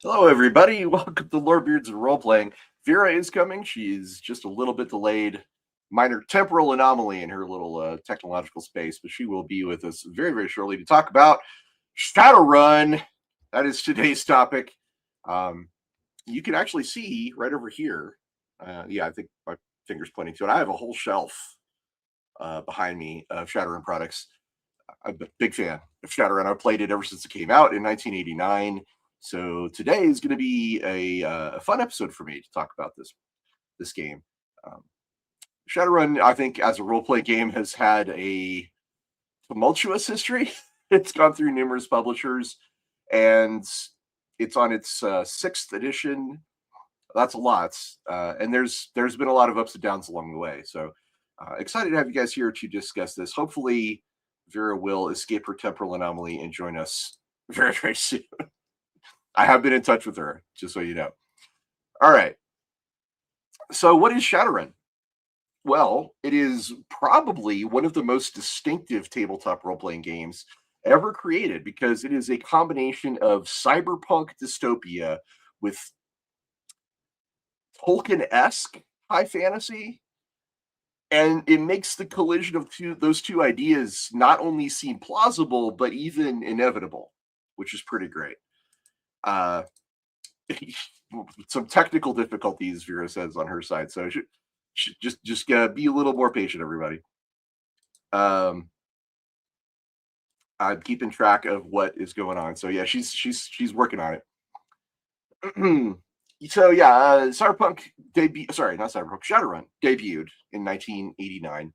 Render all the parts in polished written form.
Hello, everybody. Welcome to Lorebeards and Roleplaying. Vera is coming. She's just a little bit delayed. Minor temporal anomaly in her little technological space, but she will be with us very, very shortly to talk about Shadowrun. That is today's topic. Um, you can actually see right over here. I think my finger's pointing to it. I have a whole shelf behind me of Shadowrun products. I'm a big fan of Shadowrun. I've played it ever since it came out in 1989. So today is going to be a fun episode for me to talk about this game. Um, Shadowrun, I think, as a role play game, has had a tumultuous history. It's gone through numerous publishers, and it's on its sixth edition. That's a lot, and there's been a lot of ups and downs along the way. So excited to have you guys here to discuss this. Hopefully, Vera will escape her temporal anomaly and join us very, very soon. I have been in touch with her, just so you know. All right. So, what is Shadowrun? Well, it is probably one of the most distinctive tabletop role playing games ever created because it is a combination of cyberpunk dystopia with Tolkien esque high fantasy. And it makes the collision of those two ideas not only seem plausible, but even inevitable, which is pretty great. Uh, some technical difficulties, Vera says on her side, so just be a little more patient, everybody. I'm keeping track of what is going on, so yeah, she's working on it. So yeah, Cyberpunk debut. Sorry, not Cyberpunk. Shadowrun debuted in 1989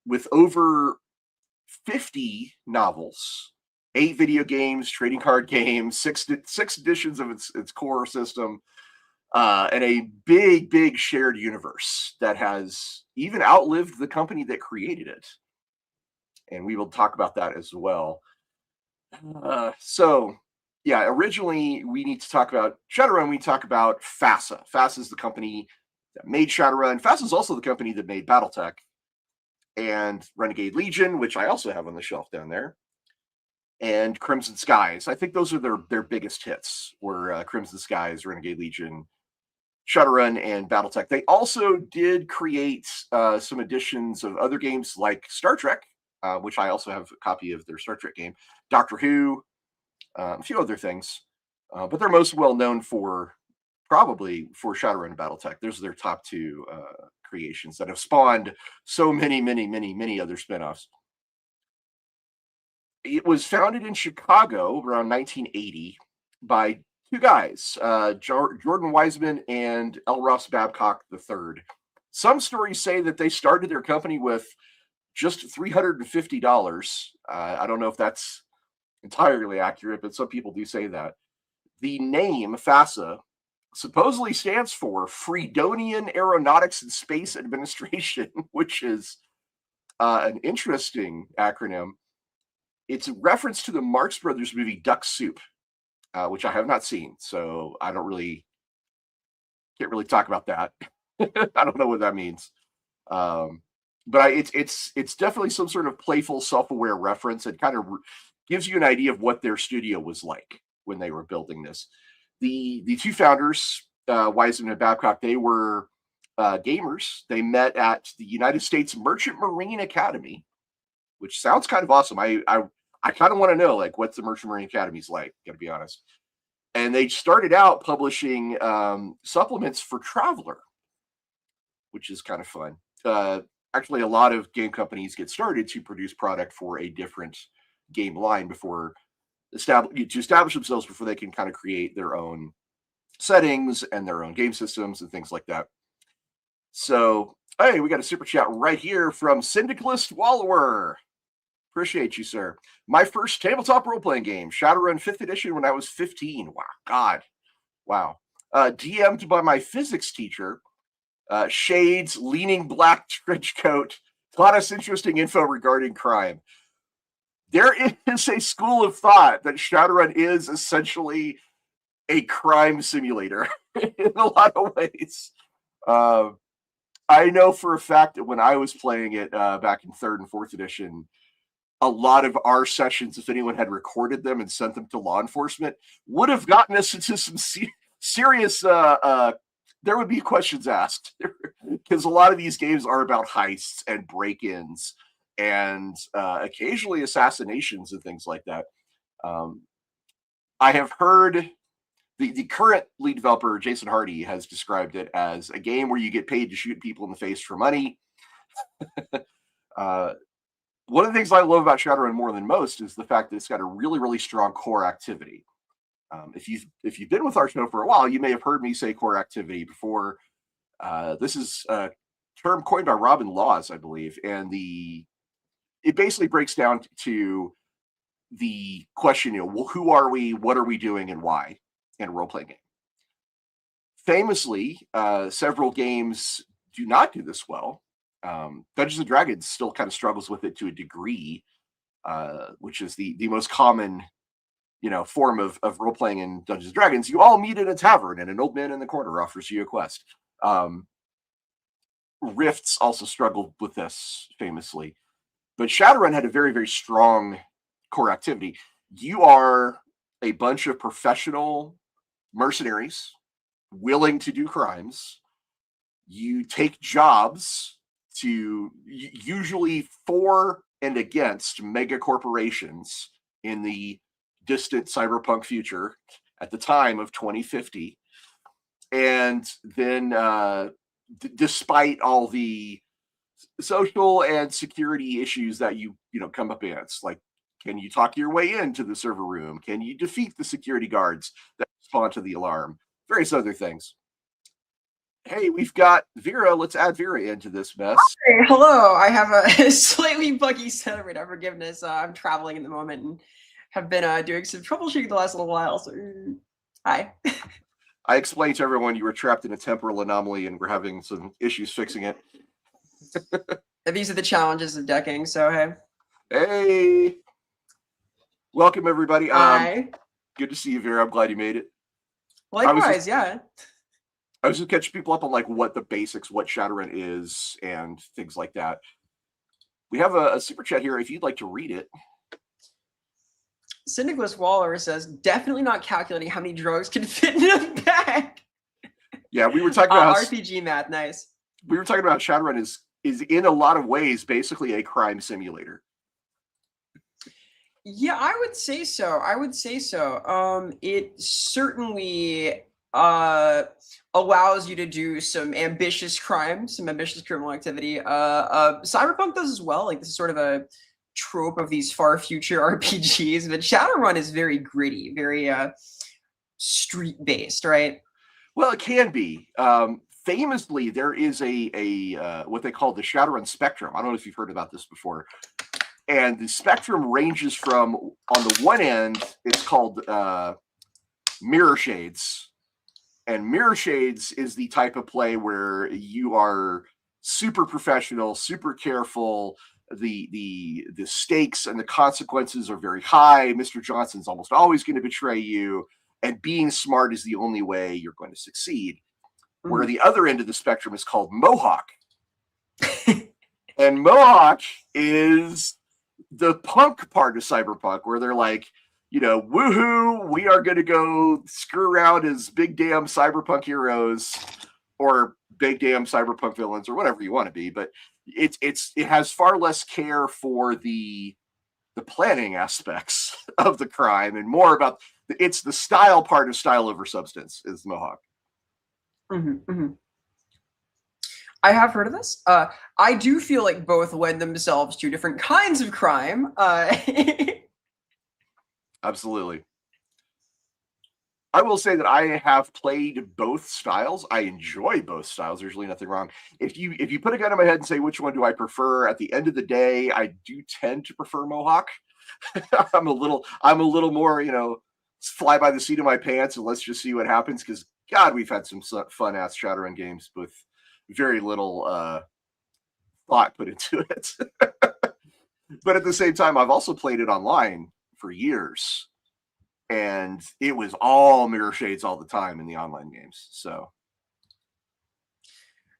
with over 50 novels, 8 video games, trading card games, six editions of its core system, and a big shared universe that has even outlived the company that created it. And we will talk about that as well. So yeah, originally we need to talk about Shadowrun. We talk about FASA. FASA is the company that made Shadowrun. FASA is also the company that made BattleTech and Renegade Legion, which I also have on the shelf down there, and Crimson Skies. I think those are their biggest hits were Crimson Skies, Renegade Legion, Shadowrun, and BattleTech. They also did create some editions of other games like Star Trek, which I also have a copy of their Star Trek game, Doctor Who, a few other things. But they're most well known for probably for Shadowrun and BattleTech. Those are their top two creations that have spawned so many other spinoffs. It was founded in Chicago around 1980 by two guys, Jordan Wiseman and L. Ross Babcock III. Some stories say that they started their company with just $350. I don't know if that's entirely accurate, but some people do say that. The name FASA supposedly stands for Freedonian Aeronautics and Space Administration, which is an interesting acronym. It's a reference to the Marx Brothers movie Duck Soup, which I have not seen, so I can't really talk about that. I don't know what that means, but it's definitely some sort of playful, self-aware reference. It kind of gives you an idea of what their studio was like when they were building this. The two founders, Wiseman and Babcock, they were gamers. They met at the United States Merchant Marine Academy, which sounds kind of awesome. I kind of want to know like what the Merchant Marine Academy is like. Got to be honest. And they started out publishing supplements for Traveler, which is kind of fun. Actually, a lot of game companies get started to produce product for a different game line before establish themselves before they can kind of create their own settings and their own game systems and things like that. So, hey, we got a super chat right here from Syndicalist Wallower. Appreciate you, sir. My first tabletop role-playing game, Shadowrun 5th edition when I was 15. Wow, God. Wow. DM'd by my physics teacher. Shades, leaning black trench coat, taught us interesting info regarding crime. There is a school of thought that Shadowrun is essentially a crime simulator in a lot of ways. I know for a fact that when I was playing it back in 3rd and 4th edition, a lot of our sessions, if anyone had recorded them and sent them to law enforcement, would have gotten us into some serious there would be questions asked, because a lot of these games are about heists and break-ins and occasionally assassinations and things like that. I have heard the current lead developer, Jason Hardy, has described it as a game where you get paid to shoot people in the face for money. One of the things I love about Shadowrun more than most is the fact that it's got a really, really strong core activity. If you've been with our show for a while, you may have heard me say core activity before. This is a term coined by Robin Laws, I believe, and it basically breaks down to the question, well, who are we, what are we doing, and why in a role-playing game. Famously, several games do not do this well. Dungeons & Dragons still kind of struggles with it to a degree, which is the most common form of role-playing in Dungeons & Dragons. You all meet in a tavern and an old man in the corner offers you a quest. Rifts also struggled with this famously. But Shadowrun had a very, very strong core activity. You are a bunch of professional mercenaries willing to do crimes. You take jobs to usually for and against mega corporations in the distant cyberpunk future at the time of 2050. And then despite all the social and security issues that you come up against, like, can you talk your way into the server room? Can you defeat the security guards that respond to the alarm? Various other things. Hey, we've got Vera. Let's add Vera into this mess. Hi, hello. I have a slightly buggy setup right now. Forgiveness. I'm traveling at the moment and have been doing some troubleshooting the last little while. So, hi. I explained to everyone you were trapped in a temporal anomaly and we're having some issues fixing it. These are the challenges of decking. So, hey. Hey. Welcome, everybody. Hi. Good to see you, Vera. I'm glad you made it. Likewise, yeah. I was just catching people up on what the basics, what Shadowrun is, and things like that. We have a super chat here if you'd like to read it. Syndicus Waller says, definitely not calculating how many drugs can fit in a bag. Yeah, we were talking about RPG math, nice. We were talking about Shadowrun is in a lot of ways basically a crime simulator. Yeah, I would say so. It certainly allows you to do some ambitious crimes, some ambitious criminal activity. Cyberpunk does as well. Like, this is sort of a trope of these far future RPGs, but Shadowrun is very gritty, very street based, right? Well, it can be. Famously, there is a what they call the Shadowrun spectrum. I don't know if you've heard about this before. And the spectrum ranges from, on the one end, it's called mirror shades. And mirror shades is the type of play where you are super professional, super careful. The stakes and the consequences are very high. Mr. Johnson's almost always going to betray you. And being smart is the only way you're going to succeed. Mm-hmm. Where the other end of the spectrum is called Mohawk. And Mohawk is the punk part of cyberpunk, where they're like, woohoo, we are going to go screw around as big damn cyberpunk heroes or big damn cyberpunk villains or whatever you want to be. But it has far less care for the planning aspects of the crime and more about it's the style part of style over substance is Mohawk. Mm-hmm, mm-hmm. I have heard of this. I do feel like both lend themselves to different kinds of crime. Absolutely. I will say that I have played both styles. I enjoy both styles. There's really nothing wrong. If you put a gun in my head and say which one do I prefer, at the end of the day, I do tend to prefer Mohawk. I'm a little more, fly by the seat of my pants and let's just see what happens. Because God, we've had some fun ass Shadowrun games with very little thought put into it. But at the same time, I've also played it online for years. And it was all mirror shades all the time in the online games. So,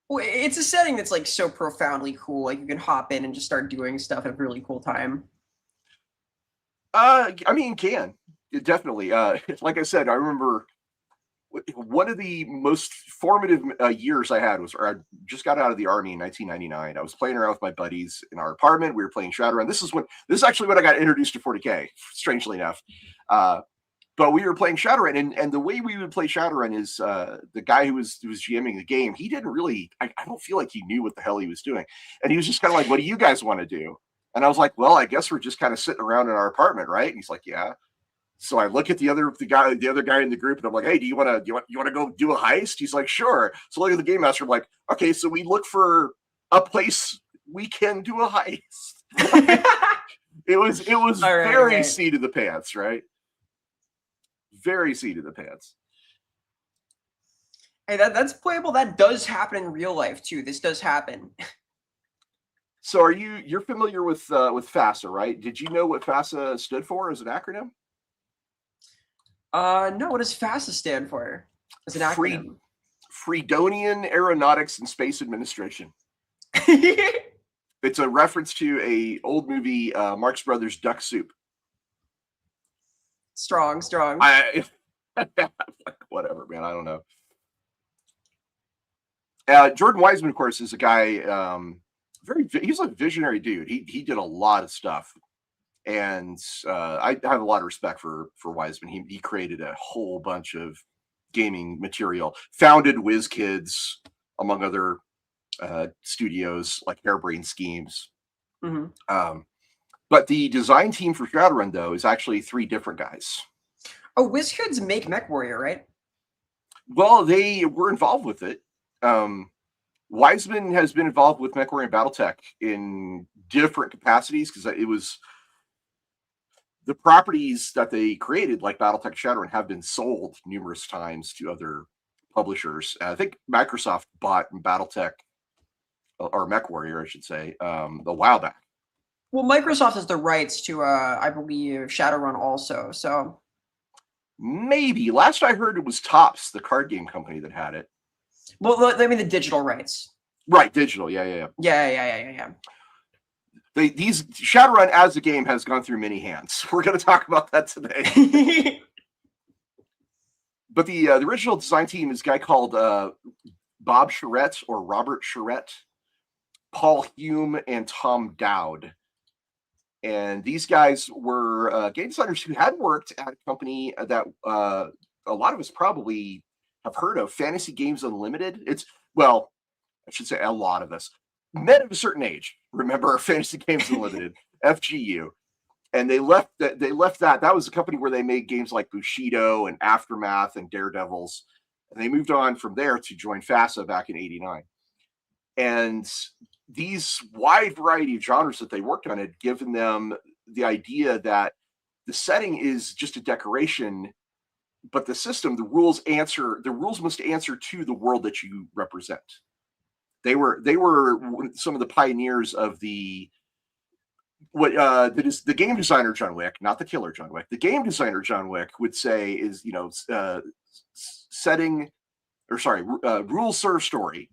well, it's a setting that's like so profoundly cool. Like, you can hop in and just start doing stuff at a really cool time. I mean, can definitely. Like I said, I remember one of the most formative years I had was, or I just got out of the army in 1999. I was playing around with my buddies in our apartment. We were playing Shadowrun. This is actually when I got introduced to 40k. Strangely enough, but we were playing Shadowrun, and the way we would play Shadowrun is the guy who was GMing the game. He didn't really. I don't feel like he knew what the hell he was doing, and he was just kind of like, "What do you guys want to do?" And I was like, "Well, I guess we're just kind of sitting around in our apartment, right?" And he's like, "Yeah." So I look at the other guy in the group, and I'm like, "Hey, do you want to go do a heist?" He's like, "Sure." So I look at the game master. I'm like, "Okay, so we look for a place we can do a heist." It was very seat of the pants, right? Very seat of the pants. Hey, that's playable. That does happen in real life too. This does happen. So you're familiar with FASA, right? Did you know what FASA stood for as an acronym? No, what does FASA stand for? As an acronym. Freedonian Aeronautics and Space Administration. It's a reference to a old movie, Marx Brothers Duck Soup. Strong. Whatever, man. I don't know. Jordan Wiseman, of course, is a guy. He's a visionary dude. He did a lot of stuff, and I have a lot of respect for Wiseman. He created a whole bunch of gaming material. Founded WizKids, among other studios like Harebrained Schemes. Mm-hmm. But the design team for Shadowrun, though, is actually 3 different guys. Oh, WizKids make MechWarrior, right? Well, they were involved with it. Wiseman has been involved with MechWarrior and BattleTech in different capacities because it was the properties that they created, like BattleTech Shadowrun, have been sold numerous times to other publishers. I think Microsoft bought BattleTech or MechWarrior, I should say, a while back. Well, Microsoft has the rights to, I believe, Shadowrun also. So maybe last I heard, it was Topps, the card game company, that had it. Well, I mean the digital rights. Right, digital. Yeah. These Shadowrun as a game has gone through many hands. We're going to talk about that today. But the original design team is a guy called Bob Charette or Robert Charette, Paul Hume, and Tom Dowd. And these guys were game designers who had worked at a company that a lot of us probably have heard of, Fantasy Games Unlimited. I should say a lot of us. Men of a certain age remember Fantasy Games Unlimited, FGU. And they left that. That was a company where they made games like Bushido and Aftermath and Daredevils. And they moved on from there to join FASA back in '89. And these wide variety of genres that they worked on had given them the idea that the setting is just a decoration, but the system, the rules must answer to the world that you represent. They were some of the pioneers of the game designer John Wick, not the killer John Wick. The game designer John Wick would say is, rules serve story,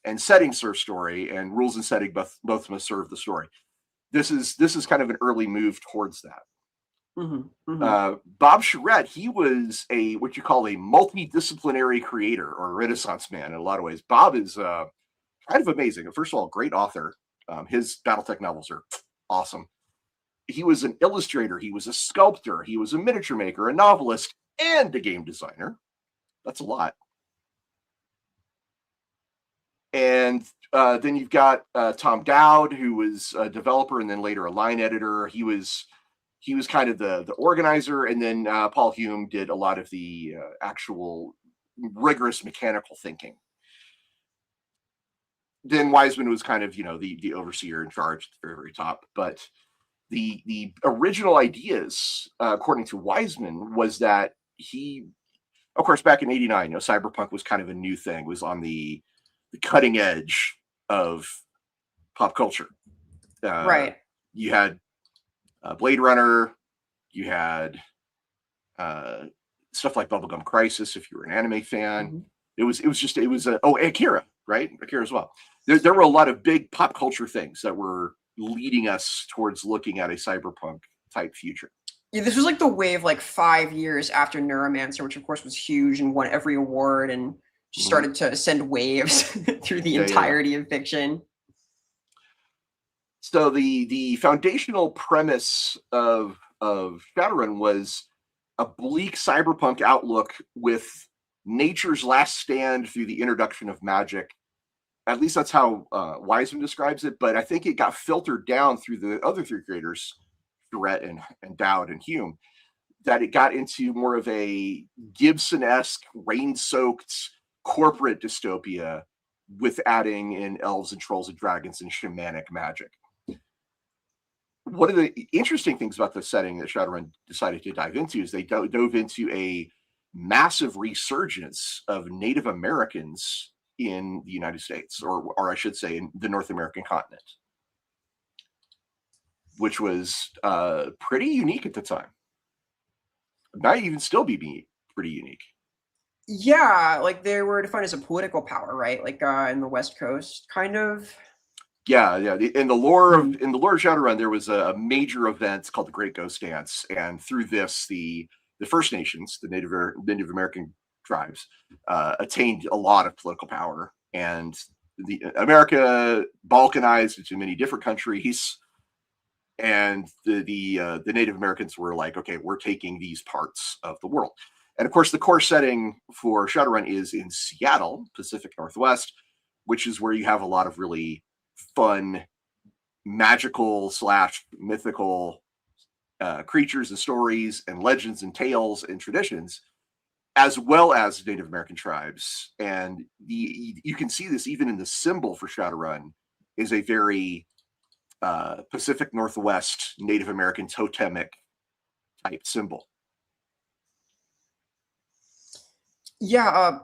and settings serve story, and rules and setting both must serve the story. This is kind of an early move towards that. Bob Charette, he was what you call a multidisciplinary creator or a Renaissance man in a lot of ways. Bob is kind of amazing. First of all, great author. His BattleTech novels are awesome. He was an illustrator. He was a sculptor. He was a miniature maker, a novelist, and a game designer. That's a lot. And then you've got Tom Dowd, who was a developer and then later a line editor. He was kind of the organizer, and then Paul Hume did a lot of the actual rigorous mechanical thinking. Then Wiseman was kind of, the overseer in charge at the very, very top. But the original ideas, according to Wiseman, was that he, of course, back in '89, cyberpunk was kind of a new thing. It was on the cutting edge of pop culture. Right. You had Blade Runner. You had stuff like Bubblegum Crisis, if you were an anime fan. Akira, right? Akira as well. There were a lot of big pop culture things that were leading us towards looking at a cyberpunk type future. Yeah, this was like the wave like 5 years after Neuromancer, which of course was huge and won every award and just started to send waves through the entirety of fiction. So the foundational premise of Shadowrun was a bleak cyberpunk outlook with nature's last stand through the introduction of magic. At least that's how Wiseman describes it, but I think it got filtered down through the other three creators, Durrett and Dowd and Hume, that it got into more of a Gibson-esque, rain-soaked corporate dystopia with adding in elves and trolls and dragons and shamanic magic. One of the interesting things about the setting that Shadowrun decided to dive into is they dove into a massive resurgence of Native Americans in the United States, or I should say in the North American continent, which was pretty unique at the time. Might even still be pretty unique. Yeah, like they were defined as a political power, right? Like in the West Coast, kind of. Yeah. In the lore of Shadowrun, there was a major event called the Great Ghost Dance, and through this, the First Nations, the Native American tribes, attained a lot of political power, and America balkanized into many different countries, and the Native Americans were like, okay, we're taking these parts of the world. And of course, the core setting for Shadowrun is in Seattle, Pacific Northwest, which is where you have a lot of really fun, magical / mythical creatures and stories and legends and tales and traditions, as well as Native American tribes. And you can see this even in the symbol for Shadowrun is a very Pacific Northwest Native American totemic type symbol. Yeah,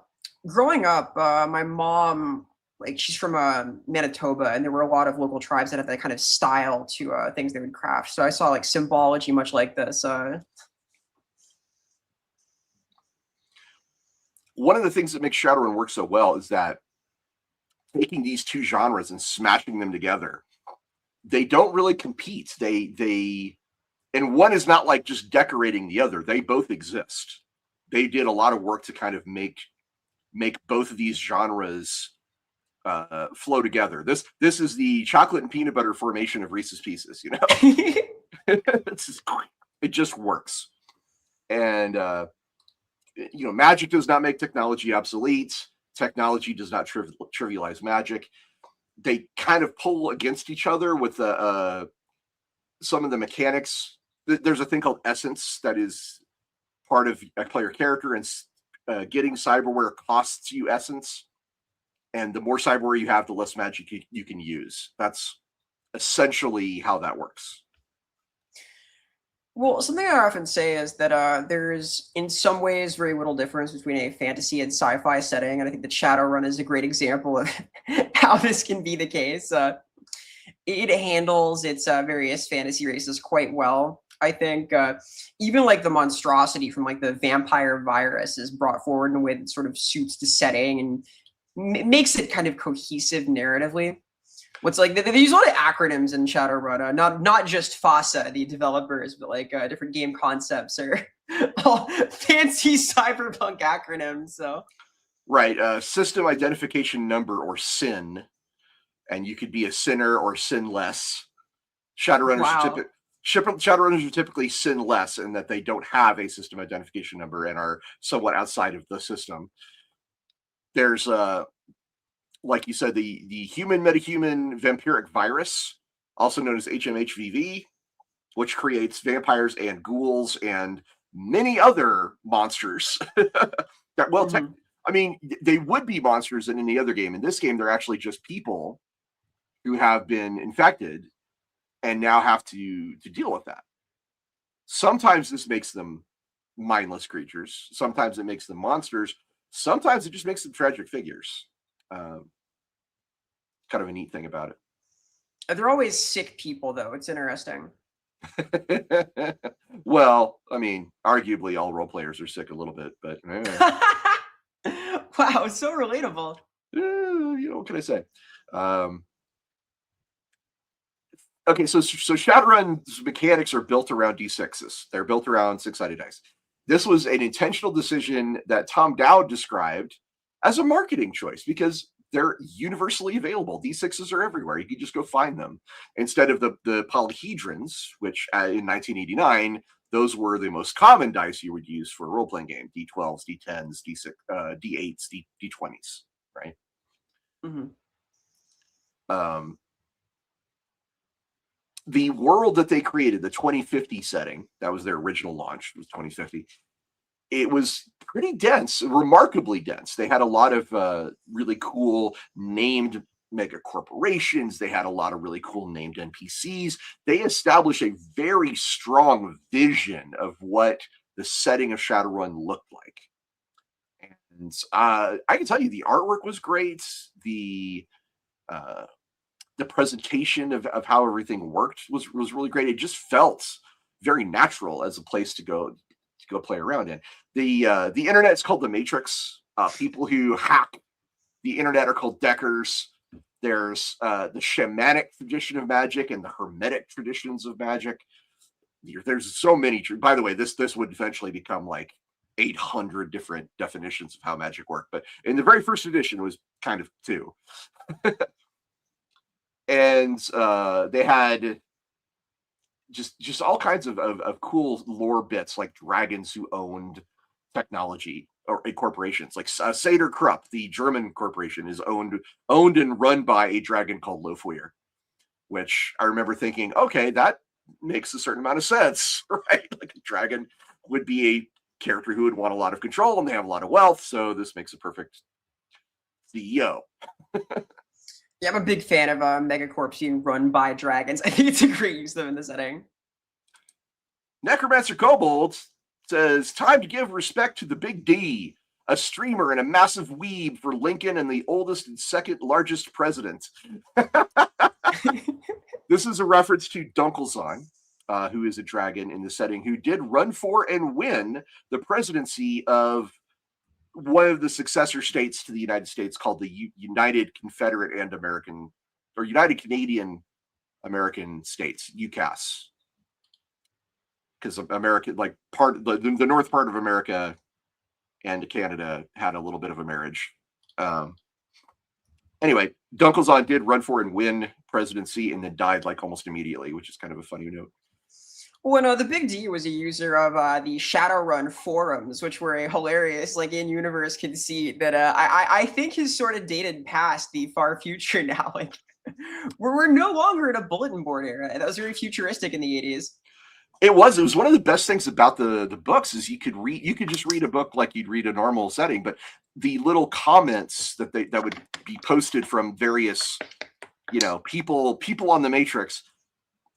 growing up, my mom, like she's from Manitoba, and there were a lot of local tribes that had that kind of style to things they would craft. So I saw like symbology much like this. One of the things that makes Shadowrun work so well is that taking these two genres and smashing them together, they don't really compete. And one is not like just decorating the other. They both exist. They did a lot of work to kind of make both of these genres flow together. This is the chocolate and peanut butter formation of Reese's Pieces, you know. It just works. And magic does not make technology obsolete. Technology does not trivialize magic. They kind of pull against each other with some of the mechanics. There's a thing called essence that is part of a player character, and getting cyberware costs you essence. And the more cyberware you have, the less magic you can use. That's essentially how that works. Well, something I often say is that there's, in some ways, very little difference between a fantasy and sci-fi setting, and I think that Shadowrun is a great example of how this can be the case. It handles its various fantasy races quite well. I think even like the monstrosity from like the vampire virus is brought forward in a way that sort of suits the setting and makes it kind of cohesive narratively. What's like they use a lot of acronyms in Shadowrun, not just FASA, the developers, but like different game concepts or all fancy cyberpunk acronyms. So right, system identification number, or SIN, and you could be a sinner or sinless. Shadowrunners are typically sinless in that they don't have a system identification number and are somewhat outside of the system. There's like you said, the human metahuman vampiric virus, also known as HMHVV, which creates vampires and ghouls and many other monsters. I mean, they would be monsters in any other game. In this game, they're actually just people who have been infected and now have to deal with that. Sometimes this makes them mindless creatures. Sometimes it makes them monsters. Sometimes it just makes them tragic figures. Kind of a neat thing about it. They're always sick people, though. It's interesting. Well, I mean, arguably all role players are sick a little bit, but wow, so relatable. What can I say? Okay, so Shadowrun's mechanics are built around D6s. They're built around 6-sided dice. This was an intentional decision that Tom Dowd described as a marketing choice because they're universally available. D6s are everywhere. You can just go find them. Instead of the polyhedrons, which in 1989, those were the most common dice you would use for a role-playing game. D12s, D10s, D8s, D20s, right? Mm-hmm. The world that they created, the 2050 setting, that was their original launch, it was 2050. It was pretty dense, remarkably dense. They had a lot of really cool named mega corporations. They had a lot of really cool named NPCs. They established a very strong vision of what the setting of Shadowrun looked like. And I can tell you the artwork was great. The presentation of how everything worked was really great. It just felt very natural as a place to go play around in. The internet is called the Matrix. People who hack the internet are called deckers. There's the shamanic tradition of magic and the hermetic traditions of magic. There's so many. By the way, this would eventually become like 800 different definitions of how magic worked. But in the very first edition, it was kind of 2. And they had just all kinds of cool lore bits, like dragons who owned technology or corporations. Like Seder Krupp, the German corporation, is owned and run by a dragon called Lofweir, which I remember thinking, okay, that makes a certain amount of sense, right? Like a dragon would be a character who would want a lot of control, and they have a lot of wealth, so this makes a perfect CEO. Yeah, I'm a big fan of megacorps being run by dragons. I think it's a great use of them in the setting. Necromancer Kobold says, time to give respect to the Big D, a streamer and a massive weeb for Lincoln and the oldest and second largest president. This is a reference to Dunkelzahn, who is a dragon in the setting, who did run for and win the presidency of one of the successor states to the United States called the United Confederate and American, or United Canadian American States, UCAS. Because America, like the north part of America and Canada had a little bit of a marriage. Anyway, Dunkelzahn did run for and win presidency and then died like almost immediately, which is kind of a funny note. Well, no, the Big D was a user of the Shadowrun forums, which were a hilarious, like, in-universe conceit that I think has sort of dated past the far future now. Like, we're no longer in a bulletin board era. That was very futuristic in the 80s. It was one of the best things about the books is you could just read a book like you'd read a normal setting, but the little comments that would be posted from various, people on the Matrix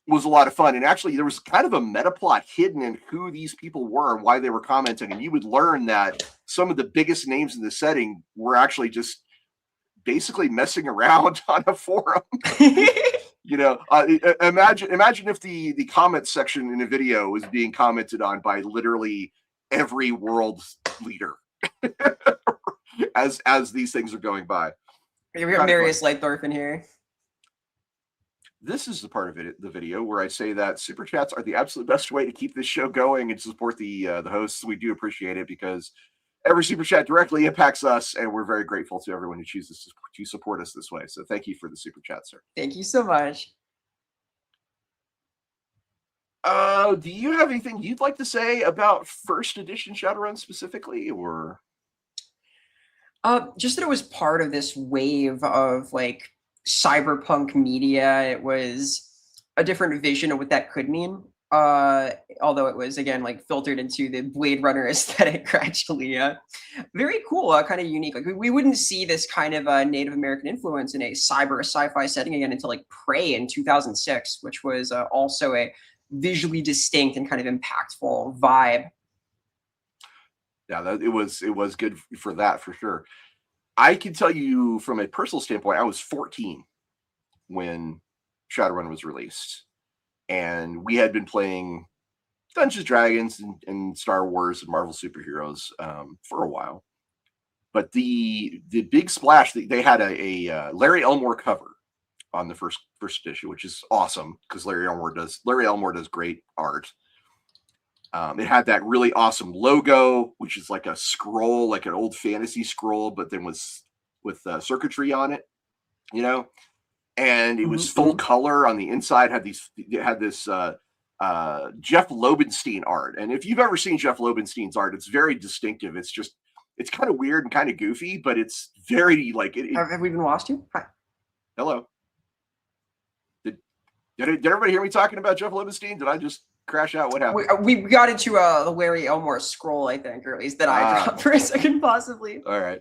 was a lot of fun. And actually there was kind of a meta plot hidden in who these people were and why they were commenting. And you would learn that some of the biggest names in the setting were actually just basically messing around on a forum. Imagine if the comment section in a video was being commented on by literally every world leader as these things are going by. We have Marius Lightthorpe in here. This is the part of the video where I say that super chats are the absolute best way to keep this show going and support the hosts. We do appreciate it because every super chat directly impacts us, and we're very grateful to everyone who chooses to support us this way. So thank you for the super chat, sir. Thank you so much. Do you have anything you'd like to say about first edition Shadowrun specifically, or? Just that it was part of this wave of like cyberpunk media. It was a different vision of what that could mean. Although it was again like filtered into the Blade Runner aesthetic gradually. Very cool, kind of unique. Like we wouldn't see this kind of Native American influence in a sci-fi setting again until like Prey in 2006, which was also a visually distinct and kind of impactful vibe. Yeah, it was good for that for sure. I can tell you from a personal standpoint, I was 14 when Shadowrun was released, and we had been playing Dungeons and Dragons and Star Wars and Marvel superheroes for a while. But the big splash, they had a Larry Elmore cover on the first edition, which is awesome because Larry Elmore does great art. It had that really awesome logo, which is like a scroll, like an old fantasy scroll, but then with circuitry on it, you know. And it was full color on the inside. It had this Jeff Lobenstein art, and if you've ever seen Jeff Lobenstein's art, it's very distinctive. It's kind of weird and kind of goofy, but it's very like it. Have we been lost you? Hi. Hello. Did everybody hear me talking about Jeff Lobenstein? Did I just crash out? What happened? We got into the Larry Elmore scroll, I think, or at least that I dropped for a second, possibly. All right.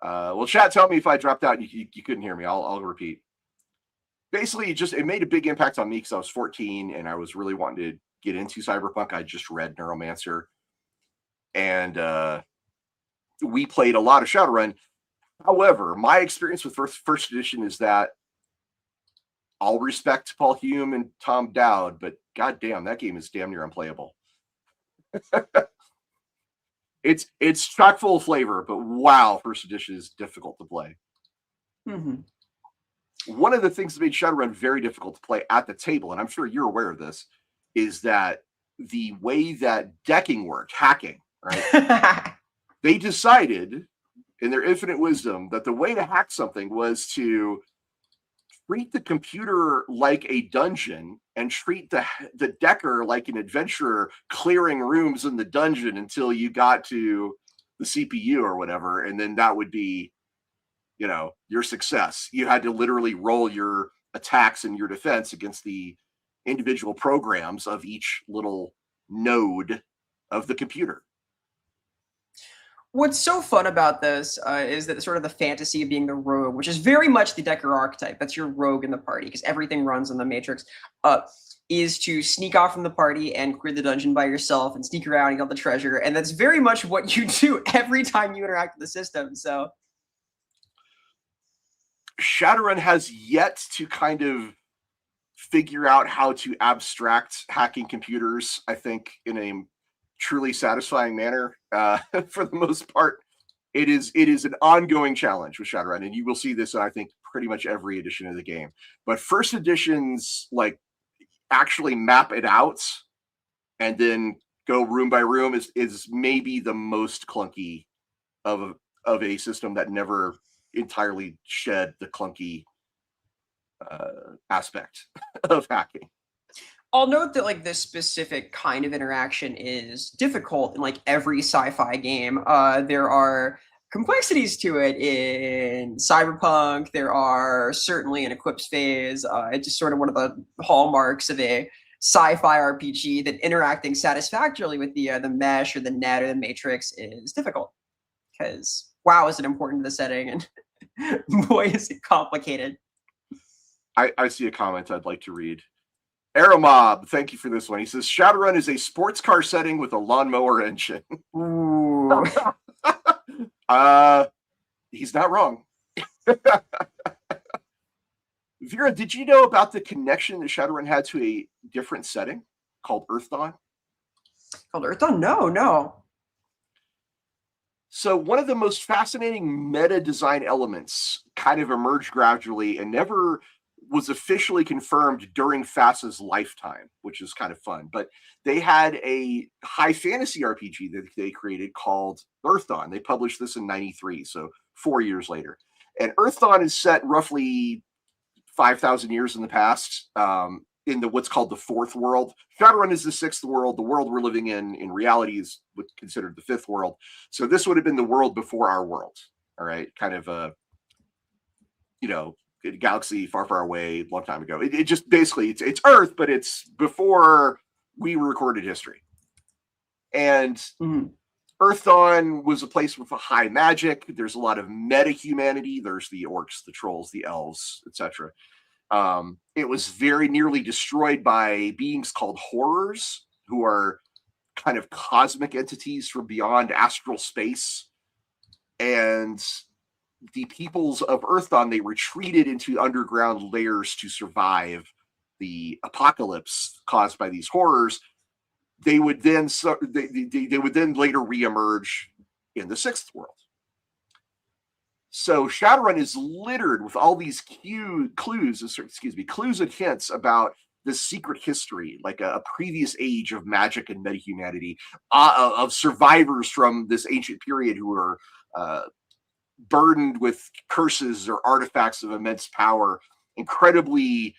Well, chat, tell me if I dropped out and you couldn't hear me. I'll repeat. Basically, it made a big impact on me because I was 14 and I was really wanting to get into cyberpunk. I just read Neuromancer, and we played a lot of Shadowrun. However, my experience with first edition is that I'll respect Paul Hume and Tom Dowd, but goddamn, that game is damn near unplayable. It's chock full of flavor, but wow, first edition is difficult to play. One of the things that made Shadowrun very difficult to play at the table, and I'm sure you're aware of this, is that the way that decking worked, hacking, right? They decided in their infinite wisdom that the way to hack something was to treat the computer like a dungeon and treat the decker like an adventurer clearing rooms in the dungeon until you got to the CPU or whatever, and then that would be, your success. You had to literally roll your attacks and your defense against the individual programs of each little node of the computer. What's so fun about this is that sort of the fantasy of being the rogue, which is very much the Decker archetype. That's your rogue in the party because everything runs on the Matrix. Is to sneak off from the party and clear the dungeon by yourself and sneak around and get all the treasure. And that's very much what you do every time you interact with the system. So Shadowrun has yet to kind of figure out how to abstract hacking computers, I think, in a truly satisfying manner. For the most part, it is an ongoing challenge with Shadowrun, and you will see this in, I think, pretty much every edition of the game. But first editions, like, actually map it out and then go room by room is maybe the most clunky of a system that never entirely shed the clunky aspect of hacking. I'll note that like this specific kind of interaction is difficult in like every sci-fi game. There are complexities to it in Cyberpunk. There are certainly in Eclipse Phase. It's just sort of one of the hallmarks of a sci-fi RPG that interacting satisfactorily with the mesh or the net or the matrix is difficult. Because wow, is it important to the setting, and boy, is it complicated. I see a comment I'd like to read. Aeromob, thank you for this one. He says, Shadowrun is a sports car setting with a lawnmower engine. Ooh. He's not wrong. Vera, did you know about the connection that Shadowrun had to a different setting called Earth Dawn? Called Earth Dawn? No. So one of the most fascinating meta design elements kind of emerged gradually and never was officially confirmed during FASA's lifetime, which is kind of fun. But they had a high fantasy RPG that they created called Earth Dawn. They published this in 93, so 4 years later. And Earth Dawn is set roughly 5,000 years in the past, in what's called the fourth world. Shadowrun is the sixth world. The world we're living in reality is what's considered the fifth world. So this would have been the world before our world. All right, kind of a, a galaxy far, far away, long time ago. It just basically it's Earth, but it's before we recorded history. And Earth Dawn was a place with a high magic. There's a lot of meta humanity. There's the orcs, the trolls, the elves, etc. It was very nearly destroyed by beings called horrors, who are kind of cosmic entities from beyond astral space. And the peoples of Earth Dawn, they retreated into underground layers to survive the apocalypse caused by these horrors. They would then they would then later reemerge in the sixth world. So Shadowrun is littered with all these clues and hints about the secret history, like a previous age of magic and meta-humanity, of survivors from this ancient period who are burdened with curses or artifacts of immense power, incredibly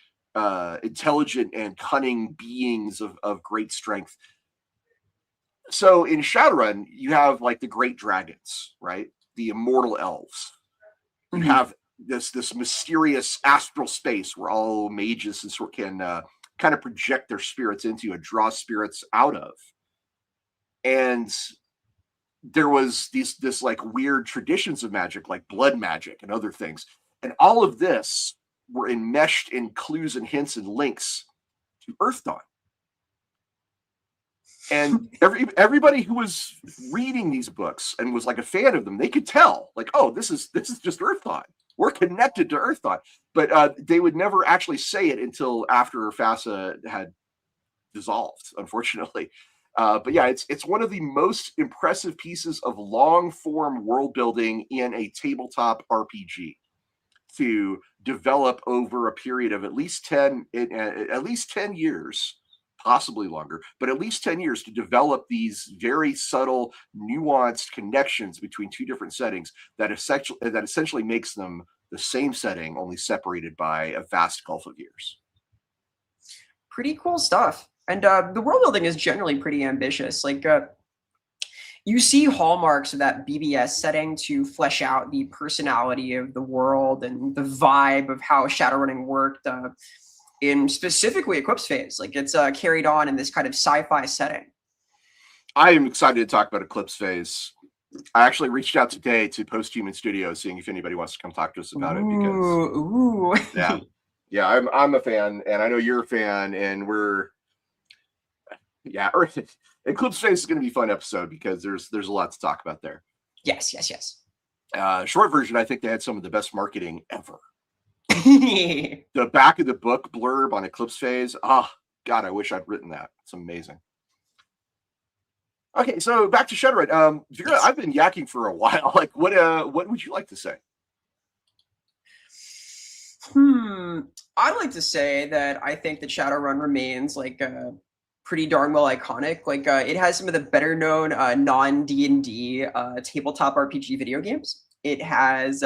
intelligent and cunning beings of great strength. So in Shadowrun, you have like the great dragons, right? The immortal elves. You have this mysterious astral space where all mages can kind of project their spirits into and draw spirits out of. And there was this like weird traditions of magic, like blood magic and other things. And all of this were enmeshed in clues and hints and links to Earth Dawn. And everybody who was reading these books and was like a fan of them, they could tell, like, oh, this is just Earth Dawn. We're connected to Earth Dawn. But they would never actually say it until after FASA had dissolved, unfortunately. But yeah, it's one of the most impressive pieces of long-form world building in a tabletop RPG to develop over a period of at least 10 years, possibly longer, but at least 10 years to develop these very subtle, nuanced connections between two different settings that essentially makes them the same setting, only separated by a vast gulf of years. Pretty cool stuff. And the world building is generally pretty ambitious. Like, you see hallmarks of that BBS setting to flesh out the personality of the world and the vibe of how Shadowrunning worked in specifically Eclipse Phase. Like, it's carried on in this kind of sci-fi setting. I am excited to talk about Eclipse Phase. I actually reached out today to Posthuman Studios, seeing if anybody wants to come talk to us about it. Because yeah, I'm a fan, and I know you're a fan, and Eclipse Phase is going to be a fun episode because there's a lot to talk about there. Yes. Short version, I think they had some of the best marketing ever. The back of the book blurb on Eclipse Phase. God, I wish I'd written that. It's amazing. Okay, so back to Shadowrun. Vera, I've been yakking for a while. Like, what would you like to say? I'd like to say that I think that Shadowrun remains like pretty darn well iconic. Like, it has some of the better known non-D&D tabletop RPG video games. It has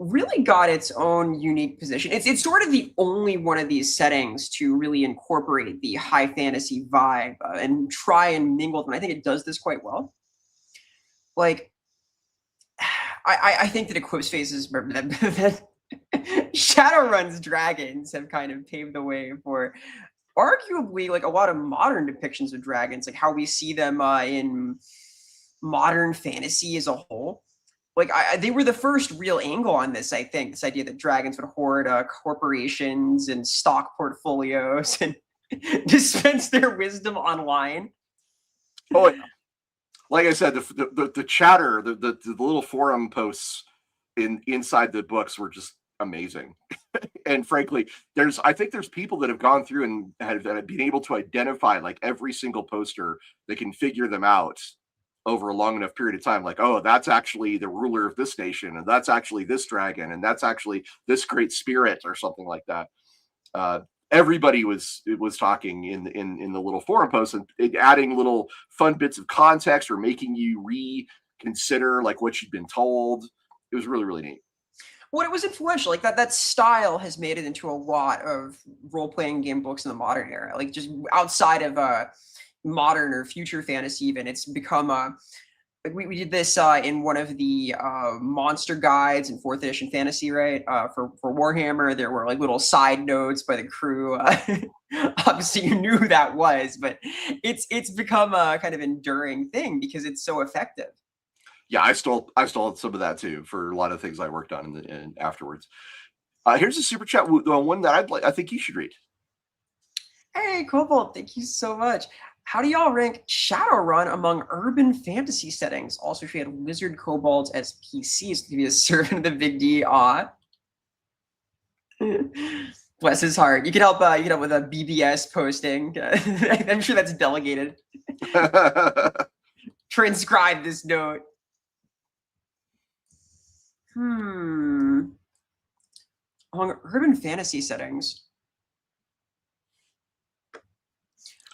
really got its own unique position. It's sort of the only one of these settings to really incorporate the high fantasy vibe and try and mingle them. I think it does this quite well. Like, I think that Eclipse Phases, that Shadowrun's dragons have kind of paved the way for arguably like a lot of modern depictions of dragons, like how we see them in modern fantasy as a whole. Like, they were the first real angle on this, I think, this idea that dragons would hoard corporations and stock portfolios and dispense their wisdom online. Oh, like I said, the chatter, the little forum posts inside the books were just amazing. And frankly, I think there's people that have gone through and have been able to identify like every single poster. They can figure them out over a long enough period of time, like, oh, that's actually the ruler of this nation, and that's actually this dragon, and that's actually this great spirit, or something like that. Everybody was talking in the little forum posts and adding little fun bits of context or making you reconsider like what you'd been told. It was really, really neat. Well, it was influential. Like, that style has made it into a lot of role-playing game books in the modern era. Like, just outside of modern or future fantasy, even, it's become like we did this in one of the monster guides in 4th edition fantasy, right? For Warhammer, there were like little side notes by the crew. Obviously, you knew who that was, but it's become a kind of enduring thing because it's so effective. Yeah, I stole some of that too for a lot of things I worked on in afterwards. Here's a super chat, one that I think you should read. Hey, Cobalt, thank you so much. How do y'all rank Shadowrun among urban fantasy settings? Also, if you had lizard kobolds as PCs to be a servant of the Big D, bless his heart. You can help with a BBS posting. I'm sure that's delegated. Transcribe this note. Among urban fantasy settings,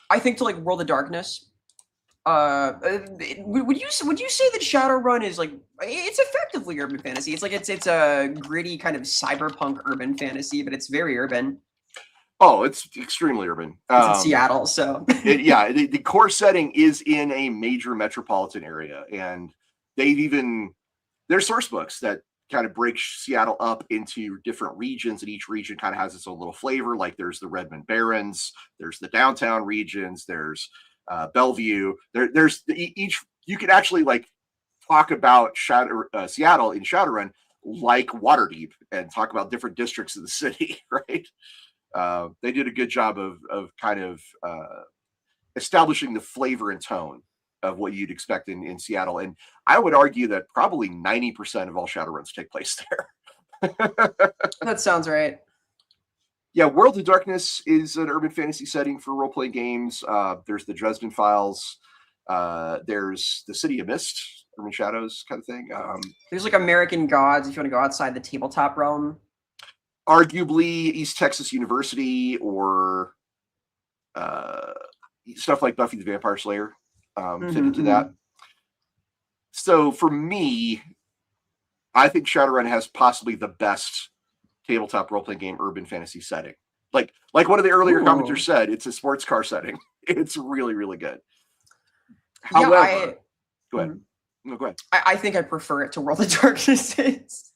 I think to like World of Darkness. Would you say that Shadowrun is like it's effectively urban fantasy? It's like it's a gritty kind of cyberpunk urban fantasy, but it's very urban. Oh, it's extremely urban. It's in Seattle, so the core setting is in a major metropolitan area, and there's source books that kind of break Seattle up into different regions, and each region kind of has its own little flavor. Like there's the Redmond Barrens, there's the downtown regions, there's Bellevue. There's each. You could actually like talk about Seattle in Shadowrun like Waterdeep and talk about different districts of the city, right? They did a good job of kind of establishing the flavor and tone of what you'd expect in Seattle. And I would argue that probably 90% of all Shadowruns take place there. That sounds right. Yeah, World of Darkness is an urban fantasy setting for role-playing games. There's the Dresden Files. There's the City of Mist, Urban Shadows kind of thing. There's like American Gods if you want to go outside the tabletop realm. Arguably East Texas University or stuff like Buffy the Vampire Slayer fit into that. So for me, I think Shadowrun has possibly the best tabletop role-playing game urban fantasy setting. Like one of the earlier commenters said, it's a sports car setting. It's really, really good. However, go ahead. No, go ahead. I think I prefer it to World of Darkness. It's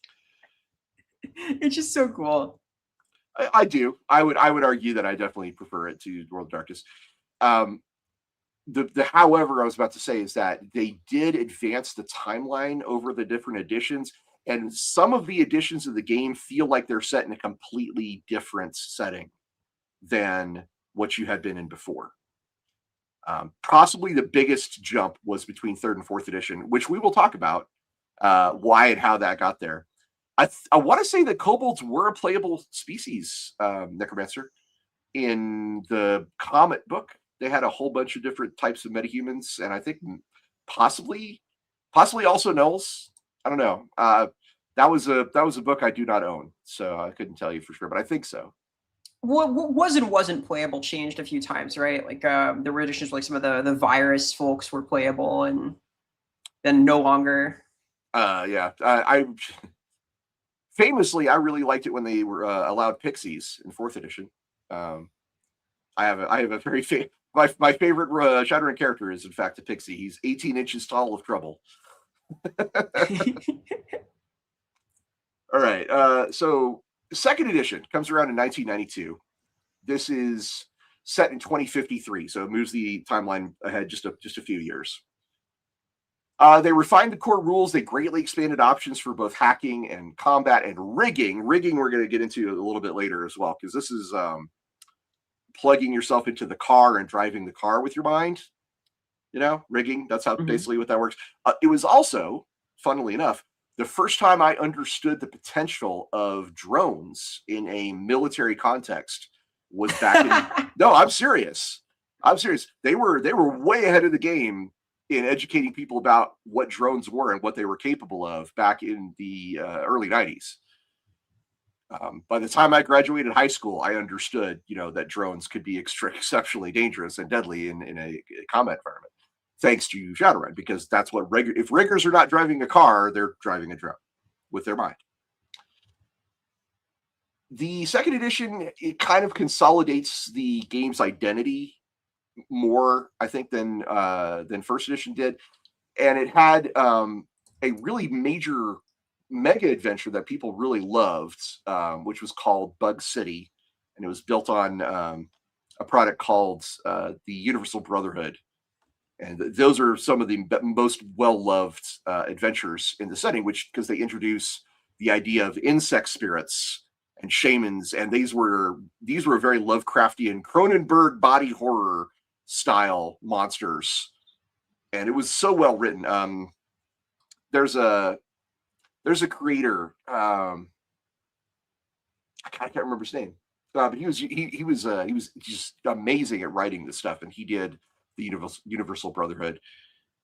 just so cool. I do. I would argue that I definitely prefer it to World of Darkness. The however I was about to say is that they did advance the timeline over the different editions, and some of the editions of the game feel like they're set in a completely different setting than what you had been in before. Possibly the biggest jump was between 3rd and 4th edition, which we will talk about why and how that got there. I want to say that kobolds were a playable species, Necromancer. In the Comet book, they had a whole bunch of different types of metahumans, and I think possibly also gnolls. I don't know. That was a book I do not own, so I couldn't tell you for sure, but I think so. What was and wasn't playable changed a few times, right? Like there were editions like some of the virus folks were playable, and then no longer. Yeah, I famously I really liked it when they were allowed pixies in 4th edition. I have a very my favorite Shadowrun character is in fact a pixie. He's 18 inches tall with trouble. All right, so 2nd edition comes around in 1992. This is set in 2053, so it moves the timeline ahead just a few years. They refined the core rules. They greatly expanded options for both hacking and combat and rigging. Rigging we're going to get into a little bit later as well, because this is plugging yourself into the car and driving the car with your mind. You know, rigging. That's how basically what that works. It was also, funnily enough, the first time I understood the potential of drones in a military context was back in. No, I'm serious. They were way ahead of the game in educating people about what drones were and what they were capable of back in the early 90s. By the time I graduated high school, I understood, that drones could be exceptionally dangerous and deadly in a combat environment, thanks to Shadowrun, because that's what if riggers are not driving a car, they're driving a drone with their mind. The 2nd edition, it kind of consolidates the game's identity more, I think, than 1st edition did, and it had a really major mega adventure that people really loved, which was called Bug City, and it was built on a product called the Universal Brotherhood, and those are some of the most well-loved adventures in the setting, because they introduce the idea of insect spirits and shamans, and these were very Lovecraftian Cronenberg body horror style monsters, and it was so well written. There's a creator, I can't remember his name, but he was just amazing at writing this stuff, and he did the Universal Brotherhood.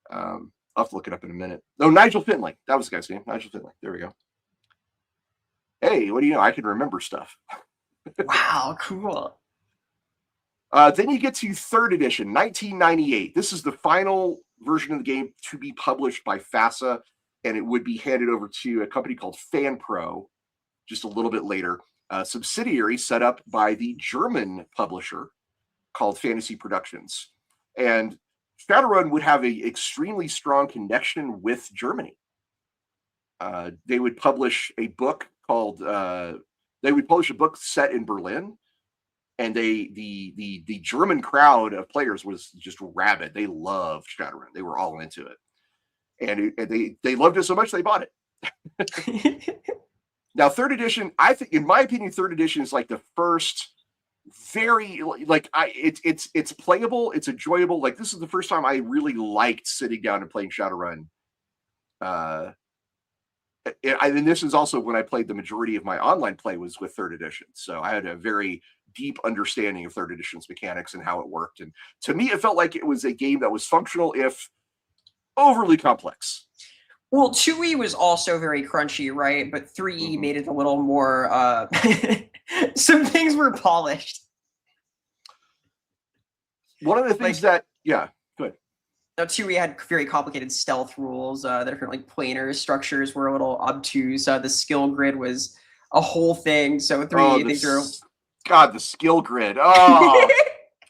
I'll have to look it up in a minute. No, Nigel Finlay, that was the guy's name. Nigel Finlay. There we go. hey, what do you know? I can remember stuff. Wow, cool. Then you get to 3rd edition, 1998. This is the final version of the game to be published by FASA, and it would be handed over to a company called FanPro just a little bit later. A subsidiary set up by the German publisher called Fantasy Productions. And Shadowrun would have an extremely strong connection with Germany. They would publish a book called, they would publish a book set in Berlin, and the German crowd of players was just rabid. They loved Shadowrun. They were all into it. And they loved it so much they bought it. Now, 3rd edition, I think, in my opinion, 3rd edition is like the first very, like, it's playable, it's enjoyable. Like, this is the first time I really liked sitting down and playing Shadowrun. And this is also when I played the majority of my online play was with 3rd edition. So I had a very deep understanding of 3rd edition's mechanics and how it worked. And to me, it felt like it was a game that was functional, if overly complex. Well, 2E was also very crunchy, right? But 3E made it a little more, some things were polished. One of the things yeah, good. Now, 2E had very complicated stealth rules. The different like planar structures were a little obtuse. The skill grid was a whole thing. So 3E, things are... God, the skill grid. Oh,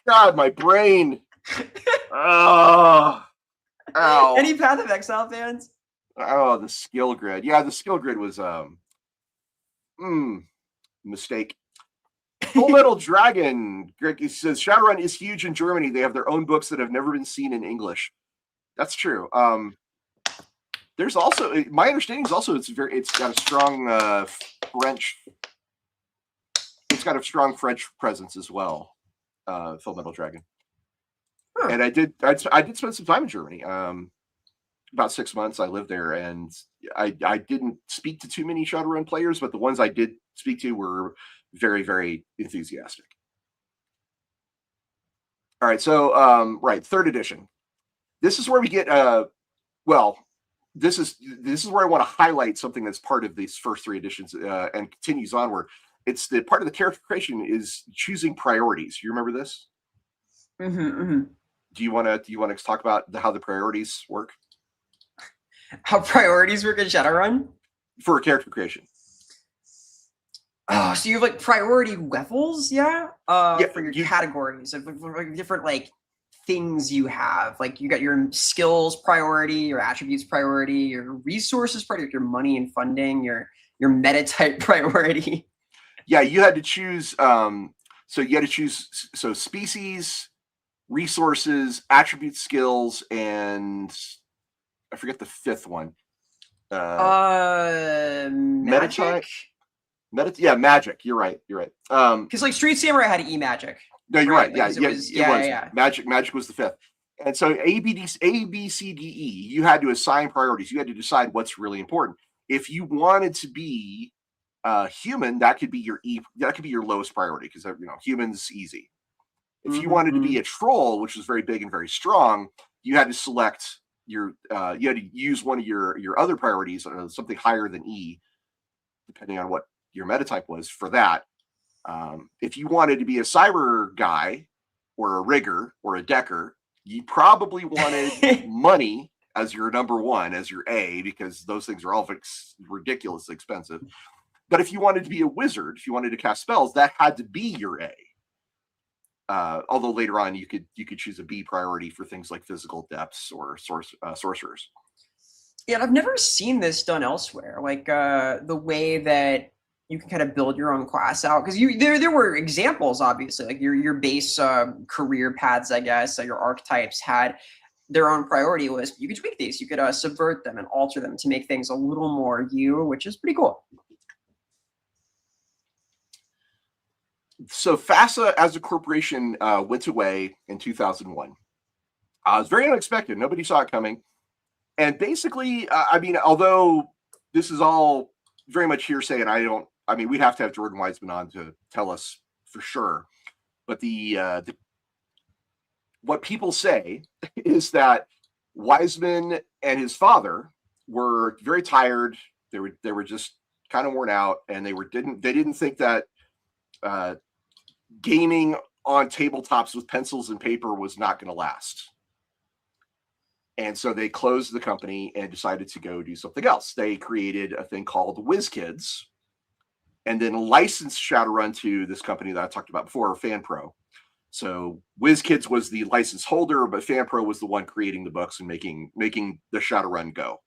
God, my brain. Oh, ow. Any Path of Exile fans? Oh, the skill grid. Yeah, the skill grid was mistake. Full Metal Dragon. Greg says Shadowrun is huge in Germany. They have their own books that have never been seen in English. That's true. There's also, my understanding is also it's got a strong French. It's got a strong French presence as well. Full Metal Dragon. Huh. And I did spend some time in Germany. About 6 months I lived there, and I didn't speak to too many Shadowrun players, but the ones I did speak to were very, very enthusiastic. All right, so right, 3rd edition. This is where we get well, this is where I want to highlight something that's part of these first 3 editions and continues onward. It's the part of the character creation is choosing priorities. You remember this? Do you want to talk about how the priorities work? How priorities work in Shadowrun? For character creation. Oh, so you have like priority levels, yeah? For your categories of different like things you have. Like you got your skills priority, your attributes priority, your resources priority, your money and funding, your meta type priority. Yeah, you had to choose so you had to choose species, resources, attribute, skills, and I forget the 5th one. Magic. Magic. You're right. Because like Street Samurai had E-Magic. No, you're right. Like, It was. Magic was the 5th. And so A, B, C, D, E, you had to assign priorities. You had to decide what's really important. If you wanted to be human, that could be your lowest priority, because humans easy. If you wanted to be a troll, which was very big and very strong, you had to select you had to use one of your other priorities, something higher than E, depending on what your meta type was for that. If you wanted to be a cyber guy or a rigger or a decker, you probably wanted money as your number 1, as your A, because those things are all ridiculously expensive. But if you wanted to be a wizard, if you wanted to cast spells, that had to be your A. Although later on you could choose a B priority for things like physical depths or sorcerers. Yeah, and I've never seen this done elsewhere. Like the way that you can kind of build your own class out, because there were examples, obviously, like your base career paths, I guess, your archetypes had their own priority list. You could tweak these, you could subvert them and alter them to make things a little more you, which is pretty cool. So FASA as a corporation went away in 2001. It was very unexpected. Nobody saw it coming. And basically, although this is all very much hearsay, and we'd have to have Jordan Wiseman on to tell us for sure. But what people say is that Wiseman and his father were very tired. They were just kind of worn out, and they didn't think that gaming on tabletops with pencils and paper was not going to last. And so they closed the company and decided to go do something else. They created a thing called WizKids, and then licensed Shadowrun to this company that I talked about before, FanPro. So WizKids was the license holder, but FanPro was the one creating the books and making the Shadowrun go.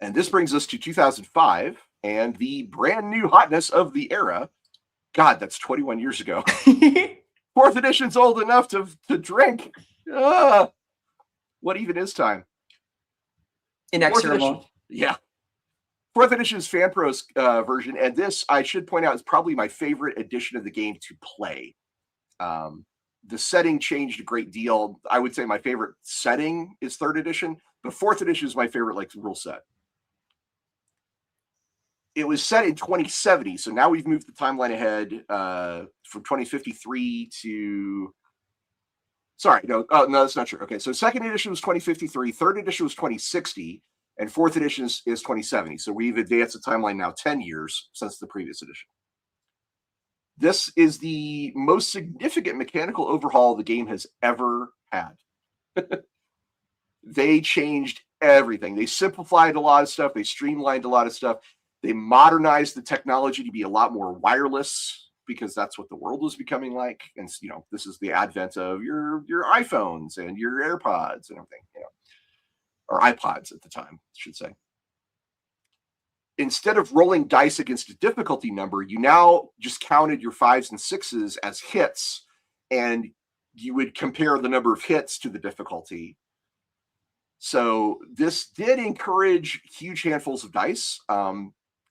And this brings us to 2005 and the brand new hotness of the era. God, that's 21 years ago. 4th edition's old enough to drink. What even is time? Inexorable. Yeah. 4th edition is FanPro's version, and this, I should point out, is probably my favorite edition of the game to play. The setting changed a great deal. I would say my favorite setting is 3rd edition, but 4th edition is my favorite rule set. It was set in 2070, so now we've moved the timeline ahead from 2053 to... Sorry, no, that's not true. Okay, so 2nd edition was 2053, 3rd edition was 2060, and 4th edition is 2070. So we've advanced the timeline now 10 years since the previous edition. This is the most significant mechanical overhaul the game has ever had. They changed everything. They simplified a lot of stuff. They streamlined a lot of stuff. They modernized the technology to be a lot more wireless, because that's what the world was becoming like. And, this is the advent of your iPhones and your AirPods and everything, or iPods at the time, I should say. Instead of rolling dice against a difficulty number, you now just counted your 5s and 6s as hits, and you would compare the number of hits to the difficulty. So this did encourage huge handfuls of dice.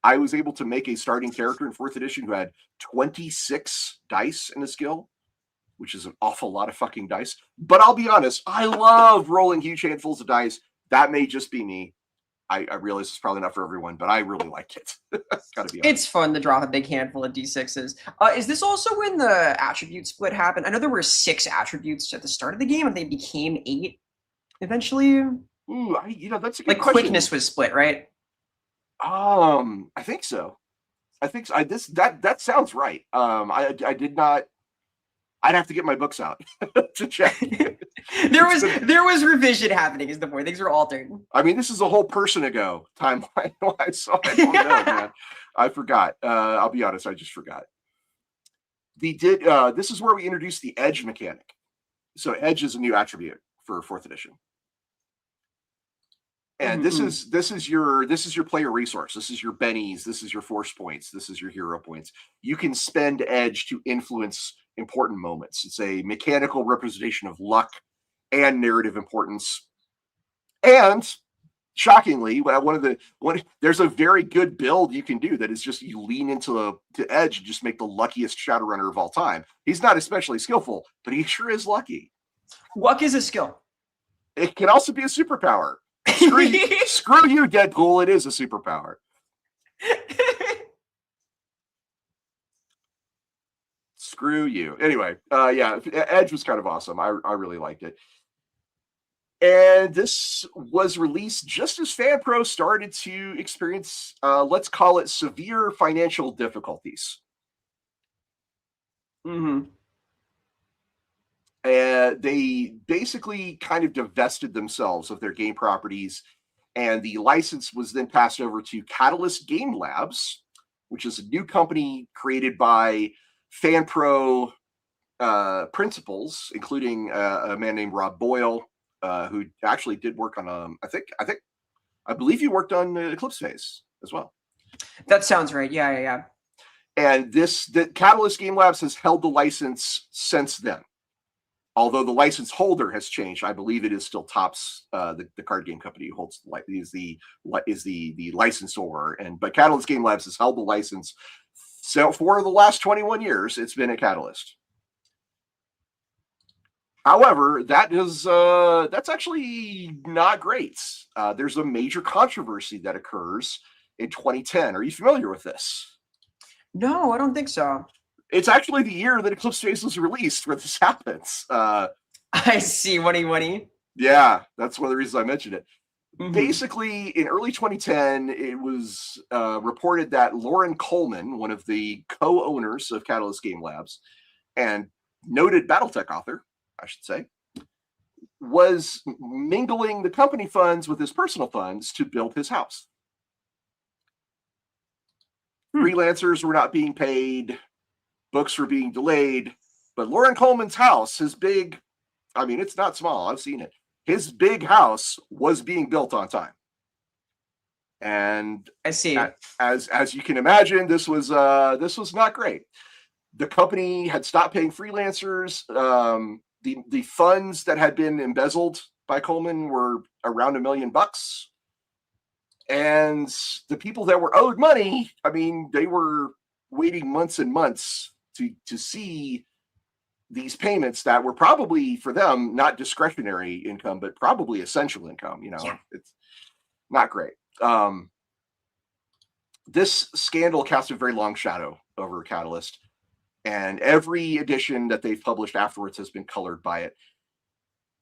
I was able to make a starting character in 4th edition who had 26 dice in the skill, which is an awful lot of fucking dice. But I'll be honest, I love rolling huge handfuls of dice. That may just be me. I realize it's probably not for everyone, but I really like it. Gotta be honest. It's fun to drop a big handful of D6s. Is this also when the attribute split happened? I know there were 6 attributes at the start of the game, and they became 8 eventually. Ooh, that's a good question. Quickness was split, right? I think so. That sounds right. I did not. I'd have to get my books out to check. there was revision happening, is the point. Things were altered. I mean, this is a whole person ago timeline. I saw it. I don't know, man. I forgot. I'll be honest. I just forgot. This is where we introduced the edge mechanic. So edge is a new attribute for 4th edition. And this is your player resource. This is your bennies. This is your force points. This is your hero points. You can spend edge to influence important moments. It's a mechanical representation of luck and narrative importance. And shockingly, there's a very good build you can do that is just you lean into edge and just make the luckiest Shadowrunner of all time. He's not especially skillful, but he sure is lucky. Luck is a skill. It can also be a superpower. Screw you, Deadpool. It is a superpower. Screw you. Anyway, yeah, Edge was kind of awesome. I really liked it. And this was released just as FanPro started to experience, let's call it, severe financial difficulties. They basically kind of divested themselves of their game properties, and the license was then passed over to Catalyst Game Labs, which is a new company created by FanPro principals, including a man named Rob Boyle, who actually did work on I believe you worked on Eclipse Phase as well. That sounds right. Yeah. And the Catalyst Game Labs has held the license since then. Although the license holder has changed, I believe it is still Topps, the card game company who holds is the licensor. But Catalyst Game Labs has held the license. So for the last 21 years, it's been at Catalyst. However, that's actually not great. There's a major controversy that occurs in 2010. Are you familiar with this? No, I don't think so. It's actually the year that Eclipse Phase was released where this happens. I see. What? Yeah, that's one of the reasons I mentioned it. Basically, in early 2010, it was reported that Loren Coleman, one of the co-owners of Catalyst Game Labs and noted BattleTech author, I should say, was mingling the company funds with his personal funds to build his house. Freelancers were not being paid, books were being delayed, but Loren Coleman's house, his big, I mean, it's not small, I've seen it. His big house was being built on time. And I see. As you can imagine, this was not great. The company had stopped paying freelancers. The funds that had been embezzled by Coleman were around $1 million. And the people that were owed money, I mean, they were waiting months and months to see these payments that were probably for them not discretionary income, but probably essential income. You know, Yeah. It's not great. This scandal cast a very long shadow over Catalyst, and every edition that they've published afterwards has been colored by it.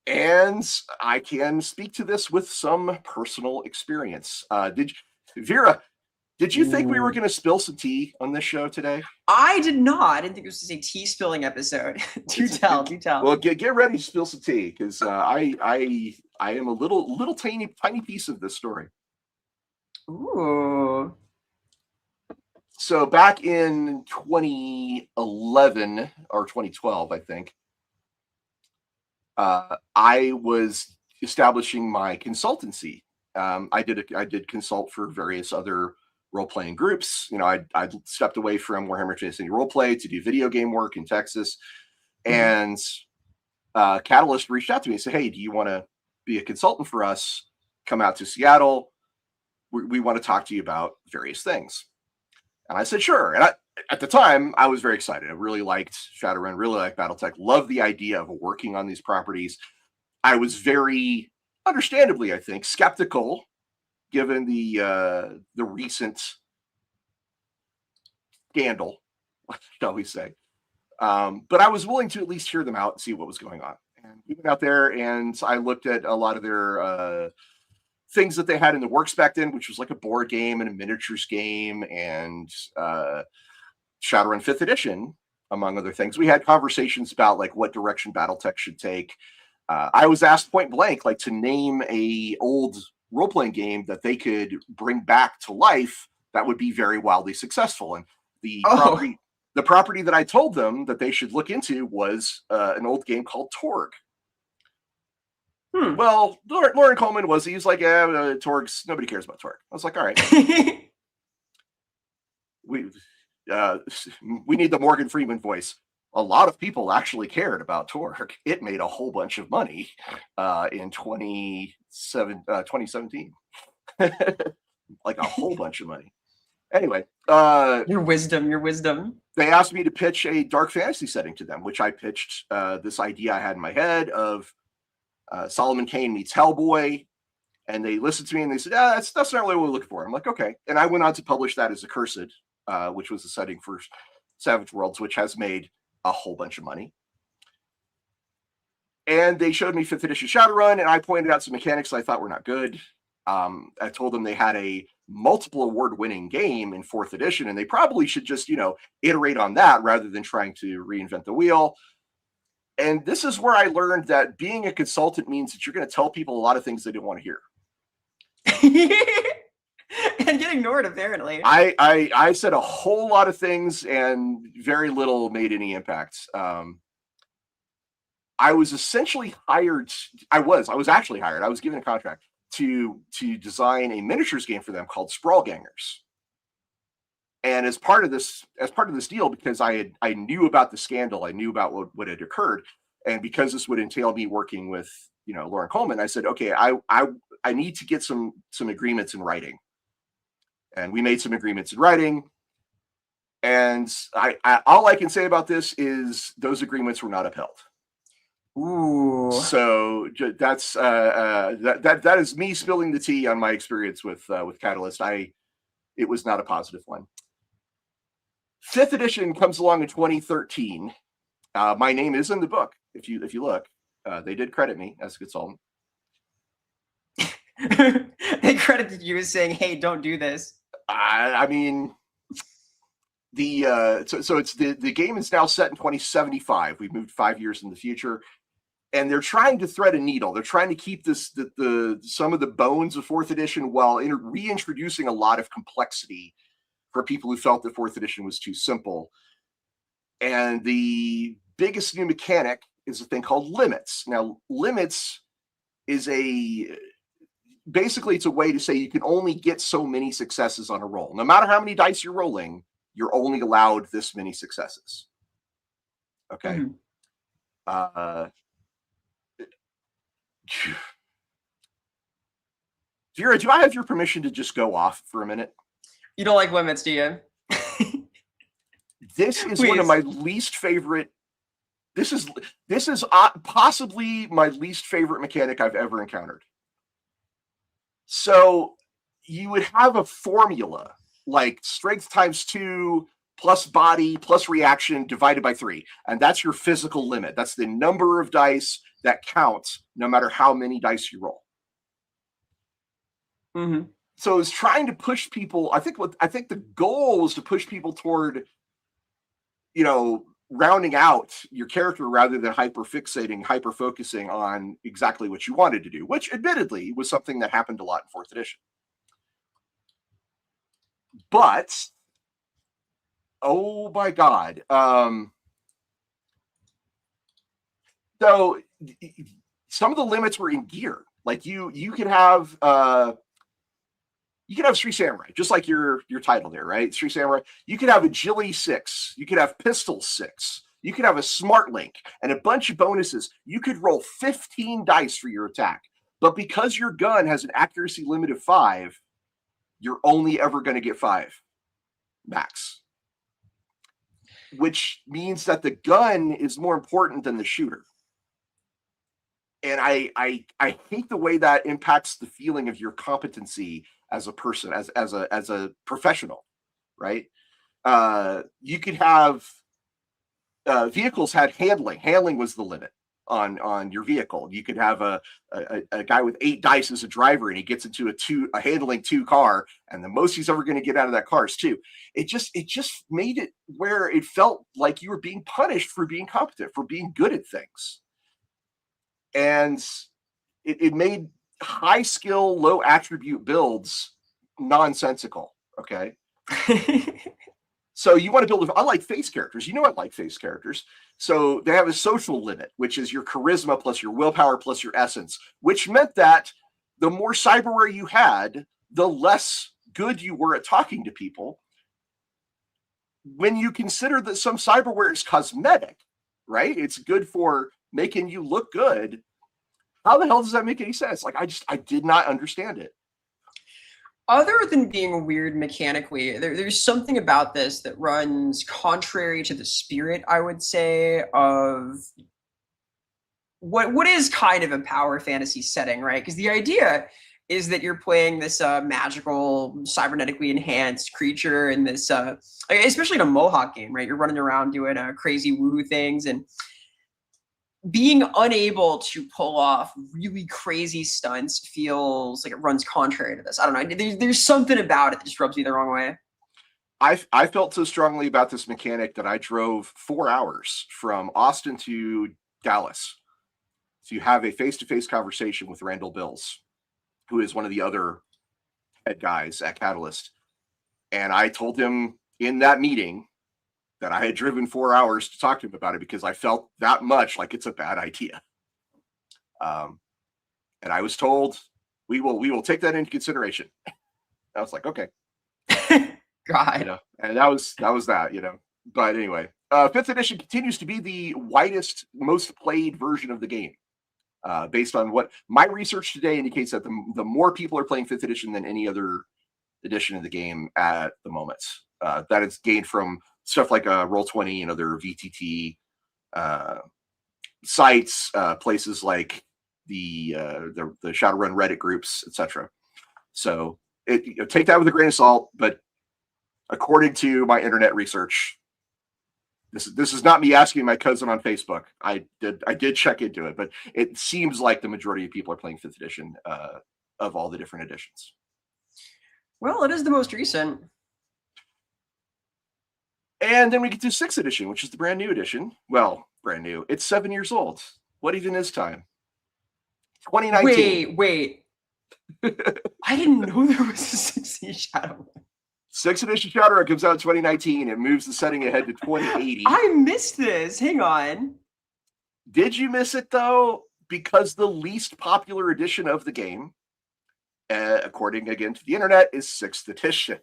And I can speak to this with some personal experience. Vera, did you think we were going to spill some tea on this show today? I did not. I didn't think it was just a tea spilling episode. do tell. Well, get ready to spill some tea, because I am a little tiny piece of this story. Ooh. So back in 2011 or 2012, I think, I was establishing my consultancy. I did consult for various other role-playing groups. You know, I stepped away from Warhammer 40,000 Roleplay to do video game work in Texas. And Catalyst reached out to me and said, hey, do you want to be a consultant for us? Come out to Seattle. We want to talk to you about various things. And I said, sure. And at the time, I was very excited. I really liked Shadowrun, really liked BattleTech, loved the idea of working on these properties. I was very, understandably, I think, skeptical, given the recent scandal, shall we say. But I was willing to at least hear them out and see what was going on. And we went out there, and I looked at a lot of their things that they had in the works back then, which was like a board game and a miniatures game and Shadowrun 5th edition, among other things. We had conversations about like what direction BattleTech should take. I was asked point blank, like, to name a old role-playing game that they could bring back to life that would be very wildly successful. And the property that I told them that they should look into was an old game called Torg. Well, Loren Coleman he's like, Torg's, nobody cares about Torg. I was like, all right. we need the Morgan Freeman voice. A lot of people actually cared about Torg. It made a whole bunch of money in 2017. Like a whole bunch of money. Anyway. Your wisdom. They asked me to pitch a dark fantasy setting to them, which I pitched this idea I had in my head of Solomon Kane meets Hellboy, and they listened to me and they said, that's not really what we're looking for. I'm like, okay. And I went on to publish that as Accursed, which was the setting for Savage Worlds, which has made a whole bunch of money. And they showed me 5th edition Shadowrun, and I pointed out some mechanics I thought were not good. I told them they had a multiple award-winning game in 4th edition, and they probably should just, iterate on that rather than trying to reinvent the wheel. And this is where I learned that being a consultant means that you're going to tell people a lot of things they didn't want to hear. And get ignored, apparently. I said a whole lot of things, and very little made any impact. I was essentially hired. I was actually hired. I was given a contract to design a miniatures game for them called Sprawlgangers. And as part of this deal, because I knew about the scandal, I knew about what had occurred, and because this would entail me working with Loren Coleman, I said, okay, I need to get some agreements in writing. And we made some agreements in writing. And all I can say about this is those agreements were not upheld. Ooh. So that's that is me spilling the tea on my experience with Catalyst. It was not a positive one. 5th edition comes along in 2013. My name is in the book. If you look, they did credit me as a consultant. They credited you as saying, "Hey, don't do this." I mean, so it's the game is now set in 2075. We've moved 5 years in the future, and they're trying to thread a needle. They're trying to keep the some of the bones of fourth edition while reintroducing a lot of complexity for people who felt that fourth edition was too simple. And the biggest new mechanic is a thing called limits. Now, limits is basically it's a way to say you can only get so many successes on a roll. No matter how many dice you're rolling, you're only allowed this many successes. Okay. Mm-hmm. Vera, do I have your permission to just go off for a minute? You don't like limits, do you? This is one of my least favorite. This is possibly my least favorite mechanic I've ever encountered. So you would have a formula like strength times 2 plus body plus reaction divided by 3, and that's your physical limit. That's the number of dice that counts no matter how many dice you roll. Mm-hmm. So it's trying to push people. I think the goal was to push people toward, rounding out your character rather than hyper focusing on exactly what you wanted to do, which admittedly was something that happened a lot in fourth edition. But oh my God. So some of the limits were in gear. Like you could have Street Samurai, just like your title there, right? Street Samurai. You could have Agility 6. You could have Pistol 6. You could have a Smart Link and a bunch of bonuses. You could roll 15 dice for your attack. But because your gun has an accuracy limit of 5, you're only ever going to get 5 max. Which means that the gun is more important than the shooter. And I hate the way that impacts the feeling of your competency as a person, as a professional, right? You could have vehicles had handling. Handling was the limit on your vehicle. You could have a guy with 8 dice as a driver, and he gets into a handling 2 car, and the most he's ever going to get out of that car is 2. It just made it where it felt like you were being punished for being competent, for being good at things. And it made high skill, low attribute builds nonsensical. Okay. So you want to build, I like face characters. I like face characters. So they have a social limit, which is your charisma plus your willpower plus your essence, which meant that the more cyberware you had, the less good you were at talking to people. When you consider that some cyberware is cosmetic, right? It's good for making you look good. How the hell does that make any sense? Like, I did not understand it. Other than being weird mechanically, there's something about this that runs contrary to the spirit, I would say, of what is kind of a power fantasy setting, right? Because the idea is that you're playing this magical, cybernetically enhanced creature in this, especially in a Mohawk game, right? You're running around doing crazy woohoo things, and being unable to pull off really crazy stunts feels like it runs contrary to this. I don't know. There's something about it that just rubs me the wrong way. I felt so strongly about this mechanic that I drove 4 hours from Austin to Dallas to have a face-to-face conversation with Randall Bills, who is one of the other head guys at Catalyst. And I told him in that meeting that I had driven 4 hours to talk to him about it because I felt that much like it's a bad idea. And I was told we will take that into consideration. I was like, okay. God. And that was that. But anyway, 5th edition continues to be the widest, most played version of the game. Based on what my research today indicates, that the more people are playing 5th edition than any other edition of the game at the moment. That is gained from stuff like Roll20 and other VTT sites, places like the Shadowrun Reddit groups, etc. So take that with a grain of salt. But according to my internet research, this is not me asking my cousin on Facebook. I did check into it, but it seems like the majority of people are playing 5th edition of all the different editions. Well, it is the most recent. And then we get to 6th edition, which is the brand new edition. Well, brand new. It's 7 years old. What even is time? 2019. Wait. I didn't know there was a 6th edition Shadowrun. 6th edition Shadowrun comes out in 2019. It moves the setting ahead to 2080. I missed this. Hang on. Did you miss it, though? Because the least popular edition of the game, according, again, to the internet, is 6th edition.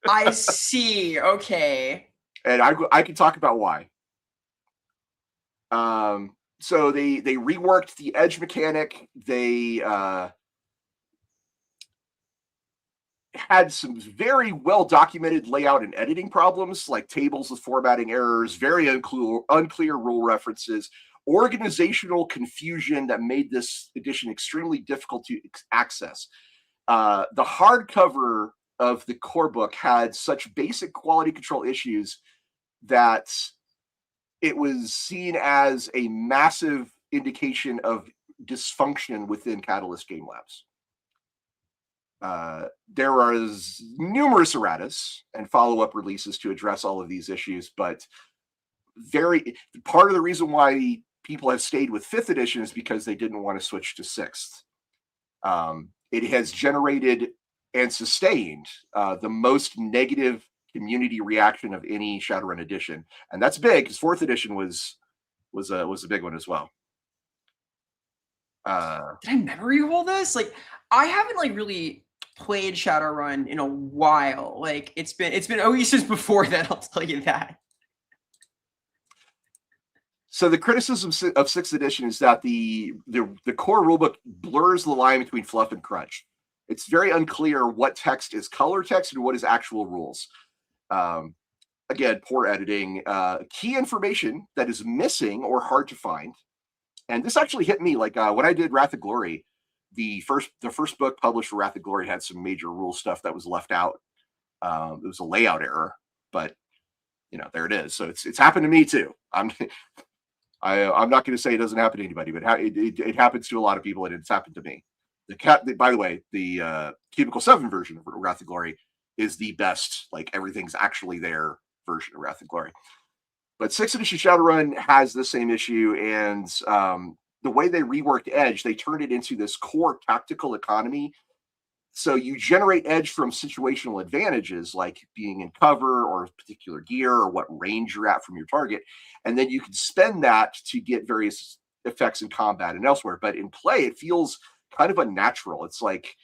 I see. Okay. And I can talk about why. So they reworked the edge mechanic. They had some very well documented layout and editing problems, like tables with formatting errors, very unclear rule references, organizational confusion that made this edition extremely difficult to access. The hardcover of the core book had such basic quality control issues that it was seen as a massive indication of dysfunction within Catalyst Game Labs. There are numerous erratas and follow-up releases to address all of these issues, but part of the reason why people have stayed with 5th edition is because they didn't want to switch to 6th. It has generated and sustained the most negative community reaction of any Shadowrun edition, and that's big because 4th edition was a big one as well. Did I memory hole this? Like, I haven't like really played Shadowrun in a while. Like, it's been since before then. I'll tell you that. So the criticism of 6th edition is that the core rulebook blurs the line between fluff and crunch. It's very unclear what text is color text and what is actual rules. Again, poor editing, key information that is missing or hard to find. And this actually hit me like when I did Wrath of Glory, the first book published for Wrath of Glory had some major rule stuff that was left out. It was a layout error, but there it is. So it's happened to me too. I'm not going to say it doesn't happen to anybody, but it happens to a lot of people, and it's happened to me. By the way, the Cubicle 7 version of Wrath of Glory is the best, like everything's actually there version of Wrath of Glory. But 6th edition Shadowrun has the same issue, and the way they reworked Edge, they turned it into this core tactical economy. So you generate Edge from situational advantages, like being in cover or particular gear or what range you're at from your target, and then you can spend that to get various effects in combat and elsewhere. But in play, it feels kind of unnatural. It's like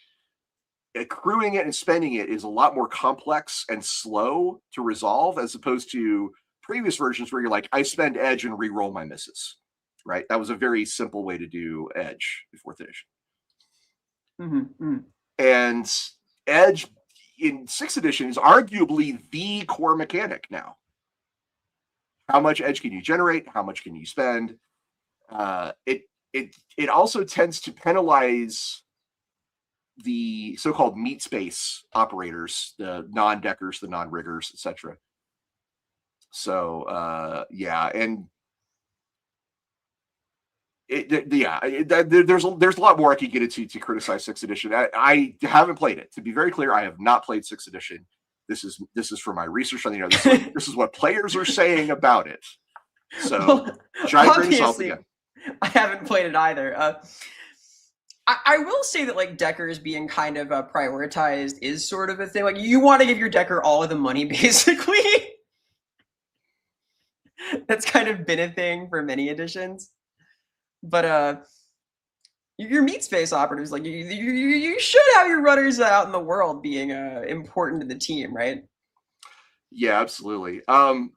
accruing it and spending it is a lot more complex and slow to resolve, as opposed to previous versions where you're like, I spend Edge and re-roll my misses, right? That was a very simple way to do Edge in 4th edition. Mm-hmm. And Edge in 6th edition is arguably the core mechanic now. How much Edge can you generate? How much can you spend? It also tends to penalize the so-called meat space operators, the non-deckers, the non-riggers, etc. So yeah, and there's a lot more I could get into to criticize 6th edition. I haven't played it. To be very clear, I have not played 6th edition. This is for my research on this is what players are saying about it. So giant grain of salt again. I haven't played it either. I will say that like deckers being kind of prioritized is sort of a thing. Like, you want to give your decker all of the money, basically. That's kind of been a thing for many editions. But your meat space operatives, like you should have your runners out in the world being important to the team, right? Yeah, absolutely. I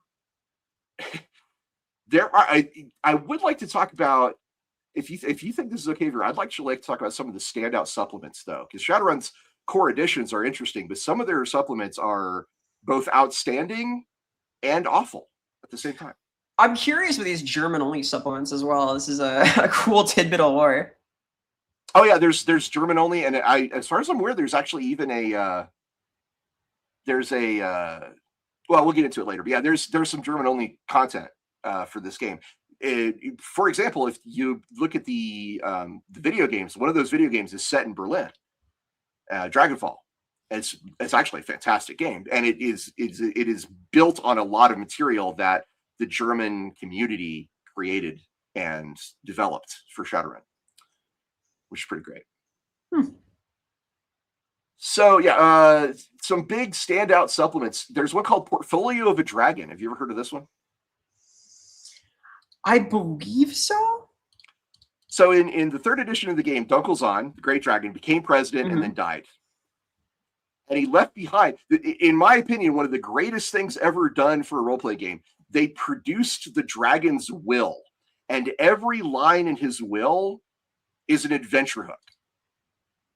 would like to talk about, if you think this is okay, Vera, I'd like to talk about some of the standout supplements though, because Shadowrun's core editions are interesting, but some of their supplements are both outstanding and awful at the same time. I'm curious with these German-only supplements as well. This is a cool tidbit of lore. Oh yeah, there's German only, and as far as I'm aware, there's actually even well, we'll get into it later. But yeah, there's some German only content for this game. For example, if you look at the video games, one of those video games is set in Berlin, Dragonfall. It's actually a fantastic game, and it is built on a lot of material that the German community created and developed for Shadowrun, which is pretty great. So yeah, some big standout supplements. There's one called Portfolio of a Dragon. Have you ever heard of this one? I believe so. So in the 3rd edition of the game, Dunkelzahn, the Great Dragon, became president and then died. And he left behind, in my opinion, one of the greatest things ever done for a roleplay game. They produced the dragon's will, and every line in his will is an adventure hook.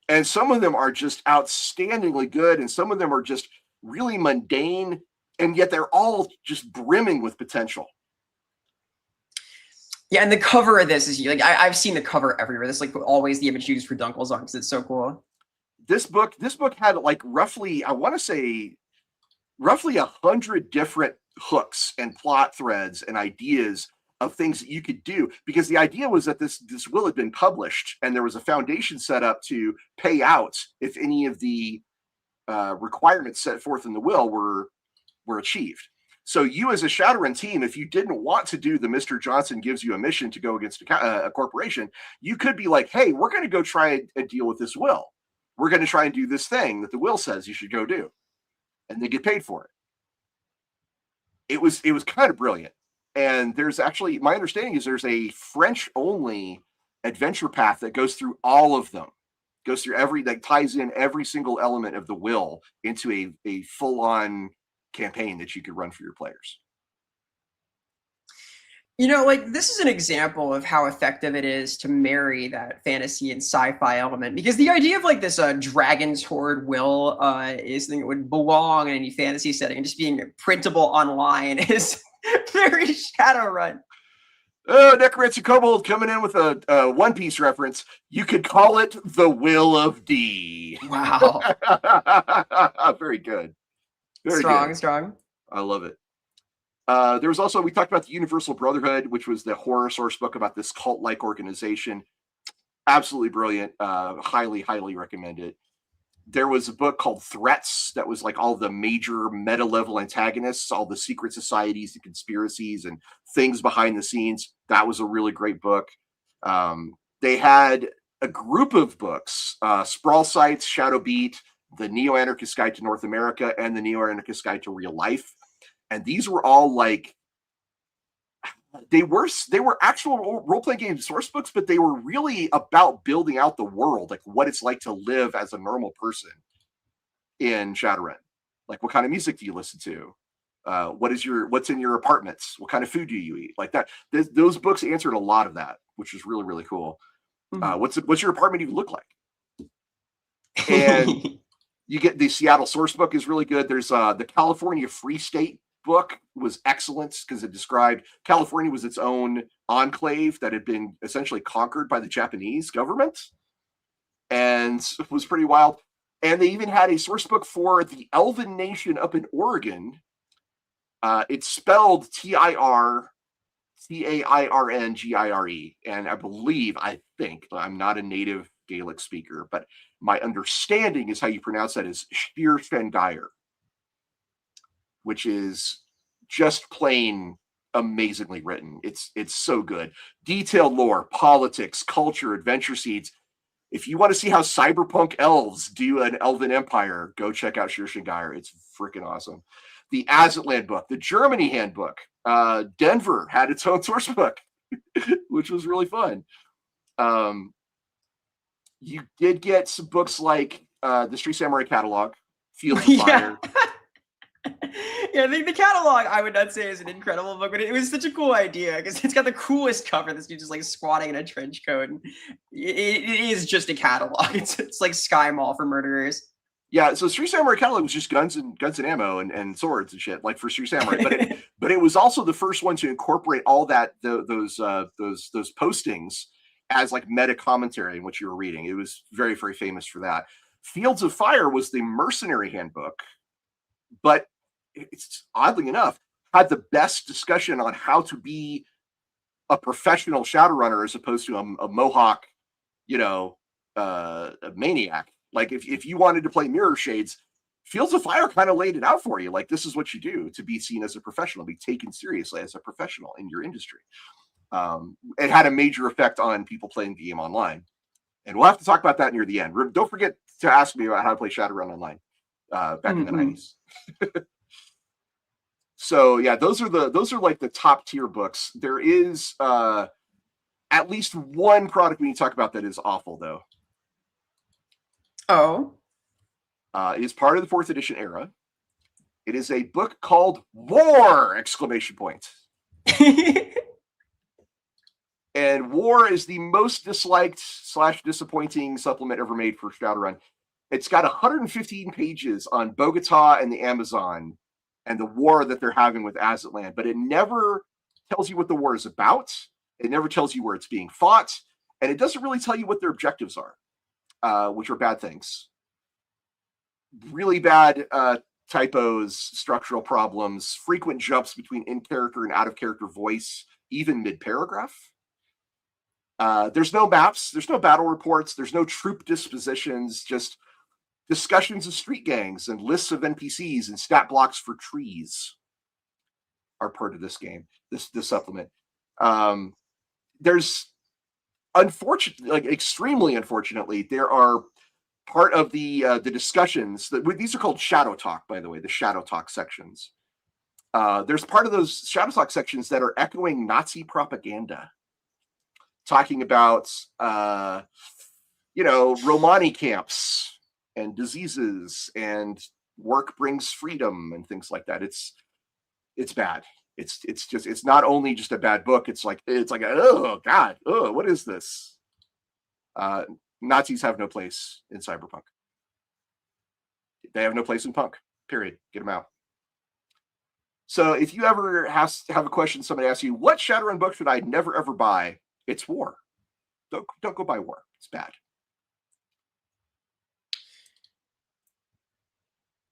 And some of them are just outstandingly good, and some of them are just really mundane, and yet they're all just brimming with potential. Yeah, and the cover of this is like I've seen the cover everywhere. This is like always the image used for Dunkelzahn because it's so cool. This book had like roughly, I want to say, roughly 100 different hooks and plot threads and ideas of things that you could do, because the idea was that this will had been published and there was a foundation set up to pay out if any of the requirements set forth in the will were achieved. So you as a Shadowrun team, if you didn't want to do the Mr. Johnson gives you a mission to go against a corporation, you could be like, hey, we're going to go try and deal with this will. We're going to try and do this thing that the will says you should go do. And they get paid for it. It was kind of brilliant. And there's actually, my understanding is there's a French-only adventure path that goes through all of them. Goes through that ties in every single element of the will into a full-on campaign that you could run for your players. You know, like this is an example of how effective it is to marry that fantasy and sci-fi element, because the idea of like this dragon's horde will is something that would belong in any fantasy setting, and just being printable online is very Shadowrun. Oh, Necromancer Kobold coming in with a One Piece reference. You could call it the Will of D. Wow. Very good. Very strong. I love it. There was also, we talked about the Universal Brotherhood, which was the horror source book about this cult-like organization. Absolutely brilliant. Highly, highly recommend it. There was a book called Threats that was like all the major meta-level antagonists, all the secret societies and conspiracies and things behind the scenes. That was a really great book. They had a group of books, Sprawl Sites, Shadow Beat, the Neo-Anarchist Guide to North America, and the Neo-Anarchist Guide to Real Life. And these were all like, they were actual role-playing game source books, but they were really about building out the world, like what it's like to live as a normal person in Shadowrun. Like, what kind of music do you listen to? What's in your apartments? What kind of food do you eat? Like that. Those books answered a lot of that, which was really, really cool. Mm-hmm. What's your apartment even look like? And you get the Seattle source book is really good. There's the California Free State book was excellent because it described California was its own enclave that had been essentially conquered by the Japanese government, and it was pretty wild. And they even had a source book for the Elven Nation up in Oregon. It's spelled TIRCAIRNGIRE, and I think I'm not a native Gaelic speaker, but my understanding is how you pronounce that is Stirfengeir, which is just plain amazingly written. It's so good. Detailed lore, politics, culture, adventure seeds. If you want to see how cyberpunk elves do an elven empire, go check out Stirfengeir. It's freaking awesome. The Azatlan book, the Germany handbook. Denver had its own source book, which was really fun. You did get some books like the Street Samurai catalog, Fields of Fire. Yeah, the catalog I would not say is an incredible book, but it was such a cool idea because it's got the coolest cover. This dude just like squatting in a trench coat. And it is just a catalog. It's like Sky Mall for murderers. Yeah, so Street Samurai catalog was just guns and ammo and swords and shit, like for Street Samurai. But it was also the first one to incorporate all that those postings as like meta commentary in what you were reading. It was very, very famous for that. Fields of Fire was the mercenary handbook, but it's oddly enough had the best discussion on how to be a professional Shadowrunner as opposed to a Mohawk, a maniac. Like if you wanted to play Mirror Shades, Fields of Fire kind of laid it out for you. Like, this is what you do to be seen as a professional, be taken seriously as a professional in your industry. It had a major effect on people playing the game online. And we'll have to talk about that near the end. Don't forget to ask me about how to play Shadowrun online back in the 90s. So yeah, those are like the top tier books. There is at least one product we need to talk about that is awful, though. Oh. It is part of the 4th edition era. It is a book called War! Exclamation point. And War is the most disliked / disappointing supplement ever made for Shadowrun. It's got 115 pages on Bogota and the Amazon and the war that they're having with Azatlan, but it never tells you what the war is about. It never tells you where it's being fought, and it doesn't really tell you what their objectives are, which are bad things. Really bad typos, structural problems, frequent jumps between in-character and out-of-character voice, even mid-paragraph. There's no maps, there's no battle reports, there's no troop dispositions, just discussions of street gangs and lists of NPCs and stat blocks for trees are part of this game, this supplement. There's unfortunately, like extremely unfortunately, there are part of the discussions that these are called Shadow Talk, by the way, the Shadow Talk sections. There's part of those Shadow Talk sections that are echoing Nazi propaganda, talking about Romani camps and diseases and work brings freedom and things like that. It's bad. It's not only just a bad book. It's like oh god, oh, what is this? Nazis have no place in cyberpunk. They have no place in punk. Period. Get them out. So if you ever have a question, somebody asks you, what Shadowrun book should I never ever buy? It's War. Don't go buy War. It's bad.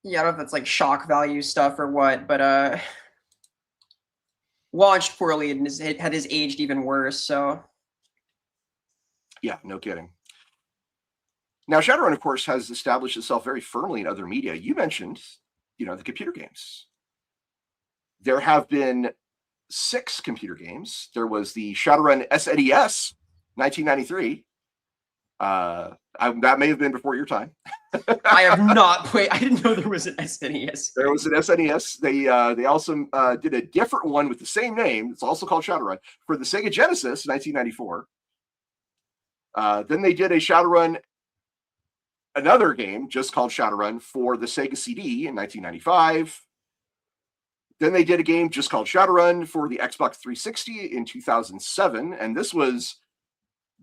Yeah, I don't know if that's like shock value stuff or what, but launched poorly and has aged even worse. So yeah, no kidding. Now, Shadowrun, of course, has established itself very firmly in other media. You mentioned, the computer games. There have been 6 computer games. There was the Shadowrun SNES, 1993. That may have been before your time. I have not played. I didn't know there was an SNES. There was an SNES. They also did a different one with the same name. It's also called Shadowrun for the Sega Genesis, 1994. Then they did a Shadowrun, another game just called Shadowrun for the Sega CD in 1995. Then they did a game just called Shadowrun for the Xbox 360 in 2007, and this was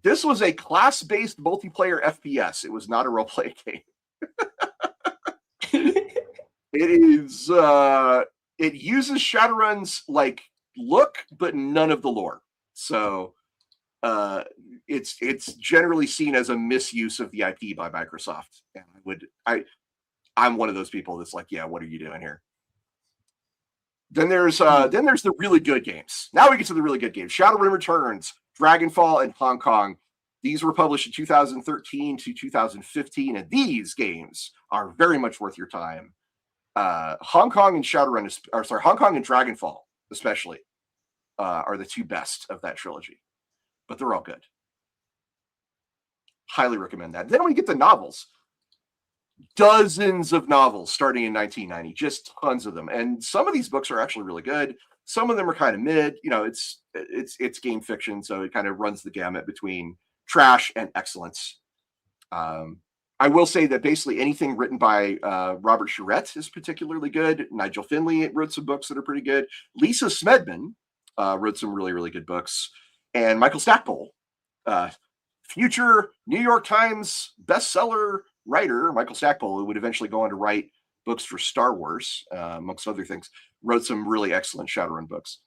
a class-based multiplayer FPS. It was not a role-play game. It uses Shadowrun's look, but none of the lore. So it's generally seen as a misuse of the IP by Microsoft. And I'm one of those people that's like, yeah, what are you doing here? Then there's the really good games. Now we get to the really good games. Shadowrun Returns, Dragonfall, and Hong Kong. These were published in 2013 to 2015, and these games are very much worth your time. Hong Kong and Dragonfall, especially, are the 2 best of that trilogy. But they're all good. Highly recommend that. Then we get the novels. Dozens of novels starting in 1990, just tons of them. And some of these books are actually really good. Some of them are kind of mid. It's game fiction, so it kind of runs the gamut between trash and excellence. I will say that basically anything written by Robert Charette is particularly good. Nigel Finley wrote some books that are pretty good. Lisa Smedman wrote some really, really good books. And Michael Stackpole, future New York Times bestseller writer, Michael Stackpole, who would eventually go on to write books for Star Wars, amongst other things, wrote some really excellent Shadowrun books.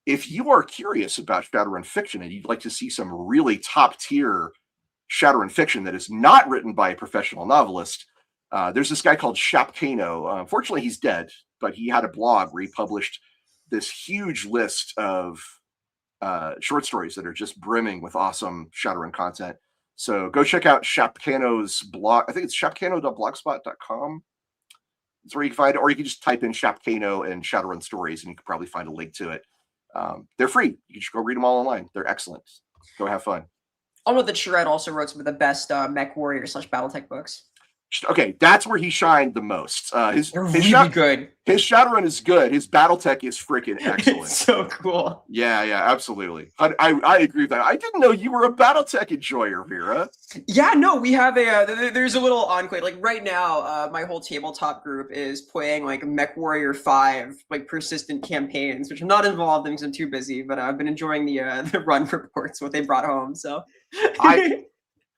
If you are curious about Shadowrun fiction and you'd like to see some really top-tier Shadowrun fiction that is not written by a professional novelist, there's this guy called Shap Kano. Unfortunately, he's dead, but he had a blog where he published this huge list of short stories that are just brimming with awesome Shadowrun content. So go check out Shapcano's blog. I think it's shapcano.blogspot.com. That's where you can find it, or you can just type in Shapcano and Shadowrun stories, and you can probably find a link to it. They're free. You can just go read them all online. They're excellent. Go have fun. I'll note that Shred also wrote some of the best Mech Warrior / Battletech books. Okay, that's where he shined the most. They're really good. His Shadowrun is good. His Battletech is freaking excellent. It's so cool. Yeah, absolutely. I agree with that. I didn't know you were a Battletech enjoyer, Vera. Yeah, no, we have there's a little enclave. Like right now, my whole tabletop group is playing like Mech Warrior 5, like persistent campaigns, which I'm not involved in because I'm too busy, but I've been enjoying the run reports, what they brought home, so.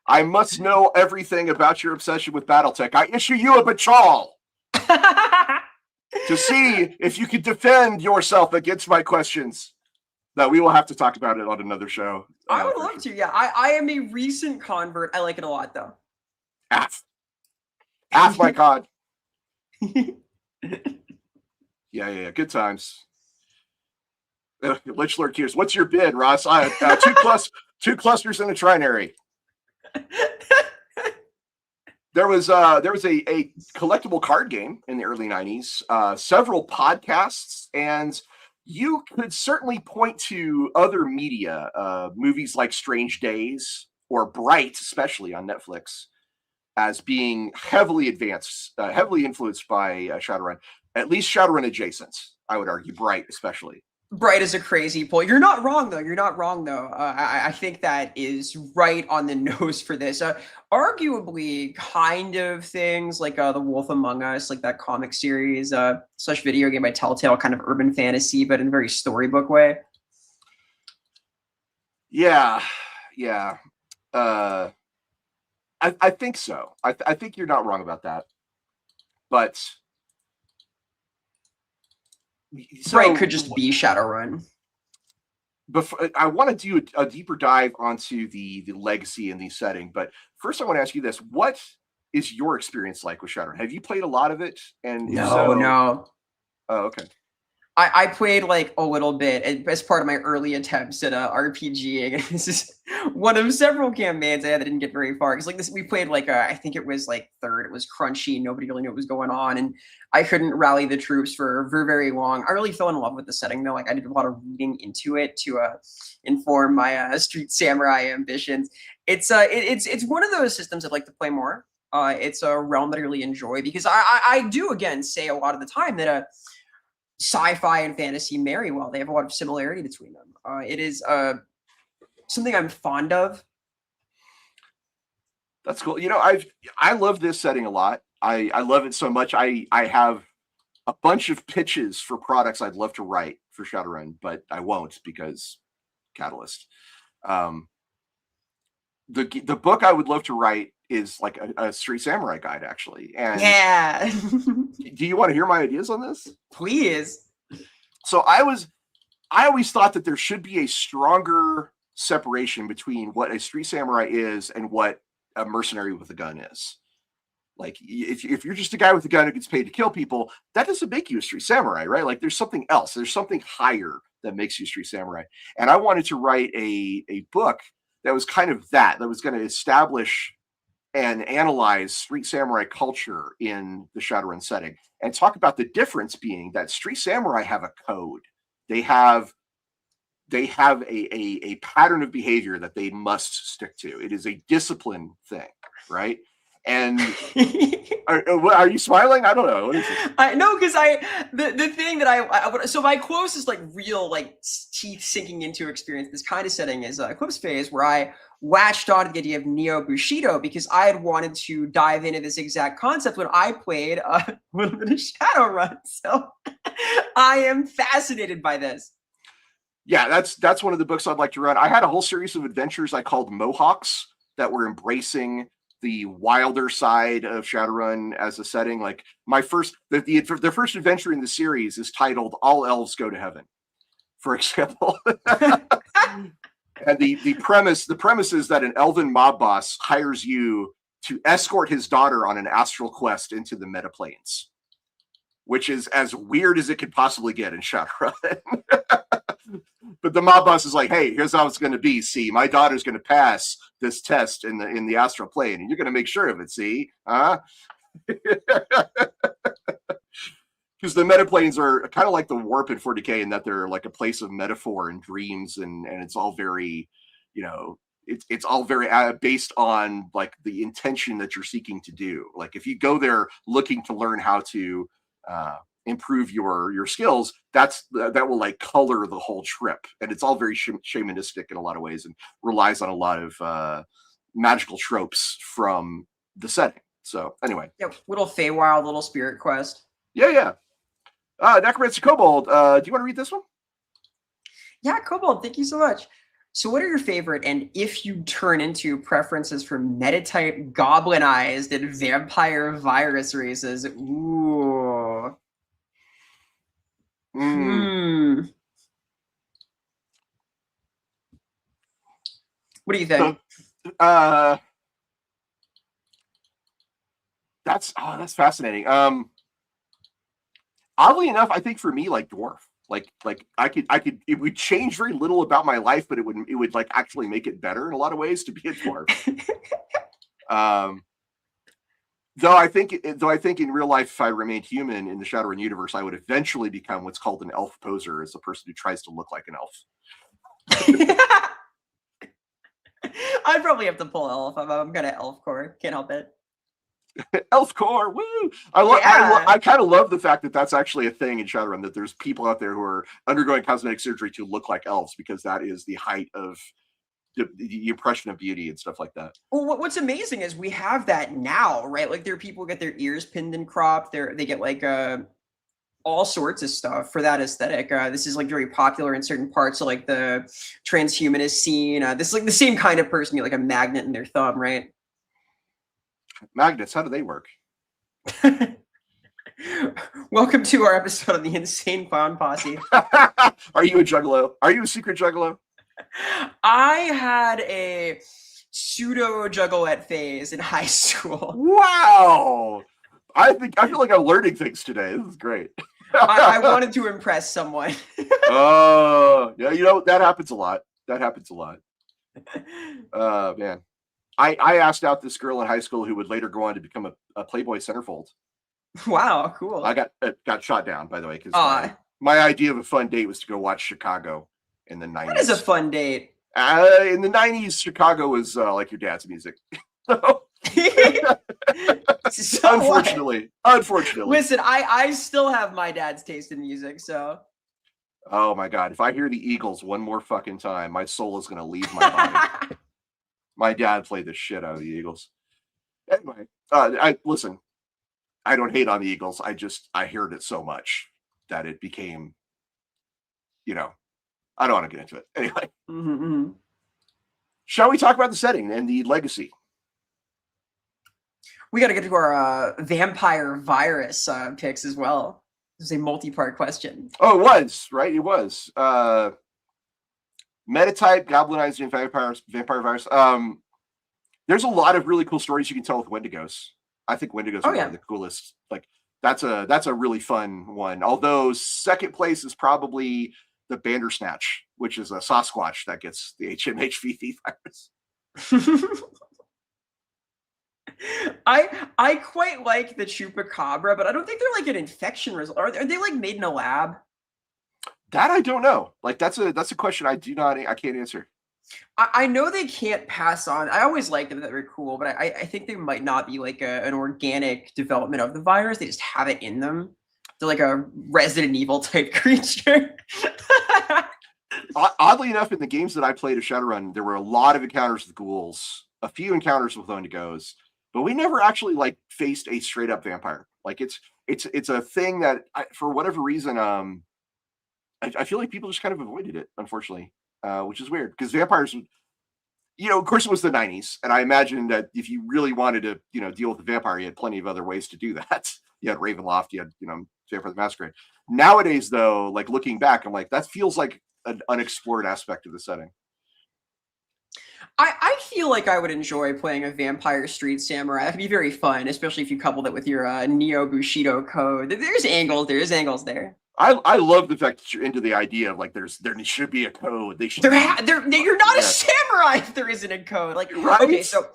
I must know everything about your obsession with Battletech. I issue you a patrol to see if you can defend yourself against my questions. That we will have to talk about it on another show. I would love to, yeah. I am a recent convert. I like it a lot, though. Half my con. Yeah. Good times. Lich Lord Tears. What's your bid, Ross? I have two clusters and a trinary. There was a collectible card game in the early 90s, several podcasts, and you could certainly point to other media, movies like Strange Days or Bright, especially on Netflix, as being heavily influenced by Shadowrun, at least Shadowrun adjacent, I would argue, Bright especially. Bright is a crazy pull. You're not wrong, though. I think that is right on the nose for this. Arguably, kind of things like The Wolf Among Us, like that comic series / video game by Telltale, kind of urban fantasy, but in a very storybook way. Yeah. I think so. I think you're not wrong about that. But Bright could just be Shadowrun. Before I want to do a deeper dive onto the legacy and the setting, but first I want to ask you this: what is your experience like with Shadowrun? Have you played a lot of it? And No. Oh, okay. I played like a little bit as part of my early attempts at RPGing. This is one of several campaigns I had that didn't get very far. Because like this, we played like I think it was like third. It was crunchy. Nobody really knew what was going on, and I couldn't rally the troops for very long. I really fell in love with the setting though. Like I did a lot of reading into it to inform my street samurai ambitions. It's one of those systems I'd like to play more. It's a realm that I really enjoy because I do again say a lot of the time that sci-fi and fantasy marry well. They have a lot of similarity between them. It is something I'm fond of. That's cool. You know, I love this setting a lot. I love it so much. I have a bunch of pitches for products I'd love to write for Shadowrun, but I won't because Catalyst. The book I would love to write is like a Street Samurai guide, actually. And yeah. Do you want to hear my ideas on this? Please. So I always thought that there should be a stronger separation between what a Street Samurai is and what a mercenary with a gun is. Like if you're just a guy with a gun who gets paid to kill people, that doesn't make you a Street Samurai, right? Like there's something else. There's something higher that makes you a Street Samurai. And I wanted to write a book that was kind of that was going to establish and analyze Street Samurai culture in the Shadowrun setting and talk about the difference being that Street Samurai have a code. They have a pattern of behavior that they must stick to. It is a discipline thing, right? And are you smiling? I don't know. What is it? No, because the thing that I would, so my closest like real like teeth sinking into experience this kind of setting is Eclipse Phase, where I latched on to the idea of Neo Bushido because I had wanted to dive into this exact concept when I played a little bit of Shadowrun. So I am fascinated by this. Yeah, that's one of the books I'd like to run. I had a whole series of adventures I called Mohawks that were embracing the wilder side of Shadowrun as a setting. Like my first, the first adventure in the series is titled "All Elves Go to Heaven," for example. And the premise is that an elven mob boss hires you to escort his daughter on an astral quest into the metaplanes. which is as weird as it could possibly get in Shadowrun. But the mob boss is like, hey, here's how it's going to be. See, my daughter's going to pass this test in the astral plane, and you're going to make sure of it. See, huh? Because the metaplanes are kind of like the warp in 40k in that they're like a place of metaphor and dreams, and it's all very, it's all very based on like the intention that you're seeking to do. Like if you go there looking to learn how to improve your skills, that will like color the whole trip, and it's all very shamanistic in a lot of ways and relies on a lot of magical tropes from the setting. So anyway, little Feywild, little spirit quest. Yeah. Necromancer Kobold, do you want to read this one? Yeah, Kobold, thank you so much. So what are your favorite, and if you turn into, preferences for metatype, goblinized, and vampire virus races? Ooh. What do you think? That's fascinating. Oddly enough, I think for me, like dwarf, like I could, it would change very little about my life, but it would like actually make it better in a lot of ways to be a dwarf. Though I think in real life, if I remained human in the Shadowrun universe, I would eventually become what's called an elf poser, as a person who tries to look like an elf. I'd probably have to pull elf. I'm kind of elf core. Can't help it. Elf core, woo! I kind of love the fact that that's actually a thing in Shadowrun, that there's people out there who are undergoing cosmetic surgery to look like elves, because that is the height of the impression of beauty and stuff like that. Well, what's amazing is we have that now, right? Like there are people who get their ears pinned and cropped. They get like all sorts of stuff for that aesthetic. This is like very popular in certain parts of like the transhumanist scene. This is like the same kind of person, like a magnet in their thumb, right? Magnets, how do they work? Welcome to our episode of the Insane Clown Posse. Are you a juggalo? Are you a secret juggalo? I had a pseudo juggalette phase in high school. Wow! I feel like I'm learning things today. This is great. I wanted to impress someone. Oh, yeah, that happens a lot. Man. I asked out this girl in high school who would later go on to become a Playboy centerfold. Wow, cool. I got shot down, by the way, because my idea of a fun date was to go watch Chicago in the 90s. What is a fun date? In the 90s, Chicago was like your dad's music. Unfortunately. Listen, I still have my dad's taste in music, so. Oh my God. If I hear the Eagles one more fucking time, my soul is going to leave my body. My dad played the shit out of the Eagles. Anyway, listen, I don't hate on the Eagles. I heard it so much that it became, I don't want to get into it. Anyway. Mm-hmm. Shall we talk about the setting and the legacy? We got to get to our vampire virus picks as well. This is a multi-part question. Oh, it was, right? It was. Metatype, goblinized, and vampire virus. There's a lot of really cool stories you can tell with Wendigos. I think Wendigos are one of the coolest. Like that's a really fun one. Although second place is probably the Bandersnatch, which is a Sasquatch that gets the HMHV virus. I quite like the Chupacabra, but I don't think they're like an infection result. Are they like made in a lab? That I don't know. Like that's a question I can't answer. I know they can't pass on. I always liked them; that were cool, but I think they might not be like an organic development of the virus. They just have it in them. They're like a Resident Evil type creature. Oddly enough, in the games that I played of Shadowrun, there were a lot of encounters with ghouls, a few encounters with Wendigos, but we never actually like faced a straight up vampire. Like it's a thing that for whatever reason, I feel like people just kind of avoided it, unfortunately, which is weird because vampires, of course it was the 90s. And I imagine that if you really wanted to, deal with the vampire, you had plenty of other ways to do that. You had Ravenloft, you had, Vampire the Masquerade. Nowadays, though, like looking back, I'm like, that feels like an unexplored aspect of the setting. I feel like I would enjoy playing a vampire street samurai. That could be very fun, especially if you coupled it with your Neo Bushido code. There's angles there. I love the fact that you're into the idea of like there should be a code. They should be, You're not a yeah, samurai if there isn't a code. Like, right. okay, so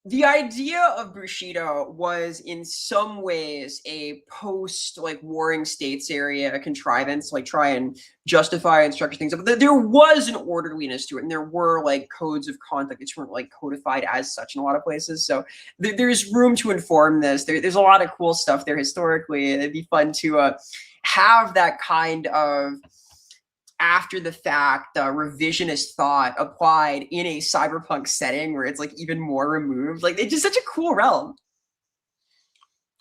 the idea of Bushido was in some ways a post like warring states area contrivance, like try and justify and structure things up. But there was an orderliness to it, and there were like codes of conduct that weren't like codified as such in a lot of places. So there's room to inform this. There's a lot of cool stuff there historically. It'd be fun to have that kind of after the fact revisionist thought applied in a cyberpunk setting where it's like even more removed. Like it's just such a cool realm.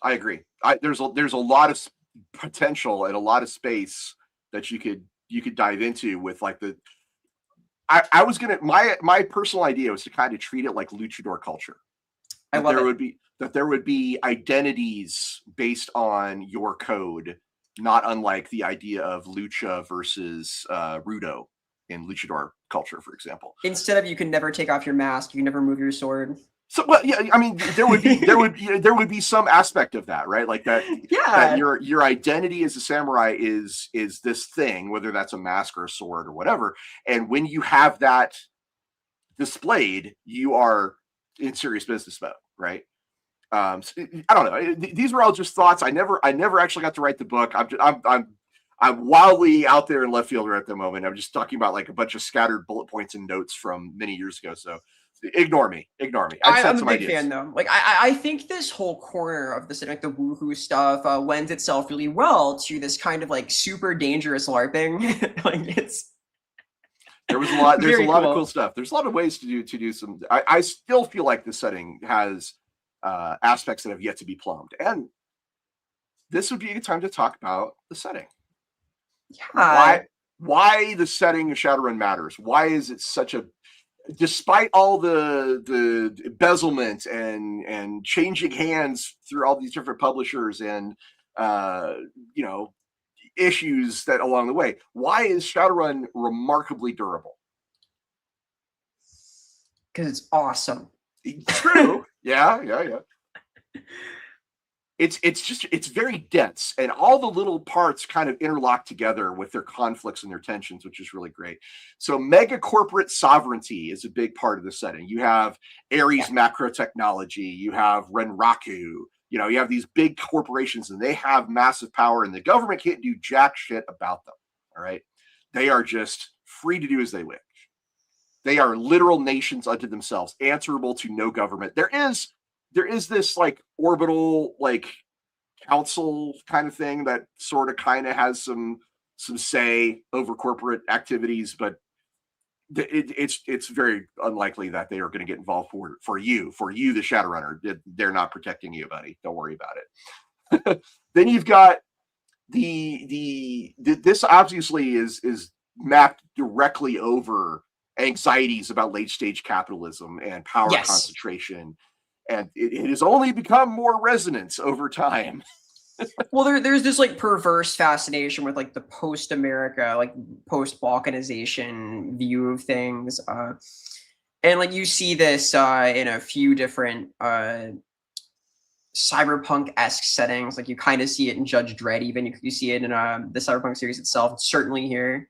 I agree. There's a lot of potential and a lot of space that you could dive into with like the. I was gonna my personal idea was to kind of treat it like luchador culture. I love it. There would be identities based on your code, not unlike the idea of lucha versus rudo in luchador culture, for example. Instead of you can never take off your mask, you can never move your sword. So, well, yeah, I mean, there would be some aspect of that, right? Like that, Yeah. that your identity as a samurai is this thing, whether that's a mask or a sword or whatever. And when you have that displayed, you are in serious business mode, right? So, I don't know. These were all just thoughts. I never actually got to write the book. I'm wildly out there in left field right at the moment. I'm just talking about like a bunch of scattered bullet points and notes from many years ago. So ignore me. I'm a big fan though. Like I think this whole corner of this, like the woohoo stuff, lends itself really well to this kind of like super dangerous LARPing. Like it's. There's a lot cool. of cool stuff. There's a lot of ways to do some. I still feel like the setting has aspects that have yet to be plumbed, and this would be a good time to talk about the setting. Yeah. Why the setting of Shadowrun matters? Why is it such a, despite all the embezzlement and changing hands through all these different publishers and issues that along the way, why is Shadowrun remarkably durable? Because it's awesome. True. Yeah. It's very dense, and all the little parts kind of interlock together with their conflicts and their tensions, which is really great. So mega corporate sovereignty is a big part of the setting. You have Ares macro technology, you have Renraku, you have these big corporations, and they have massive power, and the government can't do jack shit about them. All right. They are just free to do as they wish. They are literal nations unto themselves, answerable to no government. There is this like orbital like council kind of thing that sort of kind of has some say over corporate activities, but it's very unlikely that they are going to get involved for you, the Shadowrunner. They're not protecting you, buddy. Don't worry about it. Then you've got this obviously is mapped directly over anxieties about late stage capitalism and power concentration, and it has only become more resonant over time. Well, there's this like perverse fascination with like the post-America, like post-Balkanization view of things, and like you see this in a few different cyberpunk-esque settings. Like you kind of see it in Judge Dredd, even you see it in the Cyberpunk series itself. It's certainly here.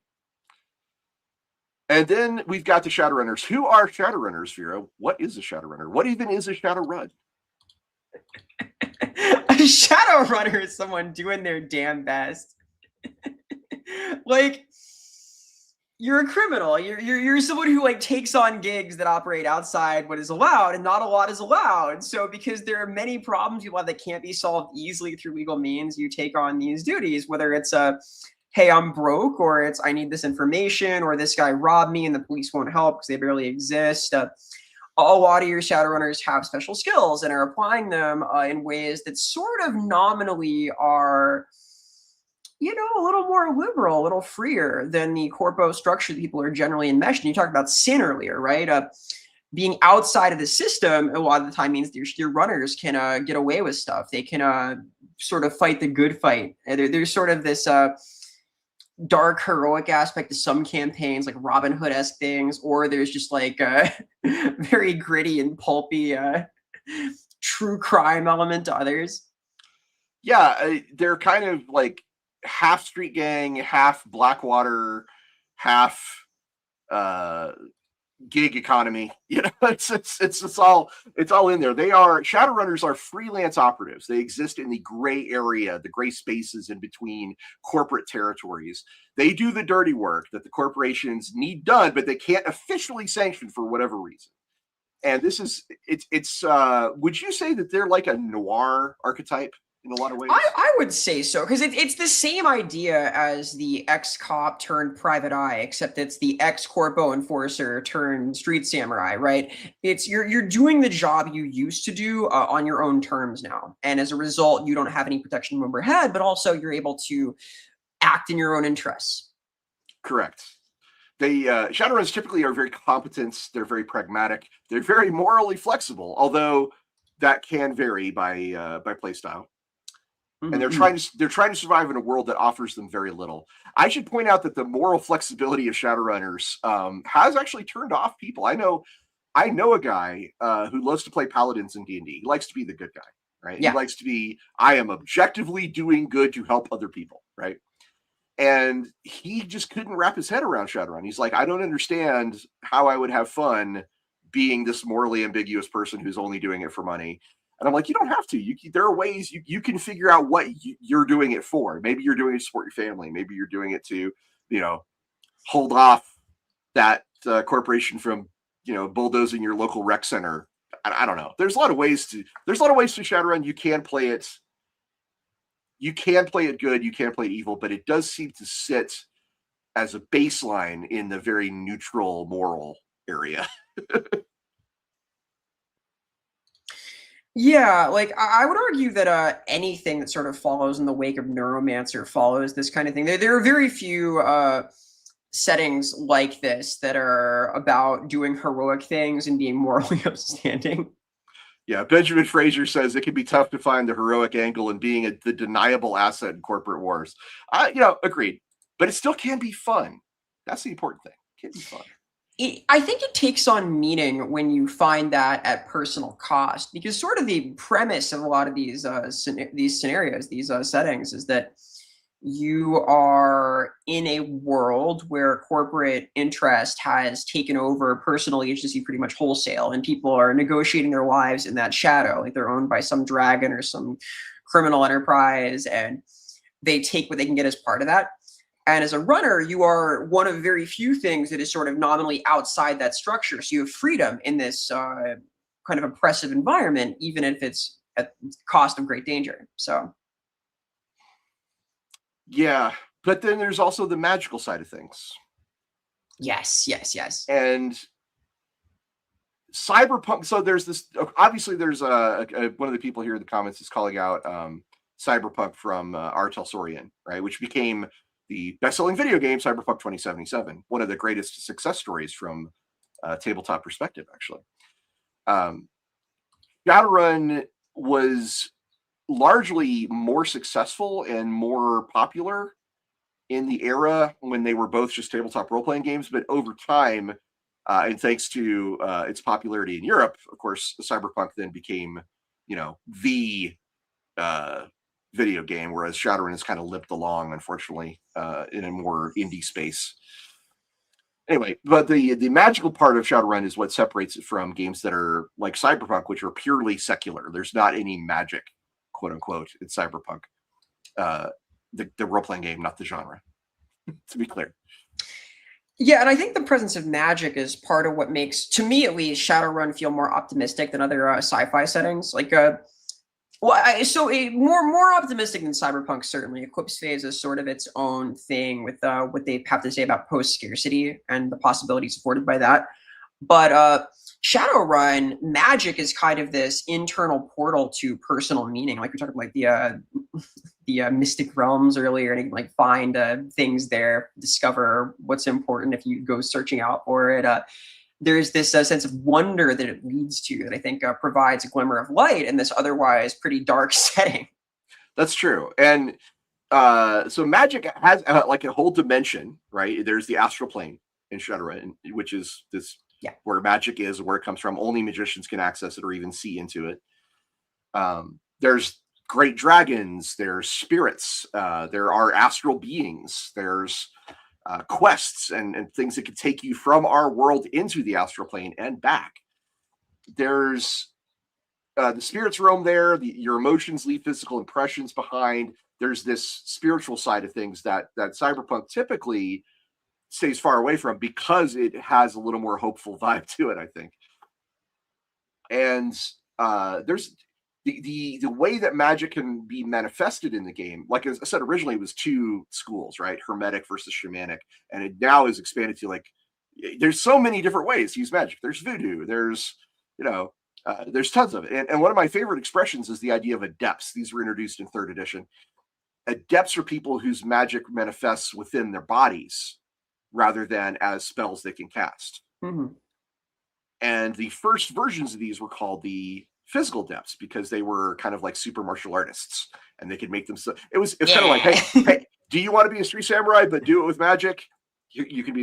And then we've got the Shadowrunners. Who are Shadowrunners, Vera? What is a Shadowrunner? What even is a Shadowrun? A Shadowrunner is someone doing their damn best. Like, you're a criminal. You're someone who like takes on gigs that operate outside what is allowed, and not a lot is allowed. So because there are many problems you have that can't be solved easily through legal means, you take on these duties, whether it's hey, I'm broke, or it's I need this information, or this guy robbed me and the police won't help because they barely exist. A lot of your Shadowrunners have special skills and are applying them in ways that sort of nominally are, a little more liberal, a little freer than the corpo structure that people are generally enmeshed in. You talked about sin earlier, right? Being outside of the system a lot of the time means your runners can get away with stuff. They can sort of fight the good fight. There's sort of this dark heroic aspect to some campaigns, like Robin Hood-esque things, or there's just like very gritty and pulpy true crime element to others. Yeah, they're kind of like half Street Gang, half Blackwater, half uh gig economy. You know, it's all in there. Shadowrunners are freelance operatives. They exist in the gray area, the gray spaces in between corporate territories. They do the dirty work that the corporations need done, but they can't officially sanction for whatever reason. And this is it's would you say that they're like a noir archetype in a lot of ways? I would say so, because it's the same idea as the ex-cop turned private eye, except it's the ex-corpo enforcer turned street samurai, right? It's you're doing the job you used to do on your own terms now, and as a result, you don't have any protection from overhead, but also you're able to act in your own interests. Correct. They Shadowruns typically are very competent. They're very pragmatic. They're very morally flexible, although that can vary by playstyle. And they're trying to survive in a world that offers them very little. I should point out that the moral flexibility of Shadowrunners has actually turned off people. I know a guy who loves to play paladins in D&D. He likes to be the good guy, right? Yeah. He likes to be, I am objectively doing good to help other people, right? And he just couldn't wrap his head around Shadowrun. He's like, I don't understand how I would have fun being this morally ambiguous person who's only doing it for money. And I'm like, you don't have to. There are ways you can figure out what you're doing it for. Maybe you're doing it to support your family. Maybe you're doing it to, hold off that corporation from, bulldozing your local rec center. I don't know. There's a lot of ways to Shadowrun. You can play it. You can play it good. You can play it evil, but it does seem to sit as a baseline in the very neutral moral area. Yeah, like I would argue that anything that sort of follows in the wake of Neuromancer follows this kind of thing. There are very few settings like this that are about doing heroic things and being morally upstanding. Yeah, Benjamin Fraser says it can be tough to find the heroic angle in being the deniable asset in corporate wars. Agreed. But it still can be fun. That's the important thing. It can be fun. I think it takes on meaning when you find that at personal cost, because sort of the premise of a lot of these scenarios, these settings, is that you are in a world where corporate interest has taken over personal agency pretty much wholesale, and people are negotiating their lives in that shadow, like they're owned by some dragon or some criminal enterprise, and they take what they can get as part of that. And as a runner, you are one of very few things that is sort of nominally outside that structure. So you have freedom in this kind of oppressive environment, even if it's at the cost of great danger. So, yeah, but then there's also the magical side of things. Yes. And cyberpunk. So there's this. Obviously, there's one of the people here in the comments is calling out cyberpunk from R. Telsorian, right, which became the best-selling video game, Cyberpunk 2077, one of the greatest success stories from a tabletop perspective, actually. Shadowrun was largely more successful and more popular in the era when they were both just tabletop role-playing games, but over time, and thanks to its popularity in Europe, of course, Cyberpunk then became, the video game, whereas Shadowrun has kind of limped along, unfortunately, in a more indie space. Anyway, but the magical part of Shadowrun is what separates it from games that are like Cyberpunk, which are purely secular. There's not any magic, quote unquote, in Cyberpunk. The role-playing game, not the genre, to be clear. Yeah, and I think the presence of magic is part of what makes, to me at least, Shadowrun feel more optimistic than other sci-fi settings. Like, more optimistic than Cyberpunk, certainly. Eclipse Phase is sort of its own thing with what they have to say about post-scarcity and the possibilities afforded by that. But Shadowrun, magic is kind of this internal portal to personal meaning. Like we're talking like the mystic realms earlier, and you can like find things there, discover what's important if you go searching out for it. There's this sense of wonder that it leads to that I think provides a glimmer of light in this otherwise pretty dark setting. That's true. And So magic has like a whole dimension, right? There's the astral plane in Shadowrun, which is this where magic is, where it comes from. Only magicians can access it or even see into it. There's great dragons, there's spirits, there are astral beings, there's quests and things that could take you from our world into the astral plane and back. There's the spirits roam there. Your emotions leave physical impressions behind. There's this spiritual side of things that cyberpunk typically stays far away from because it has a little more hopeful vibe to it, I think. And there's the way that magic can be manifested in the game. Like I said, originally it was two schools, right? Hermetic versus shamanic, and it now is expanded to like there's so many different ways to use magic. There's voodoo. There's there's tons of it. And one of my favorite expressions is the idea of adepts. These were introduced in 3rd edition. Adepts are people whose magic manifests within their bodies rather than as spells they can cast. Mm-hmm. And the first versions of these were called the physical adepts because they were kind of like super martial artists and they could make them so it was kind of like, hey, do you want to be a street samurai but do it with magic? You could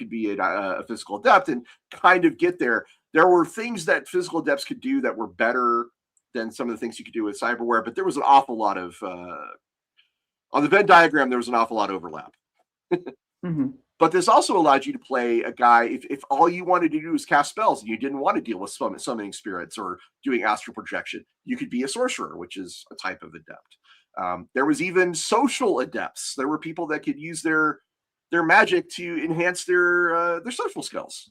be a physical adept and kind of get there. There were things that physical adepts could do that were better than some of the things you could do with cyberware, but there was an awful lot of on the Venn diagram. There was an awful lot of overlap. Mm-hmm. But this also allowed you to play a guy if all you wanted to do was cast spells and you didn't want to deal with summoning spirits or doing astral projection. You could be a sorcerer, which is a type of adept. There was even social adepts. There were people that could use their magic to enhance their social skills.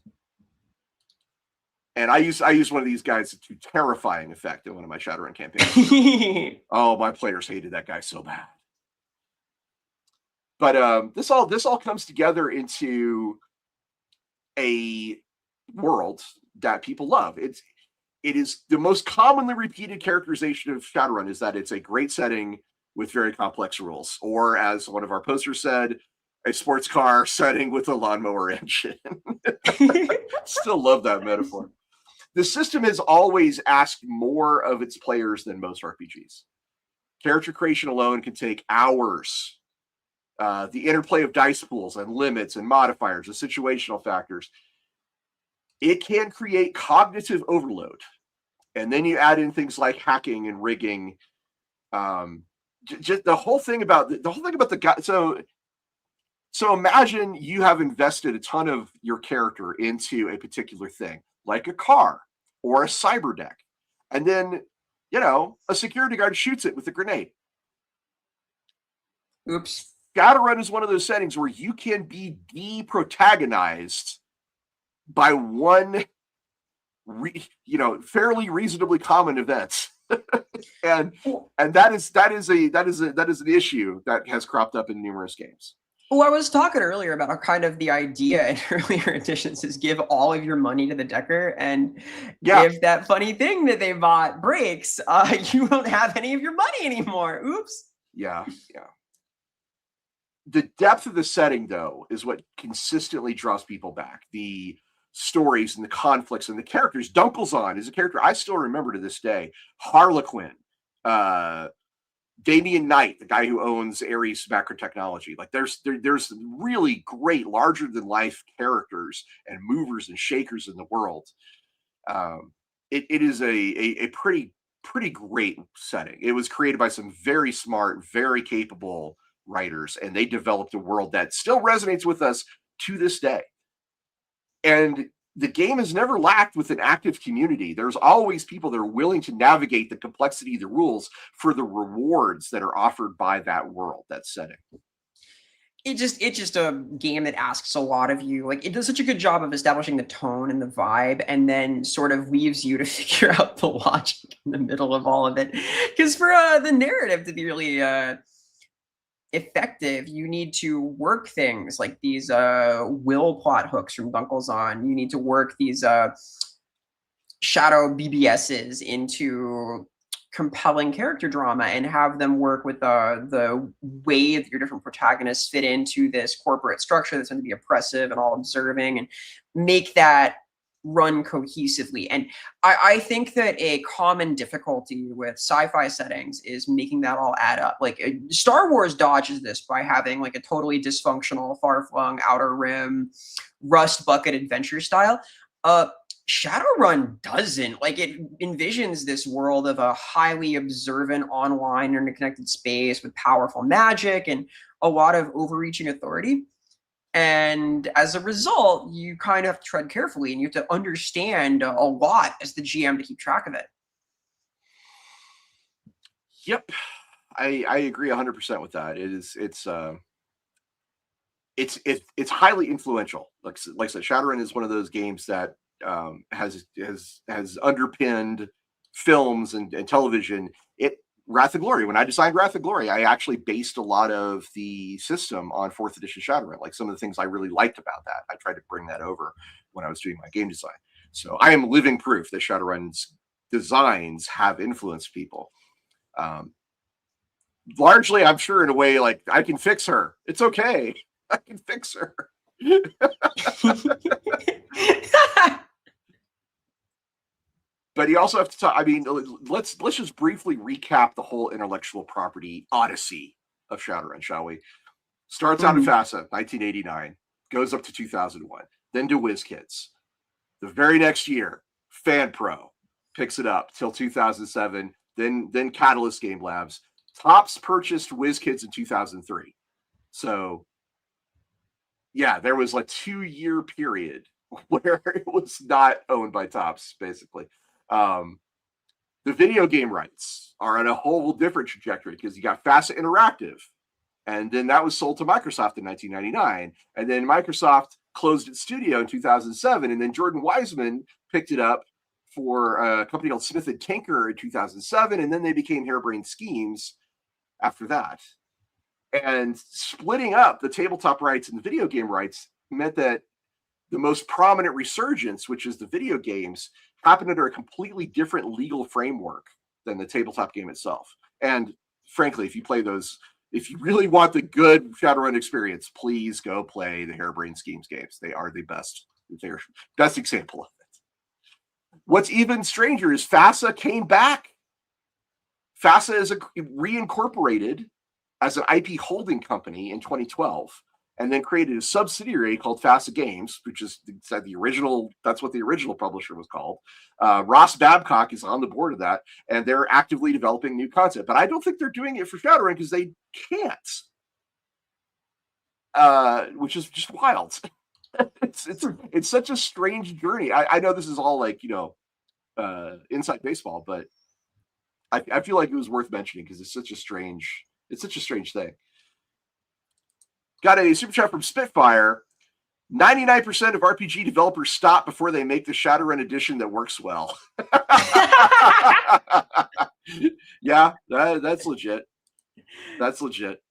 And I used one of these guys to terrifying effect in one of my Shadowrun campaigns. Oh, my players hated that guy so bad. But this all comes together into a world that people love. It is the most commonly repeated characterization of Shadowrun is that it's a great setting with very complex rules, or as one of our posters said, a sports car setting with a lawnmower engine. Still love that metaphor. The system has always asked more of its players than most RPGs. Character creation alone can take hours. The interplay of dice pools and limits and modifiers and situational factors. It can create cognitive overload. And then you add in things like hacking and rigging. Just the whole thing about the guy. So imagine you have invested a ton of your character into a particular thing, like a car or a cyber deck. And then, a security guard shoots it with a grenade. Oops. Shadowrun is one of those settings where you can be de-protagonized by one, fairly reasonably common event, and that is an issue that has cropped up in numerous games. Well, I was talking earlier about how kind of the idea in earlier editions is give all of your money to the decker, and if that funny thing that they bought breaks, you don't have any of your money anymore. Oops. Yeah. The depth of the setting, though, is what consistently draws people back. The stories and the conflicts and the characters. Dunkelzahn is a character I still remember to this day. Harlequin, Damian Knight, the guy who owns Ares Macro Technology. Like there's really great, larger than life characters and movers and shakers in the world. It is a pretty great setting. It was created by some very smart, very capable writers, and they developed a world that still resonates with us to this day. And the game has never lacked with an active community. There's always people that are willing to navigate the complexity of the rules for the rewards that are offered by that world, that setting. It's just a game that asks a lot of you. Like, it does such a good job of establishing the tone and the vibe, and then sort of leaves you to figure out the logic in the middle of all of it. Because for the narrative to be really effective, you need to work things like these will plot hooks from Dunkelzahn. You need to work these shadow BBSs into compelling character drama and have them work with the way that your different protagonists fit into this corporate structure that's going to be oppressive and all observing, and make that run cohesively. And I think that a common difficulty with sci-fi settings is making that all add up. Like Star Wars dodges this by having like a totally dysfunctional, far-flung Outer Rim, Rust Bucket adventure style. Shadowrun doesn't. Like, it envisions this world of a highly observant, online, interconnected space with powerful magic and a lot of overreaching authority. And as a result, you kind of have to tread carefully, and you have to understand a lot as the GM to keep track of it. Yep, I agree 100% with that. It's highly influential. Like I said, Shadowrun is one of those games that has underpinned films and television. Wrath of Glory. When I designed Wrath of Glory, I actually based a lot of the system on 4th edition Shadowrun. Like some of the things I really liked about that, I tried to bring that over when I was doing my game design. So I am living proof that Shadowrun's designs have influenced people. Largely, I'm sure in a way, like, I can fix her. It's okay. I can fix her. But you also have to talk. I mean, let's just briefly recap the whole intellectual property odyssey of Shadowrun, shall we? Starts out at FASA, 1989, goes up to 2001, then to WizKids. The very next year, FanPro picks it up till 2007, then Catalyst Game Labs. Topps purchased WizKids in 2003. So, yeah, there was a 2-year period where it was not owned by Topps, basically. The video game rights are on a whole different trajectory because you got FASA Interactive, and then that was sold to Microsoft in 1999, and then Microsoft closed its studio in 2007, and then Jordan Wiseman picked it up for a company called Smith & Tinker in 2007, and then they became Harebrained Schemes after that. And splitting up the tabletop rights and the video game rights meant that the most prominent resurgence, which is the video games, happened under a completely different legal framework than the tabletop game itself. And frankly, if you play those, if you really want the good Shadowrun experience, please go play the Harebrained Schemes games. They are the best. They're best example of it. What's even stranger is FASA came back. FASA is reincorporated as an IP holding company in 2012, and then created a subsidiary called FASA Games, which is the original. That's what the original publisher was called. Ross Babcock is on the board of that, and they're actively developing new content. But I don't think they're doing it for Shadowrun because they can't, which is just wild. It's such a strange journey. I know this is all like, inside baseball, but I feel like it was worth mentioning because it's such a strange thing. Got a super chat from Spitfire. 99% of RPG developers stop before they make the Shadowrun edition that works well. Yeah, that's legit. That's legit.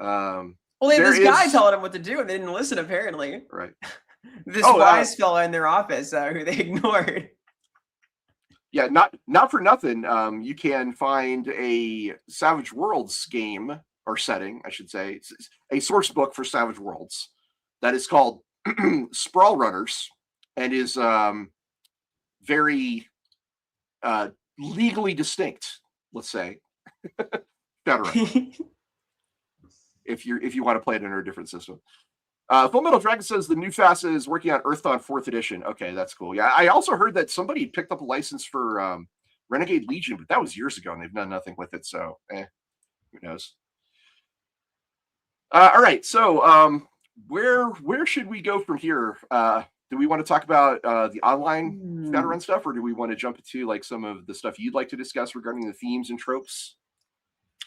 Well, they had this guy telling them what to do, and they didn't listen, apparently. Right. This wise fella in their office who they ignored. Yeah, not for nothing. You can find a Savage Worlds game, or setting, I should say, a source book for Savage Worlds that is called Sprawl Runners, and is very legally distinct, let's say. Shadowrun. if you want to play it under a different system. Full Metal Dragon says the new FASA is working on Earthdawn 4th edition. Okay, that's cool. Yeah, I also heard that somebody picked up a license for Renegade Legion, but that was years ago, and they've done nothing with it. So, who knows? All right, so where should we go from here? Do we want to talk about the online Shadowrun stuff, or do we want to jump into like some of the stuff you'd like to discuss regarding the themes and tropes?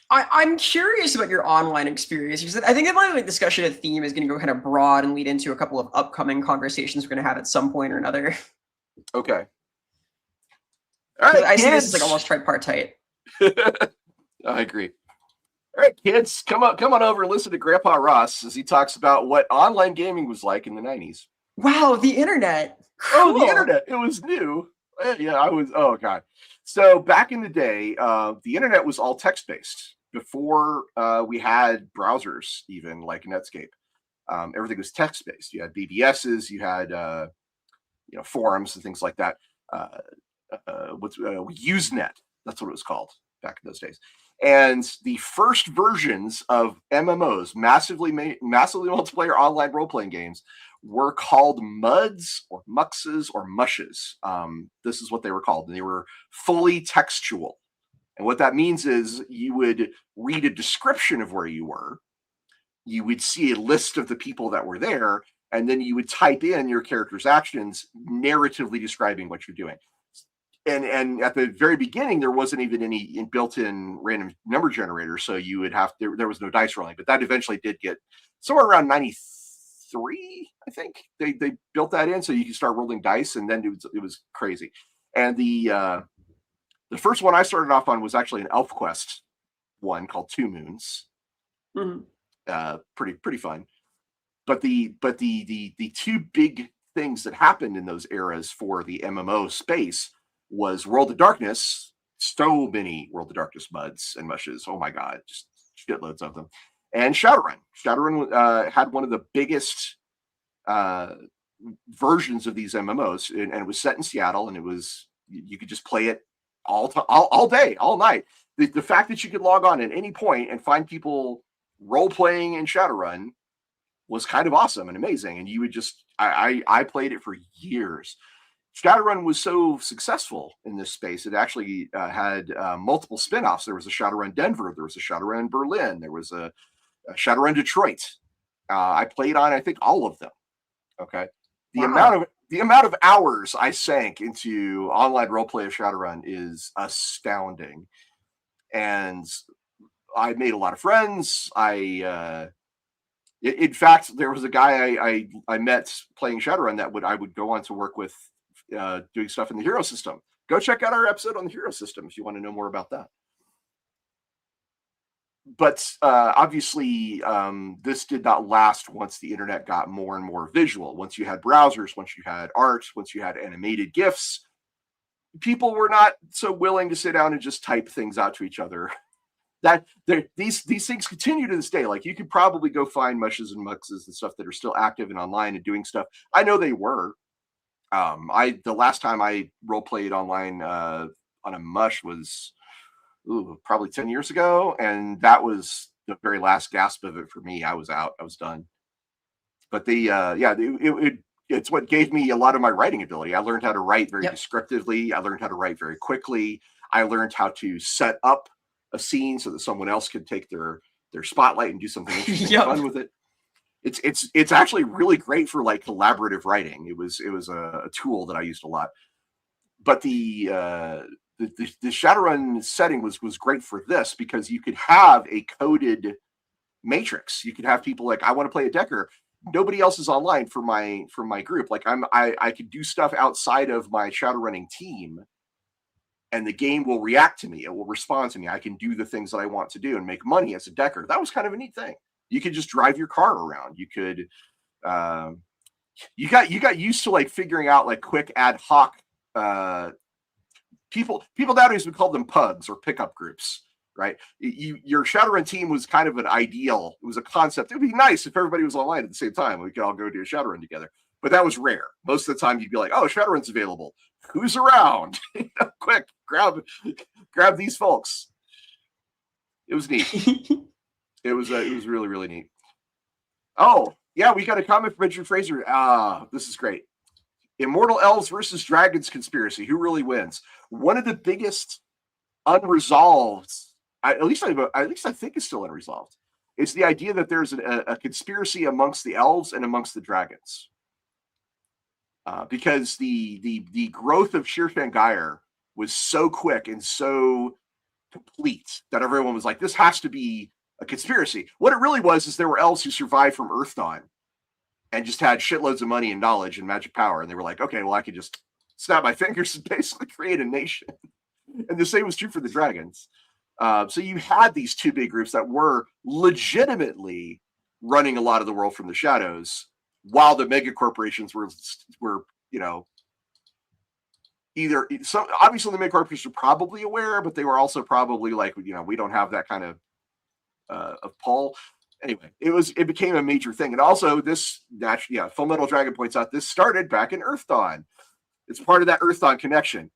I'm curious about your online experience, because I think the discussion of theme is going to go kind of broad and lead into a couple of upcoming conversations we're going to have at some point or another. Okay. All right, I see this as like almost tripartite. I agree. All right, kids, come on over and listen to Grandpa Ross as he talks about what online gaming was like in the 90s. Wow, the internet. Cool. Oh, the internet. It was new. Yeah, oh, God. So back in the day, the internet was all text-based. Before we had browsers, even like Netscape. Everything was text-based. You had BBSs, you had forums and things like that. Usenet, that's what it was called back in those days. And the first versions of MMOs, massively multiplayer online role-playing games, were called MUDs or Muxes or Mushes. This is what they were called. And they were fully textual. And what that means is you would read a description of where you were. You would see a list of the people that were there, and then you would type in your character's actions, narratively describing what you're doing. And at the very beginning, there wasn't even any built-in random number generator, so you would have there was no dice rolling. But that eventually did get somewhere around 93, I think. They built that in so you could start rolling dice, and then it was crazy. And the first one I started off on was actually an ElfQuest one called 2 Moons. Mm-hmm. Pretty fun. But the two big things that happened in those eras for the MMO space was World of Darkness. So many World of Darkness MUDs and mushes. Oh my god, just shitloads of them. And Shadowrun. Shadowrun had one of the biggest versions of these MMOs, and it was set in Seattle, and it was you could just play it all day, all night. The fact that you could log on at any point and find people role playing in Shadowrun was kind of awesome and amazing. And you would just, I played it for years. Shadowrun was so successful in this space. It actually had multiple spinoffs. There was a Shadowrun Denver. There was a Shadowrun Berlin. There was a Shadowrun Detroit. I played on, I think, all of them. Okay. The amount of hours I sank into online roleplay of Shadowrun is astounding. And I made a lot of friends. In fact, there was a guy I met playing Shadowrun that I would go on to work with doing stuff in the hero system. Go check out our episode on the hero system if you want to know more about that. But obviously, this did not last once the internet got more and more visual. Once you had browsers, once you had art, once you had animated GIFs, people were not so willing to sit down and just type things out to each other. These things continue to this day. Like, you could probably go find mushes and muxes and stuff that are still active and online and doing stuff. I know they were. The last time I role played online on a mush was probably 10 years ago, and that was the very last gasp of it for me. I was out. I was done. But it's what gave me a lot of my writing ability. I learned how to write very descriptively. I learned how to write very quickly. I learned how to set up a scene so that someone else could take their spotlight and do something interesting and fun with it. It's actually really great for like collaborative writing. It was a tool that I used a lot. But the Shadowrun setting was great for this because you could have a coded matrix. You could have people like, I want to play a Decker. Nobody else is online for my group. Like I could do stuff outside of my Shadowrunning team, and the game will react to me. It will respond to me. I can do the things that I want to do and make money as a Decker. That was kind of a neat thing. You could just drive your car around. You could, you got used to like figuring out like quick ad hoc. People nowadays would call them pugs or pickup groups, right? Your Shadowrun team was kind of an ideal. It was a concept. It would be nice if everybody was online at the same time. We could all go do a Shadowrun together. But that was rare. Most of the time, you'd be like, "Oh, Shadowrun's available. Who's around? Quick, grab these folks." It was neat. It was really, really neat. Oh yeah, we got a comment from Richard Fraser. This is great. Immortal Elves versus Dragons conspiracy. Who really wins? One of the biggest unresolved, at least I think is still unresolved, is the idea that there's a conspiracy amongst the elves and amongst the dragons. Because the growth of Shirfangire was so quick and so complete that everyone was like, this has to be a conspiracy. What it really was is there were elves who survived from Earth Dawn and just had shitloads of money and knowledge and magic power. And they were like, okay, well, I could just snap my fingers and basically create a nation. And the same was true for the dragons. So you had these two big groups that were legitimately running a lot of the world from the shadows, while the mega corporations were either obviously the mega corporations were probably aware, but they were also probably like, we don't have that kind of pull. Anyway, it became a major thing, and also this naturally, yeah, Full Metal Dragon points out this started back in Earth Dawn. It's part of that Earth Dawn connection,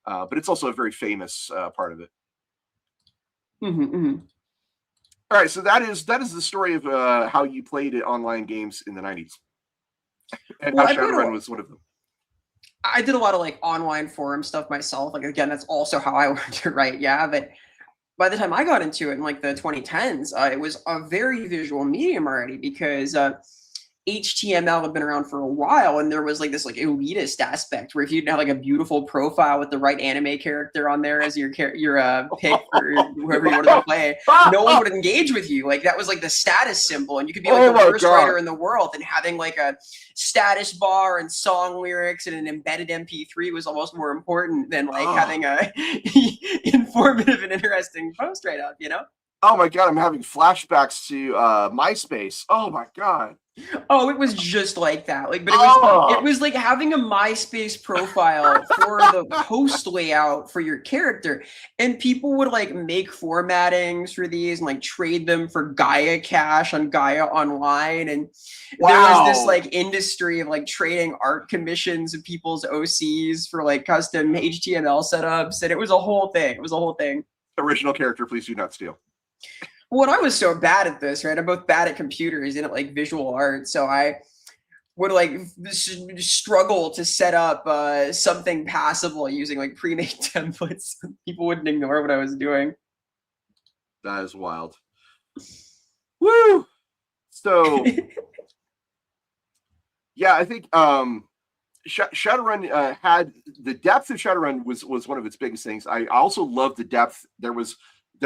but it's also a very famous part of it. All right, so that is the story of how you played online games in the 90s, and Well, how Shadowrun was one of them. I did a lot of like online forum stuff myself. Like again, that's also how I learned to write. Yeah, but by the time I got into it in like the 2010s, it was a very visual medium already because HTML had been around for a while, and there was like this like elitist aspect where if you didn't have like a beautiful profile with the right anime character on there as your pick for whoever you wanted to play, no one would engage with you. Like that was like the status symbol, and you could be like the worst writer in the world, and having like a status bar and song lyrics and an embedded MP3 was almost more important than like having a informative and interesting post right up, you know? Oh my god, I'm having flashbacks to MySpace. Oh my god. Oh, it was just like that. Like, but it was like having a MySpace profile for the post layout for your character. And people would like make formattings for these and like trade them for Gaia Cash on Gaia Online. And there was this like industry of like trading art commissions of people's OCs for like custom HTML setups. And it was a whole thing. It was a whole thing. Original character, please do not steal. Well, I was so bad at this, right? I'm both bad at computers and at like visual art, so I would like struggle to set up something passable using like pre-made templates. People wouldn't ignore what I was doing. That is wild. Woo! So, yeah, I think Shadowrun had the depth of Shadowrun was one of its biggest things. I also loved the depth. There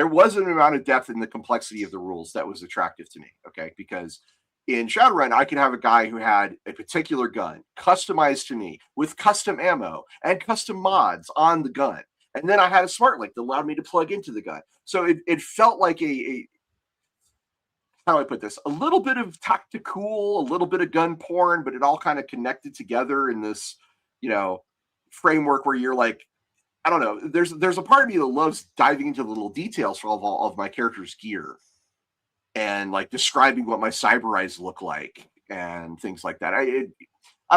was an amount of depth in the complexity of the rules that was attractive to me, okay? Because in Shadowrun, I could have a guy who had a particular gun customized to me with custom ammo and custom mods on the gun. And then I had a smart link that allowed me to plug into the gun. So it felt like how do I put this? A little bit of tactical, a little bit of gun porn, but it all kind of connected together in this, framework where you're like, I don't know. There's a part of me that loves diving into the little details for all of my character's gear, and like describing what my cyber eyes look like and things like that. I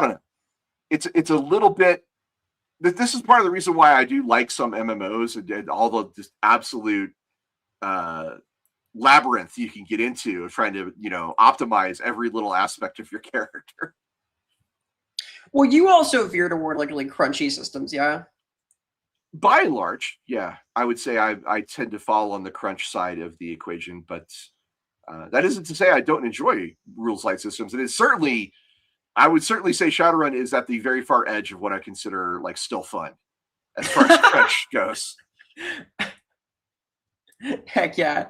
don't know. It's a little bit. This is part of the reason why I do like some MMOs and all the just absolute labyrinth you can get into of trying to optimize every little aspect of your character. Well, you also veer toward like really crunchy systems, yeah. By and large, yeah, I would say I tend to fall on the crunch side of the equation, but that isn't to say I don't enjoy rules light systems. It is certainly, I would certainly say Shadowrun is at the very far edge of what I consider like still fun as far as crunch goes. Heck yeah.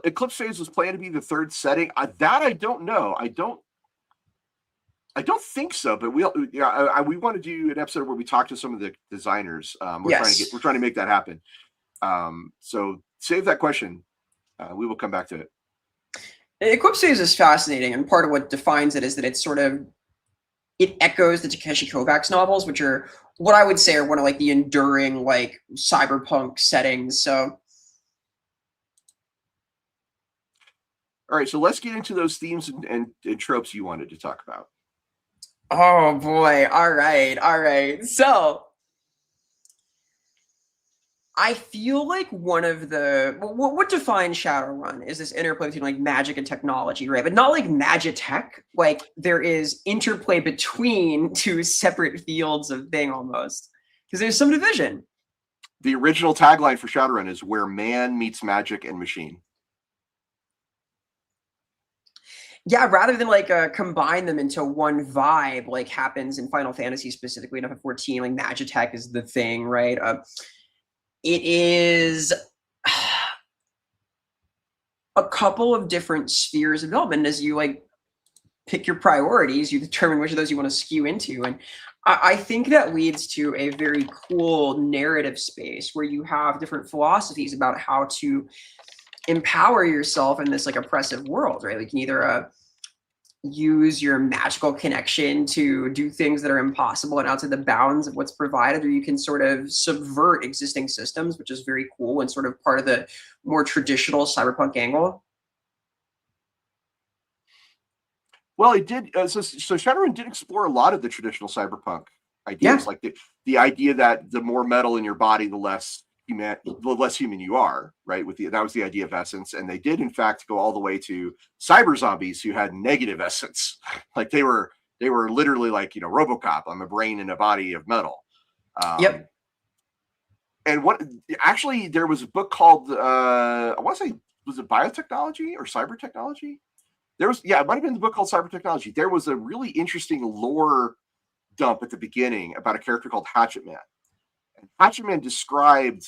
Eclipse Phase was planned to be the third setting. That I don't know. I don't think so, but we want to do an episode where we talk to some of the designers. We're trying to make that happen. So save that question. We will come back to it. Eclipse Phase is fascinating, and part of what defines it is that it echoes the Takeshi Kovacs novels, which are what I would say are one of like the enduring like cyberpunk settings. So. All right, so let's get into those themes and tropes you wanted to talk about. Oh boy. All right. So I feel like one of the what defines Shadowrun is this interplay between like magic and technology, right? But not like magitech. Like there is interplay between two separate fields of thing almost. Because there's some division. The original tagline for Shadowrun is where man meets magic and machine. Yeah, rather than like combine them into one vibe, like happens in Final Fantasy specifically in FF14, like Magitech is the thing, right? It is a couple of different spheres of development. As you like pick your priorities, you determine which of those you want to skew into. And I think that leads to a very cool narrative space where you have different philosophies about how to empower yourself in this like oppressive world, right? Like you can either use your magical connection to do things that are impossible and outside the bounds of what's provided, or you can sort of subvert existing systems, which is very cool and sort of part of the more traditional cyberpunk angle. Well, it did. So Shadowrun did explore a lot of the traditional cyberpunk ideas, Yeah. like the idea that the more metal in your body, the less human you are, right? That was the idea of essence, and they did in fact go all the way to cyber zombies who had negative essence, like they were literally like, RoboCop. I'm a brain in a body of metal. Yep. And what actually there was a book called I want to say, was it biotechnology or cyber technology? It might have been the book called Cyber Technology. There was a really interesting lore dump at the beginning about a character called Hatchet Man. And Hatchet Man described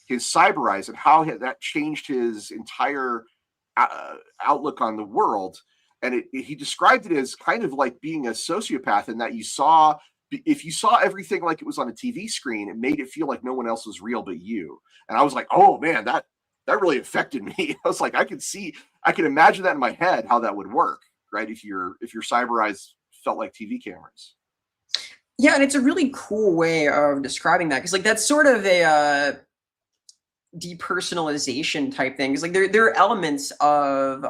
his cyber eyes and how that changed his entire outlook on the world. And he described it as kind of like being a sociopath, in that if you saw everything like it was on a TV screen, it made it feel like no one else was real but you. And I was like, oh man, that really affected me. I was like, I can imagine that in my head, how that would work, right? If your cyber eyes felt like TV cameras. Yeah, and it's a really cool way of describing that, because like that's sort of a depersonalization type thing. Because like there are elements of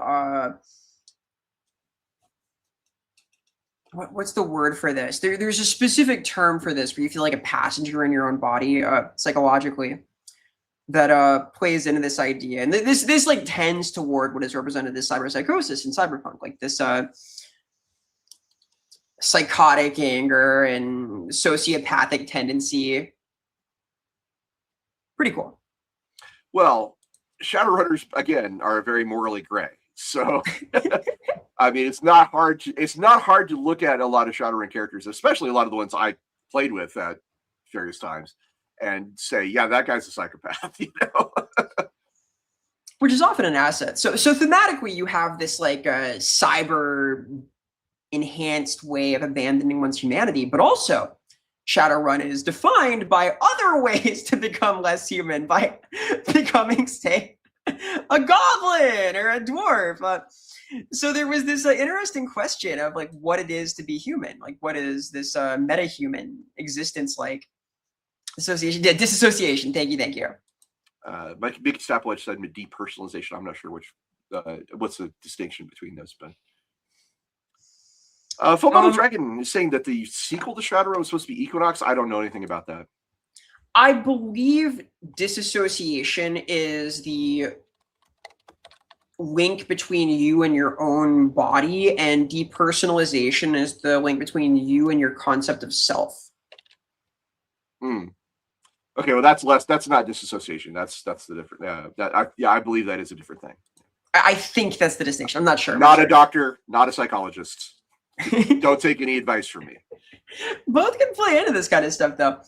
what's the word for this? There's a specific term for this where you feel like a passenger in your own body psychologically, that plays into this idea. And this like tends toward what is represented as cyberpsychosis in cyberpunk, like this psychotic anger and sociopathic tendency. Pretty cool. Well, Shadowrunners again are very morally gray. So I mean, it's not hard to look at a lot of Shadowrun characters, especially a lot of the ones I played with at various times, and say, yeah, that guy's a psychopath, Which is often an asset. So thematically, you have this like cyber enhanced way of abandoning one's humanity, but also Shadowrun is defined by other ways to become less human, by becoming, say, a goblin or a dwarf. So there was this interesting question of like what it is to be human, like what is this meta-human existence like? Disassociation. Thank you. Mike Big Stopwatch said depersonalization. I'm not sure what's the distinction between those, but Full Metal Dragon is saying that the sequel to Shadowrun was supposed to be Equinox. I don't know anything about that. I believe disassociation is the link between you and your own body, and depersonalization is the link between you and your concept of self. Okay, well that's not disassociation. That's the different. I believe that is a different thing. I think that's the distinction. I'm not sure. Not a doctor, not a psychologist. Don't take any advice from me. Both can play into this kind of stuff, though.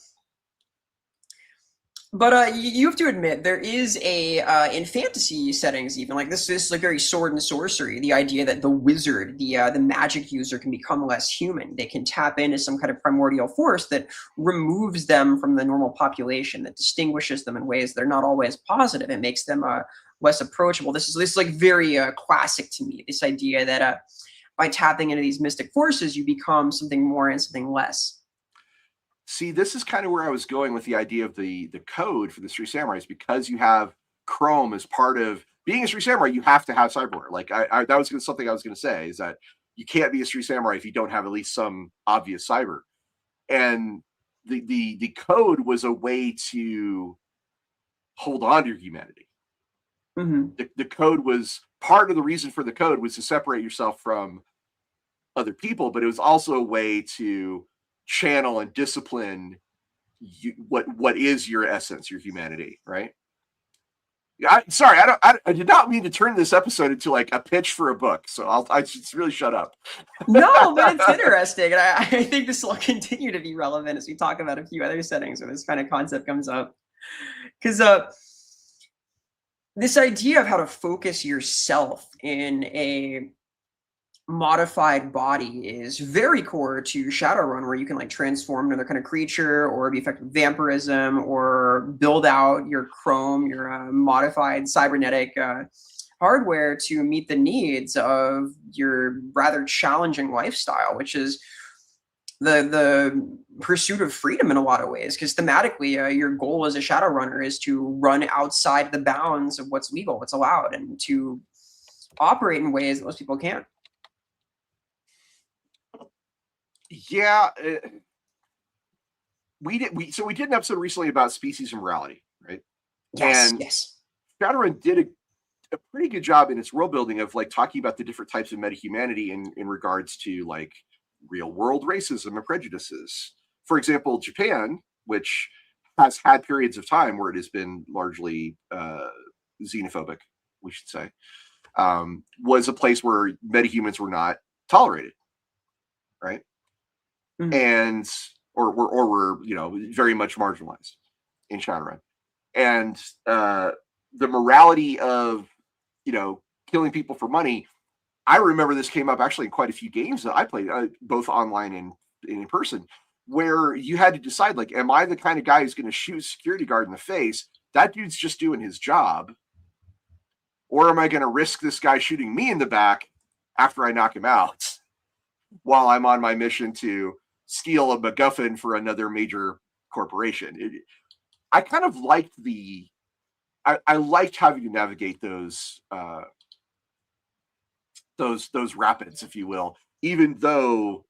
But you have to admit, there is in fantasy settings, even like this is like very sword and sorcery. The idea that the wizard, the magic user, can become less human. They can tap into some kind of primordial force that removes them from the normal population, that distinguishes them in ways that are not always positive. It makes them less approachable. This is like very classic to me. This idea that by tapping into these mystic forces, you become something more and something less. See, this is kind of where I was going with the idea of the code for the Three Samurais, because you have Chrome as part of being a Three Samurai. You have to have cyberware. Like that was something I was going to say, is that you can't be a Three Samurai if you don't have at least some obvious cyber. And the code was a way to hold on to your humanity. Mm-hmm. The code was part of the reason for the code was to separate yourself from other people, but it was also a way to channel and discipline what is your essence, your humanity, right? Sorry, I did not mean to turn this episode into like a pitch for a book, so I should really shut up. No, but it's interesting, and I think this will continue to be relevant as we talk about a few other settings where this kind of concept comes up. Because this idea of how to focus yourself in a modified body is very core to Shadowrun, where you can like transform another kind of creature, or be effective vampirism, or build out your chrome, your modified cybernetic hardware to meet the needs of your rather challenging lifestyle, which is the pursuit of freedom in a lot of ways. Because thematically, your goal as a Shadowrunner is to run outside the bounds of what's legal, what's allowed, and to operate in ways that most people can't. Yeah, we did an episode recently about species and morality, right? Yes, And yes. Shadowrun did a pretty good job in its world building of like talking about the different types of metahumanity in regards to like real world racism and prejudices. For example, Japan, which has had periods of time where it has been largely xenophobic, we should say, was a place where metahumans were not tolerated, right? Mhm. And or were very much marginalized in Shadowrun, and the morality of killing people for money. I remember this came up actually in quite a few games that I played, both online and in person, where you had to decide, like, am I the kind of guy who's going to shoot a security guard in the face? That dude's just doing his job. Or am I going to risk this guy shooting me in the back after I knock him out while I'm on my mission to steal a MacGuffin for another major corporation? I kind of liked I liked having to navigate those rapids, if you will, even though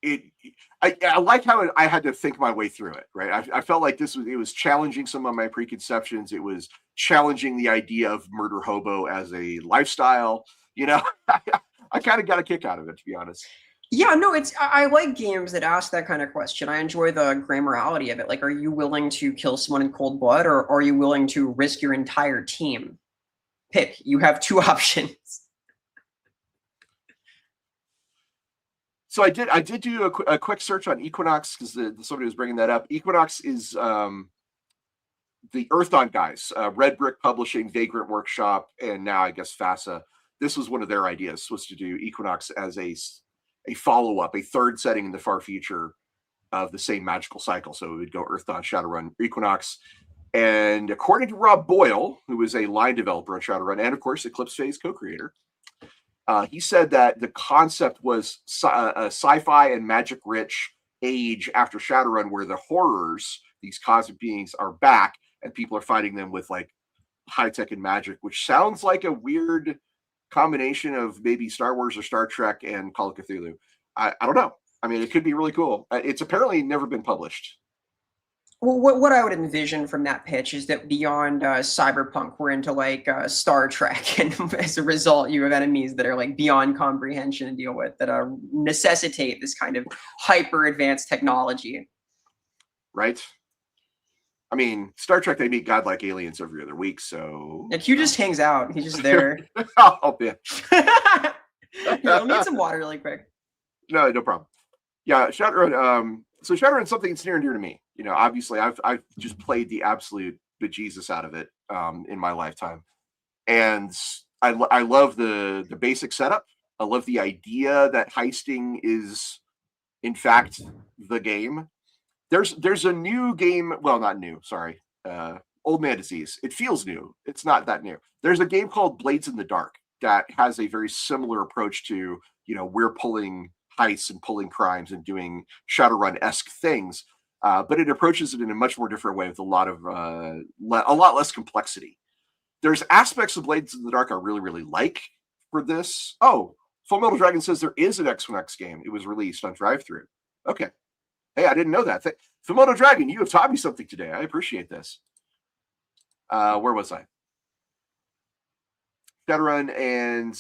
I like how I had to think my way through it, right? I felt like it was challenging some of my preconceptions. It was challenging the idea of murder hobo as a lifestyle. I kind of got a kick out of it, to be honest. Yeah, no, I like games that ask that kind of question. I enjoy the gray morality of it. Like, are you willing to kill someone in cold blood, or are you willing to risk your entire team? Pick. You have two options. So I did do a quick search on Equinox because somebody was bringing that up. Equinox is the Earthdawn guys, Red Brick Publishing, Vagrant Workshop, and now I guess FASA. This was one of their ideas, was to do Equinox as a follow-up, a third setting in the far future of the same magical cycle. So it would go Earthdawn, Shadowrun, Equinox. And according to Rob Boyle, who is a line developer on Shadowrun, and of course Eclipse Phase co-creator, he said that the concept was a sci-fi and magic-rich age after Shadowrun, where the horrors, these cosmic beings, are back, and people are fighting them with like high-tech and magic, which sounds like a weird combination of maybe Star Wars or Star Trek and Call of Cthulhu. I don't know. I mean, it could be really cool. It's apparently never been published. Well, what I would envision from that pitch is that beyond cyberpunk, we're into like Star Trek, and as a result, you have enemies that are like beyond comprehension to deal with, that necessitate this kind of hyper advanced technology. Right? I mean, Star Trek, they meet godlike aliens every other week, so... Like, Q just hangs out. He's just there. Oh, yeah. Here, let me get some water really quick. No problem. Yeah, Shadowrun. So Shadowrun's something that's near and dear to me. Obviously, I've just played the absolute bejesus out of it in my lifetime, and I love the basic setup. I love the idea that heisting is, in fact, the game. There's a new game. Well, not new. Sorry, Old Man Disease. It feels new. It's not that new. There's a game called Blades in the Dark that has a very similar approach to, we're pulling heists and pulling crimes and doing Shadowrun-esque things, but it approaches it in a much more different way with a lot less complexity. There's aspects of Blades in the Dark I really, really like for this. Oh, Full Metal Dragon says there is an X1X game. It was released on Drive-Thru. Okay. Hey, I didn't know that. Full Metal Dragon, you have taught me something today. I appreciate this. Where was I? Shadowrun and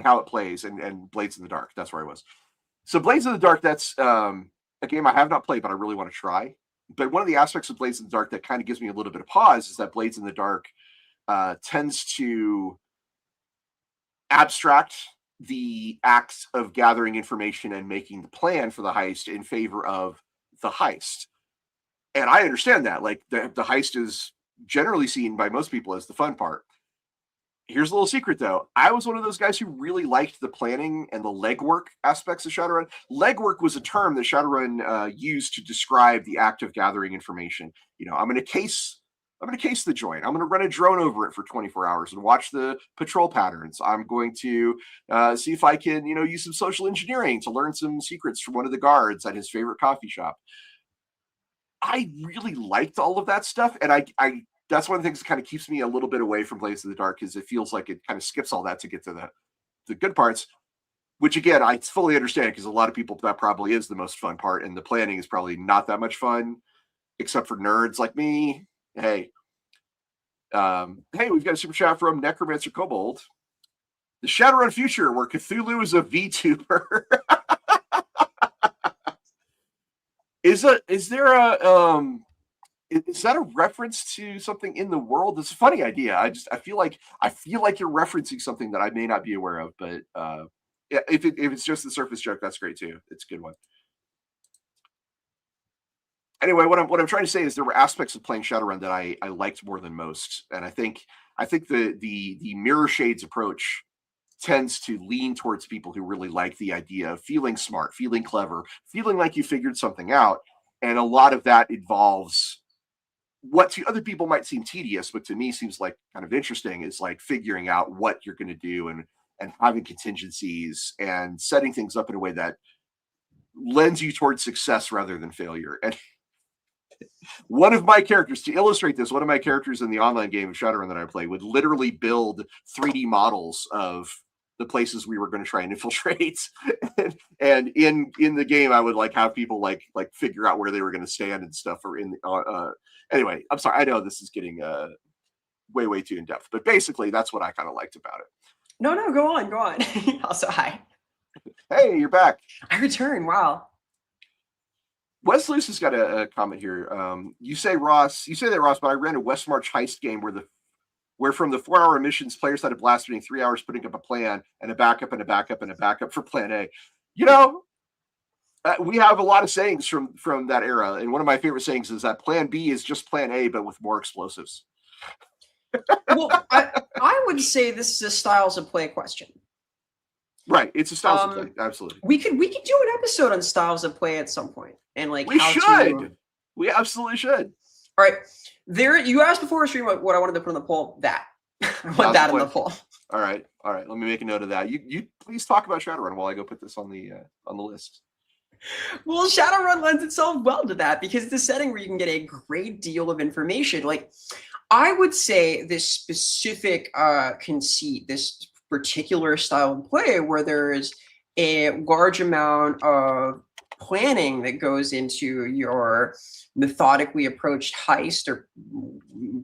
how it plays, and Blades in the Dark. That's where I was. So Blades in the Dark, that's a game I have not played, but I really want to try. But one of the aspects of Blades in the Dark that kind of gives me a little bit of pause is that Blades in the Dark tends to abstract the act of gathering information and making the plan for the heist in favor of the heist. And I understand that. Like, the heist is generally seen by most people as the fun part. Here's a little secret, though. I was one of those guys who really liked the planning and the legwork aspects of Shadowrun. Legwork was a term that Shadowrun used to describe the act of gathering information. I'm going to case I'm going to case the joint. I'm going to run a drone over it for 24 hours and watch the patrol patterns. I'm going to see if I can, use some social engineering to learn some secrets from one of the guards at his favorite coffee shop. I really liked all of that stuff, and I that's one of the things that kind of keeps me a little bit away from Blades in the Dark, is it feels like it kind of skips all that to get to the good parts. Which again, I fully understand, because a lot of people, that probably is the most fun part, and the planning is probably not that much fun, except for nerds like me. Hey, we've got a super chat from Necromancer Kobold. The Shadowrun future, where Cthulhu is a VTuber. Is that a reference to something in the world? It's a funny idea. I feel like you're referencing something that I may not be aware of, but yeah, if it's just the surface joke, that's great too. It's a good one. Anyway, what I'm trying to say is there were aspects of playing Shadowrun that I liked more than most, and I think the Mirror Shades approach tends to lean towards people who really like the idea of feeling smart, feeling clever, feeling like you figured something out, and a lot of that involves what to other people might seem tedious, but to me seems like kind of interesting, is like figuring out what you're going to do and having contingencies and setting things up in a way that lends you towards success rather than failure. And one of my characters, to illustrate this, one of my characters in the online game of Shadowrun that I play would literally build 3D models of the places we were going to try and infiltrate. And in the game, I would like have people like figure out where they were going to stand and stuff. Or anyway, I'm sorry. I know this is getting way too in depth, but basically that's what I kind of liked about it. No, go on. Also, hi. Hey, you're back. I return. Wow. Wes Luce has got a comment here. You say that, Ross, but I ran a West March heist game where from the 4-hour missions, players had a blast spending 3 hours putting up a plan and a backup and a backup and a backup for plan A. We have a lot of sayings from that era, and one of my favorite sayings is that plan B is just plan A, but with more explosives. Well, I would say this is a styles of play question. Right, it's a styles of play, absolutely. We could do an episode on styles of play at some point, and like we should. We absolutely should. All right, you asked before the stream what I wanted to put on the poll. That I want that on the poll. All right. Let me make a note of that. You please talk about Shadowrun while I go put this on the list. Well, Shadowrun lends itself well to that because it's a setting where you can get a great deal of information. Like, I would say this specific conceit, this particular style of play where there's a large amount of planning that goes into your methodically approached heist or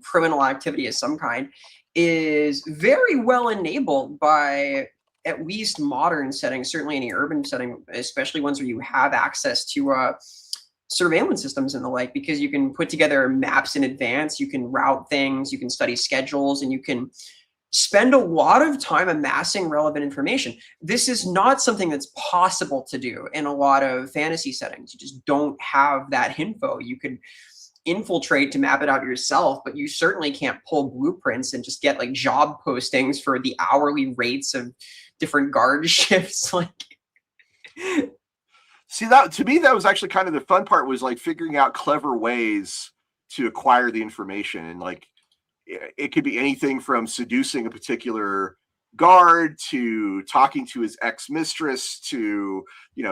criminal activity of some kind, is very well enabled by at least modern settings, certainly any urban setting, especially ones where you have access to surveillance systems and the like, because you can put together maps in advance, you can route things, you can study schedules, and you can spend a lot of time amassing relevant information. This is not something that's possible to do in a lot of fantasy settings. You just don't have that info. You could infiltrate to map it out yourself, but you certainly can't pull blueprints and just get like job postings for the hourly rates of different guard shifts. Like, see, that to me, that was actually kind of the fun part, was like figuring out clever ways to acquire the information. And like, it could be anything from seducing a particular guard to talking to his ex-mistress to,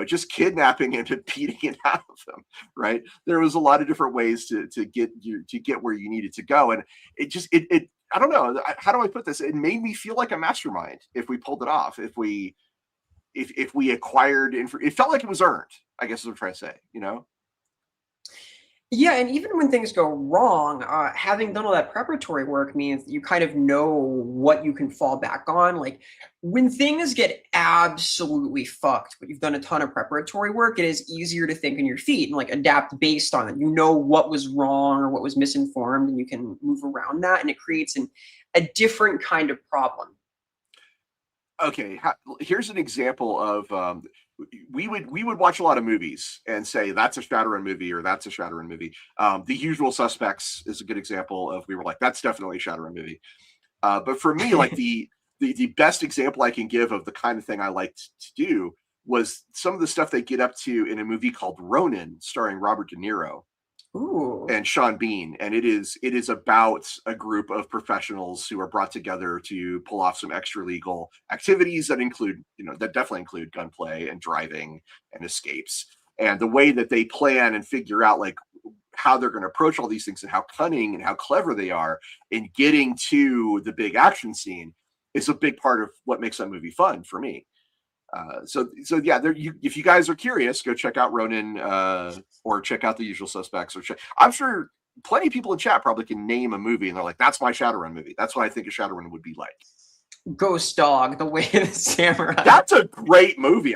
just kidnapping him and beating it out of him. Right. There was a lot of different ways to get where you needed to go. And it I don't know. How do I put this? It made me feel like a mastermind if we pulled it off, if we acquired it felt like it was earned, I guess is what I'm trying to say, Yeah, and even when things go wrong, having done all that preparatory work means you kind of know what you can fall back on. Like, when things get absolutely fucked, but you've done a ton of preparatory work, it is easier to think on your feet and like adapt based on it. You know what was wrong or what was misinformed, and you can move around that, and it creates a different kind of problem. Okay, here's an example of we would watch a lot of movies and say that's a Shadowrun movie or that's a Shadowrun movie. The Usual Suspects is a good example of, we were like, that's definitely a Shadowrun movie. But for me, like the best example I can give of the kind of thing I liked to do was some of the stuff they get up to in a movie called Ronin, starring Robert De Niro. Ooh. and Sean Bean, and it is about a group of professionals who are brought together to pull off some extra legal activities that include, that definitely include gunplay and driving and escapes. And the way that they plan and figure out like how they're going to approach all these things and how cunning and how clever they are in getting to the big action scene is a big part of what makes that movie fun for me. So yeah, if you guys are curious, go check out Ronin, or check out The Usual Suspects, or I'm sure plenty of people in chat probably can name a movie and they're like, that's my Shadowrun movie. That's what I think a Shadowrun would be like. Ghost Dog, The Way of the Samurai. That's a great movie.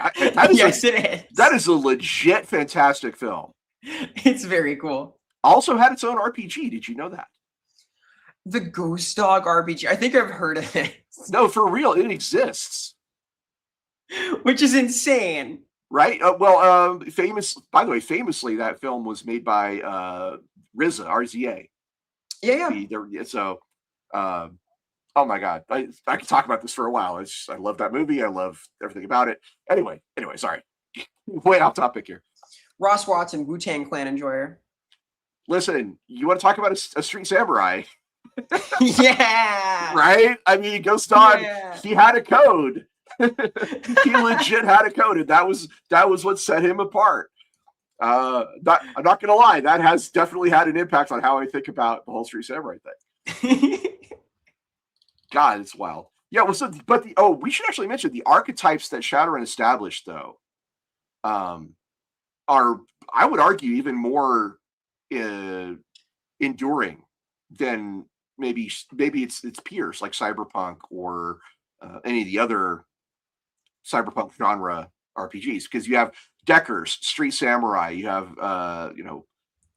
Yes, it is. That is a legit fantastic film. It's very cool. Also had its own RPG. Did you know that? The Ghost Dog RPG. I think I've heard of it. No, for real, it exists. Which is insane. Right? Famously, that film was made by RZA. Yeah. So, oh my God, I could talk about this for a while. I love that movie. I love everything about it. Anyway, sorry. Way off topic here. Ross Watson, Wu-Tang Clan enjoyer. Listen, you want to talk about a street samurai? Yeah. Right? I mean, Ghost Dog, he had a code. He legit had a code, and that was what set him apart. I'm not gonna lie, that has definitely had an impact on how I think about the whole street samurai thing. God, it's wild. Yeah, well, we should actually mention the archetypes that Shadowrun established, though, are, I would argue, even more enduring than maybe its peers like Cyberpunk or any of the other cyberpunk genre RPGs, because you have Deckers, Street Samurai, you have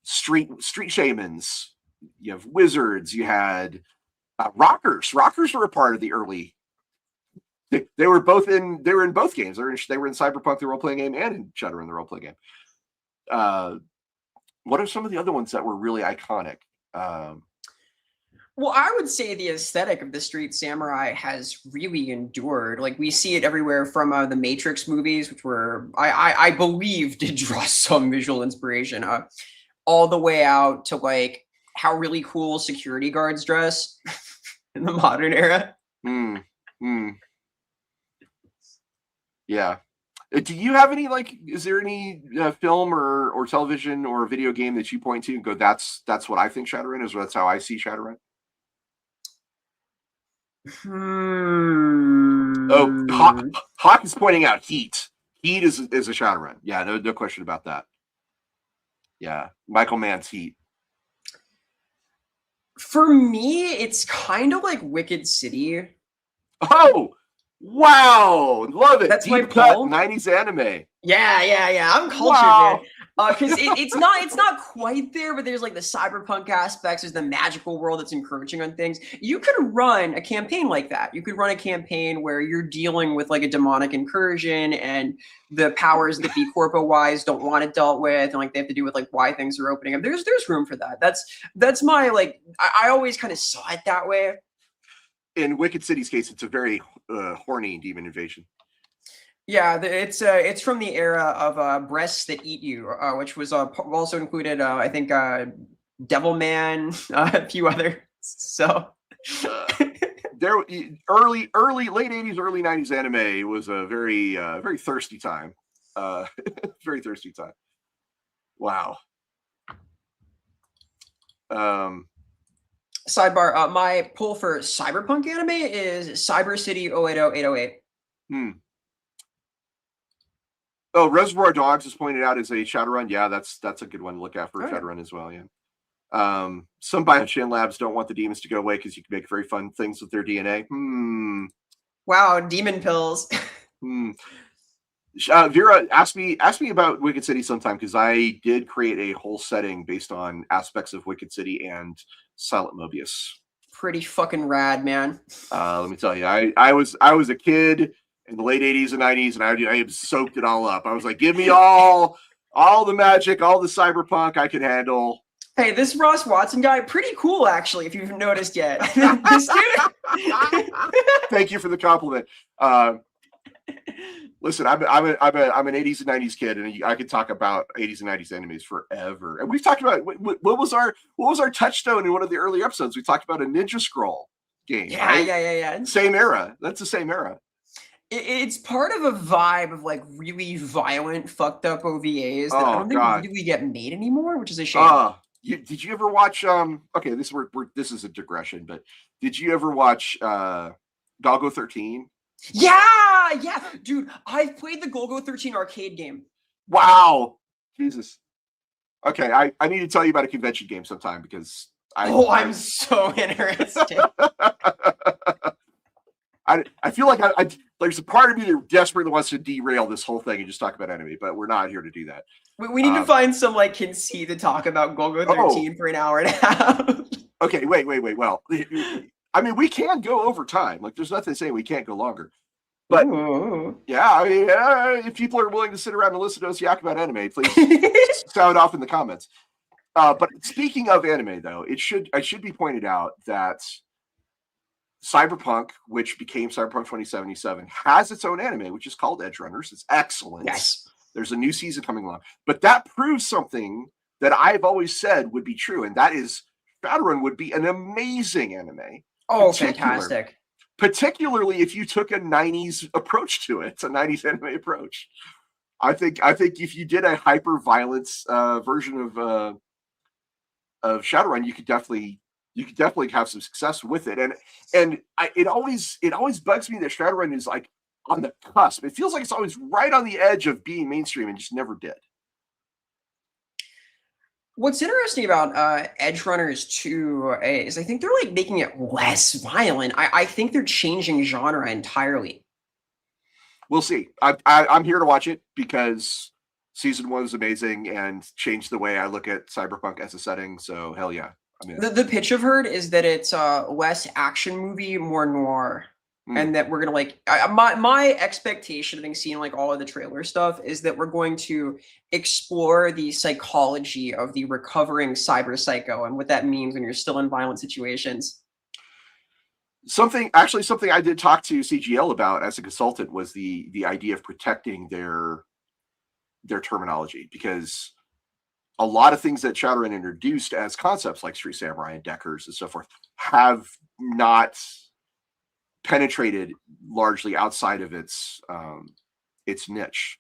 street shamans, you have wizards, you had rockers. Rockers were a part of the early. They were in both games. They were in Cyberpunk the role playing game and in Shadowrun the role playing game. What are some of the other ones that were really iconic? Well, I would say the aesthetic of the Street Samurai has really endured. Like, we see it everywhere from the Matrix movies, which were, I believe, did draw some visual inspiration, all the way out to, like, how really cool security guards dress in the modern era. Yeah. Do you have any, is there any film or television or video game that you point to and go, that's what I think Shadowrun is, or that's how I see Shadowrun? Oh, Hawk is pointing out Heat. Heat is a Shadowrun. Yeah, no question about that. Yeah, Michael Mann's Heat. For me, it's kind of like Wicked City. Oh, wow, love it. That's Deep my cut poll. 90s anime. Yeah. I'm cultured, man. Because it's not quite there, but there's like the cyberpunk aspects. There's the magical world that's encroaching on things. You could run a campaign like that. You could run a campaign where you're dealing with like a demonic incursion and the powers that be corpo-wise don't want it dealt with, and like they have to do with like why things are opening up. There's room for that. That's my like. I always kind of saw it that way. In Wicked City's case, it's a very horny demon invasion. Yeah, it's from the era of Breasts That Eat You, which was also included, I think, Devilman, a few others. So there, late 80s, early 90s anime was a very very thirsty time. Very thirsty time. Wow. Sidebar, my poll for cyberpunk anime is Cyber City 080808. Oh, Reservoir Dogs is pointed out as a Shadowrun. Yeah, that's a good one to look at for a Shadowrun as well. Yeah. Some Bioshin labs don't want the demons to go away because you can make very fun things with their DNA. Wow, demon pills. Vera, ask me about Wicked City sometime, because I did create a whole setting based on aspects of Wicked City and Silent Mobius. Pretty fucking rad, man. Let me tell you, I was a kid in the late 80s and 90s, and I soaked it all up. I was like, give me all the magic, all the cyberpunk I could handle. Hey, this Ross Watson guy, pretty cool, actually, if you've noticed yet. This dude... Thank you for the compliment. Listen, I'm an 80s and 90s kid, and I could talk about 80s and 90s animes forever. And we've talked about what was our touchstone in one of the early episodes. We talked about a Ninja Scroll game, Yeah, right? yeah. Same era. That's the same era. It's part of a vibe of like really violent, fucked up OVAs that I don't think really get made anymore, which is a shame. Did you ever watch? Okay, this is a digression, but did you ever watch Doggo 13? Yeah, dude. I've played the Golgo 13 arcade game. Wow, Jesus. Okay, I need to tell you about a convention game sometime because I'm so interested. I feel like there's a part of me that desperately wants to derail this whole thing and just talk about anime, but we're not here to do that. We need to find some like conceit to talk about Golgo 13 for an hour and a half. Okay, wait. Well, I mean, we can go over time. Like, there's nothing saying we can't go longer. But yeah, I mean, if people are willing to sit around and listen to us yak about anime, please sound off in the comments. But speaking of anime, though, it should be pointed out that Cyberpunk, which became Cyberpunk 2077, has its own anime, which is called Edge Runners. It's excellent. Yes. There's a new season coming along. But that proves something that I've always said would be true, and that is Shadowrun would be an amazing anime. Oh, fantastic. Particularly if you took a 90s approach to it, a 90s anime approach. I think if you did a hyper violence version of Shadowrun, you could definitely have some success with it. And it always bugs me that Shadowrun is like on the cusp. It feels like it's always right on the edge of being mainstream and just never did. What's interesting about Edge Runners 2 is I think they're like making it less violent. I think they're changing genre entirely. We'll see. I'm here to watch it because season 1 was amazing and changed the way I look at Cyberpunk as a setting. So hell yeah. The pitch I've heard is that it's less action movie, more noir. And that we're gonna like my expectation, having seen like all of the trailer stuff, is that we're going to explore the psychology of the recovering cyber psycho and what that means when you're still in violent situations. Something I did talk to CGL about as a consultant was the idea of protecting their terminology, because a lot of things that Shadowrun introduced as concepts like Street Samurai and Deckers and so forth have not penetrated largely outside of its niche.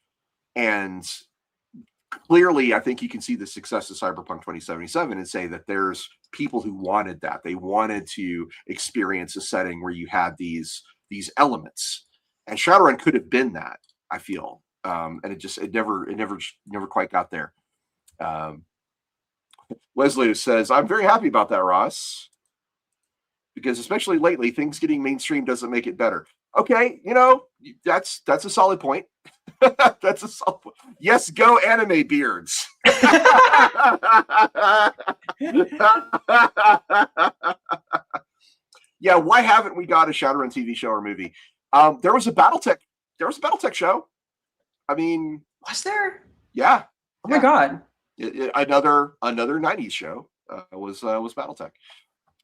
And clearly, I think you can see the success of Cyberpunk 2077 and say that there's people who wanted that. They wanted to experience a setting where you had these elements. And Shadowrun could have been that, I feel. And it never quite got there. Wesley says, I'm very happy about that, Ross. Because especially lately, things getting mainstream doesn't make it better. Okay, that's a solid point. That's a solid point. Yes, go anime beards. Yeah, why haven't we got a Shadowrun TV show or movie? There was a BattleTech show. I mean, was there? Yeah. Oh my god. Another 90s show was BattleTech.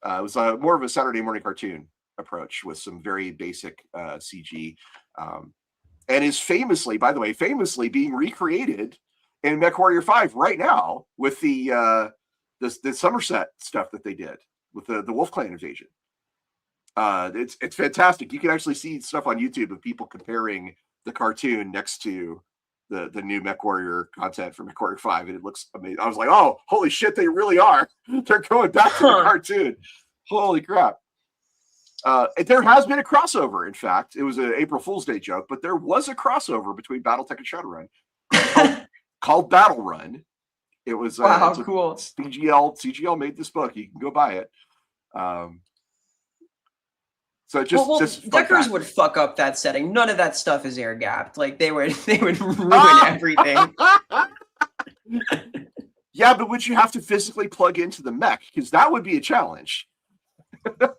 It was more of a Saturday morning cartoon approach with some very basic CG, and is famously being recreated in MechWarrior 5 right now with the Somerset stuff that they did with the Wolf Clan invasion. It's fantastic. You can actually see stuff on YouTube of people comparing the cartoon next to the new MechWarrior content for MechWarrior 5, and it looks amazing. I was like, oh, holy shit, they really are. They're going back to the cartoon. Holy crap. There has been a crossover, in fact. It was an April Fool's Day joke, but there was a crossover between BattleTech and Shadowrun called Battle Run. It was wow, cool. CGL made this book. You can go buy it. So just Deckers would fuck up that setting. None of that stuff is air gapped. Like they would ruin everything. Yeah, but would you have to physically plug into the mech? Because that would be a challenge. Well,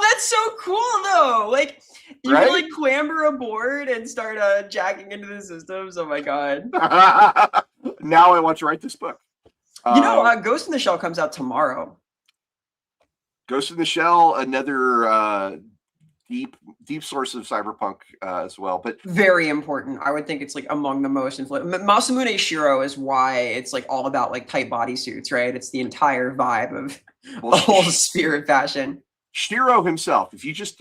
that's so cool though. Like you can like clamber aboard and start jacking into the systems. Oh my god. Now I want to write this book. Ghost in the Shell comes out tomorrow. Ghost in the Shell, another deep source of cyberpunk as well. But very important. I would think it's like among the most influential. Masamune Shiro is why it's like all about like tight bodysuits, right? It's the entire vibe of the whole spirit fashion. Shiro himself, if just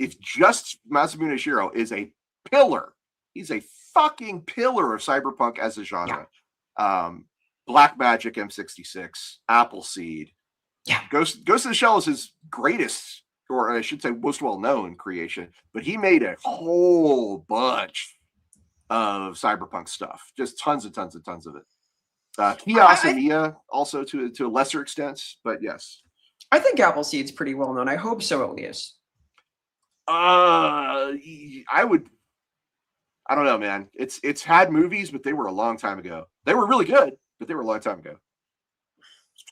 Masamune Shiro is a pillar. He's a fucking pillar of cyberpunk as a genre. Yeah. Black Magic M66, Appleseed. Yeah. Ghost of the Shell is his greatest, or I should say most well-known creation, but he made a whole bunch of cyberpunk stuff. Just tons and tons and tons of it. Kios and Mia also to a lesser extent, but yes. I think Appleseed's pretty well known. I hope so, at least. I don't know, man. It's had movies, but they were a long time ago. They were really good, but they were a long time ago.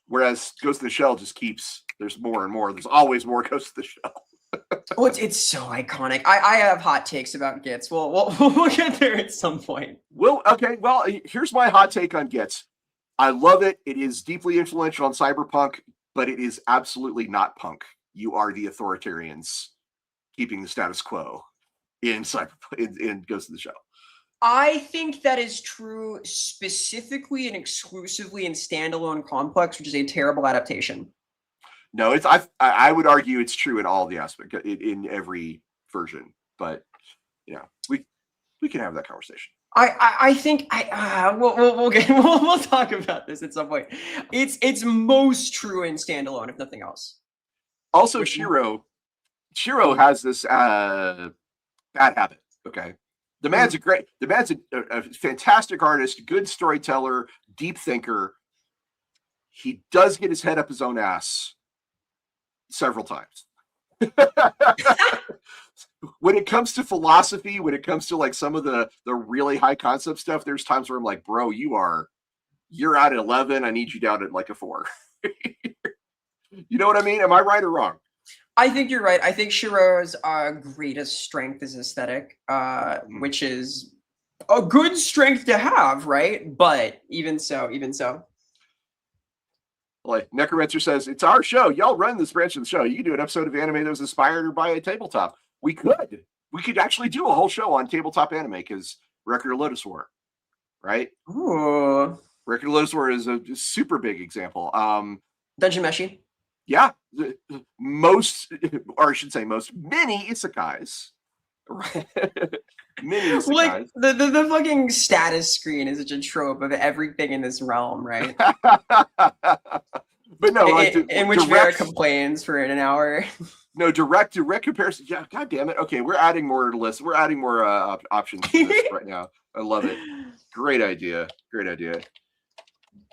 Whereas Ghost of the Shell just keeps, there's more and more. There's always more Ghost of the Shell. Oh, it's so iconic. I have hot takes about Gits. We'll get there at some point. Well, here's my hot take on Gits. I love it. It is deeply influential on cyberpunk, but it is absolutely not punk. You are the authoritarians keeping the status quo in Ghost of the Shell. I think that is true specifically and exclusively in standalone Complex, which is a terrible adaptation. No, I would argue it's true in all the aspects, in every version. But yeah, we can have that conversation. I think we'll talk about this at some point. It's most true in standalone, if nothing else. Also, Shiro has this bad habit. Okay. The man's a fantastic artist, good storyteller, deep thinker. He does get his head up his own ass several times. When it comes to philosophy, when it comes to like some of the really high concept stuff, there's times where I'm like, bro, you're out at 11. I need you down at like a 4. You know what I mean? Am I right or wrong? I think you're right. I think Shiro's greatest strength is aesthetic, which is a good strength to have, right? But even so. Like Necromancer says, it's our show. Y'all run this branch of the show. You can do an episode of anime that was inspired by a tabletop. We could actually do a whole show on tabletop anime because Record of Lotus War, right? Ooh. Record of Lotus War is a super big example. Dungeon Meshi. Yeah, many isekais. Many isekais. Like the fucking status screen is such a trope of everything in this realm, right? But no, in which Vera complains for an hour. No, direct comparison. Yeah, god damn it. Okay, we're adding more to the list. We're adding more options to this right now. I love it. Great idea.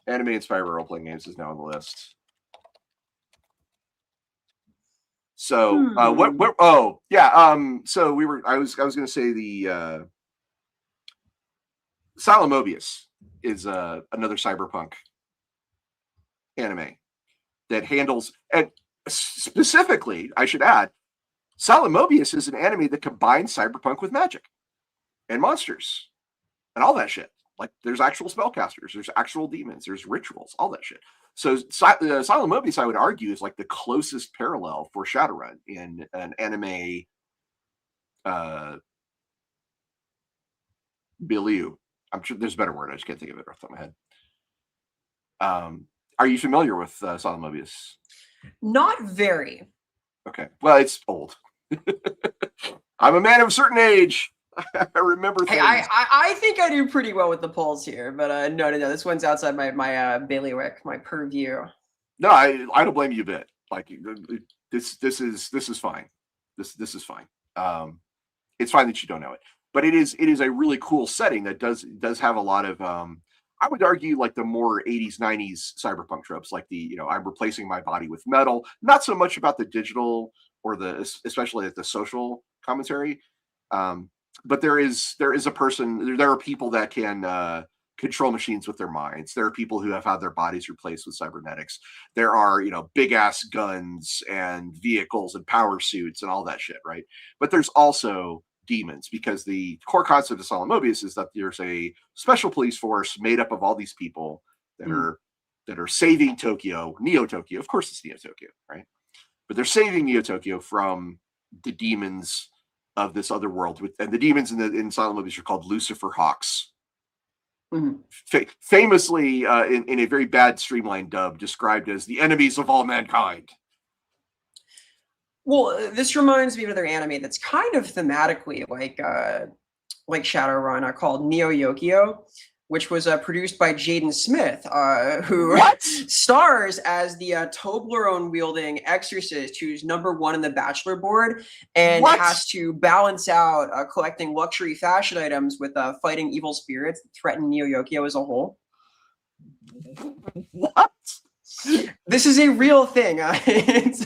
Anime inspired role-playing games is now on the list. So what oh yeah, so I was gonna say the Silent Mobius is another cyberpunk anime that handles, and specifically I should add, Silent Mobius is an anime that combines cyberpunk with magic and monsters and all that shit. Like there's actual spellcasters, there's actual demons, there's rituals, all that shit. So Silent Mobius, I would argue, is like the closest parallel for Shadowrun in an anime milieu. I'm sure there's a better word. I just can't think of it off the top of my head. Are you familiar with Silent Mobius? Not very. Okay. Well, it's old. I'm a man of a certain age. I remember things. Hey, I think I do pretty well with the polls here, but no, this one's outside my bailiwick, my purview. No, I don't blame you a bit. Like this is fine. This is fine. It's fine that you don't know it, but it is a really cool setting that does have a lot of I would argue like the more 80s 90s cyberpunk tropes, like I'm replacing my body with metal. Not so much about the digital or especially the social commentary. But there is a person. There are people that can control machines with their minds. There are people who have had their bodies replaced with cybernetics. There are big ass guns and vehicles and power suits and all that shit, right? But there's also demons, because the core concept of Silent Mobius is that there's a special police force made up of all these people that are saving Tokyo, Neo Tokyo. Of course, it's Neo Tokyo, right? But they're saving Neo Tokyo from the demons of this other world, and the demons in silent movies are called Lucifer Hawks. Famously, in a very bad streamlined dub, described as the enemies of all mankind. Well, this reminds me of another anime that's kind of thematically like Shadowrun, called Neo Yokio, which was produced by Jaden Smith, who stars as the Toblerone-wielding exorcist who's #1 in the Bachelor board and has to balance out collecting luxury fashion items with fighting evil spirits that threaten Neo Yokio as a whole. What? This is a real thing. It's,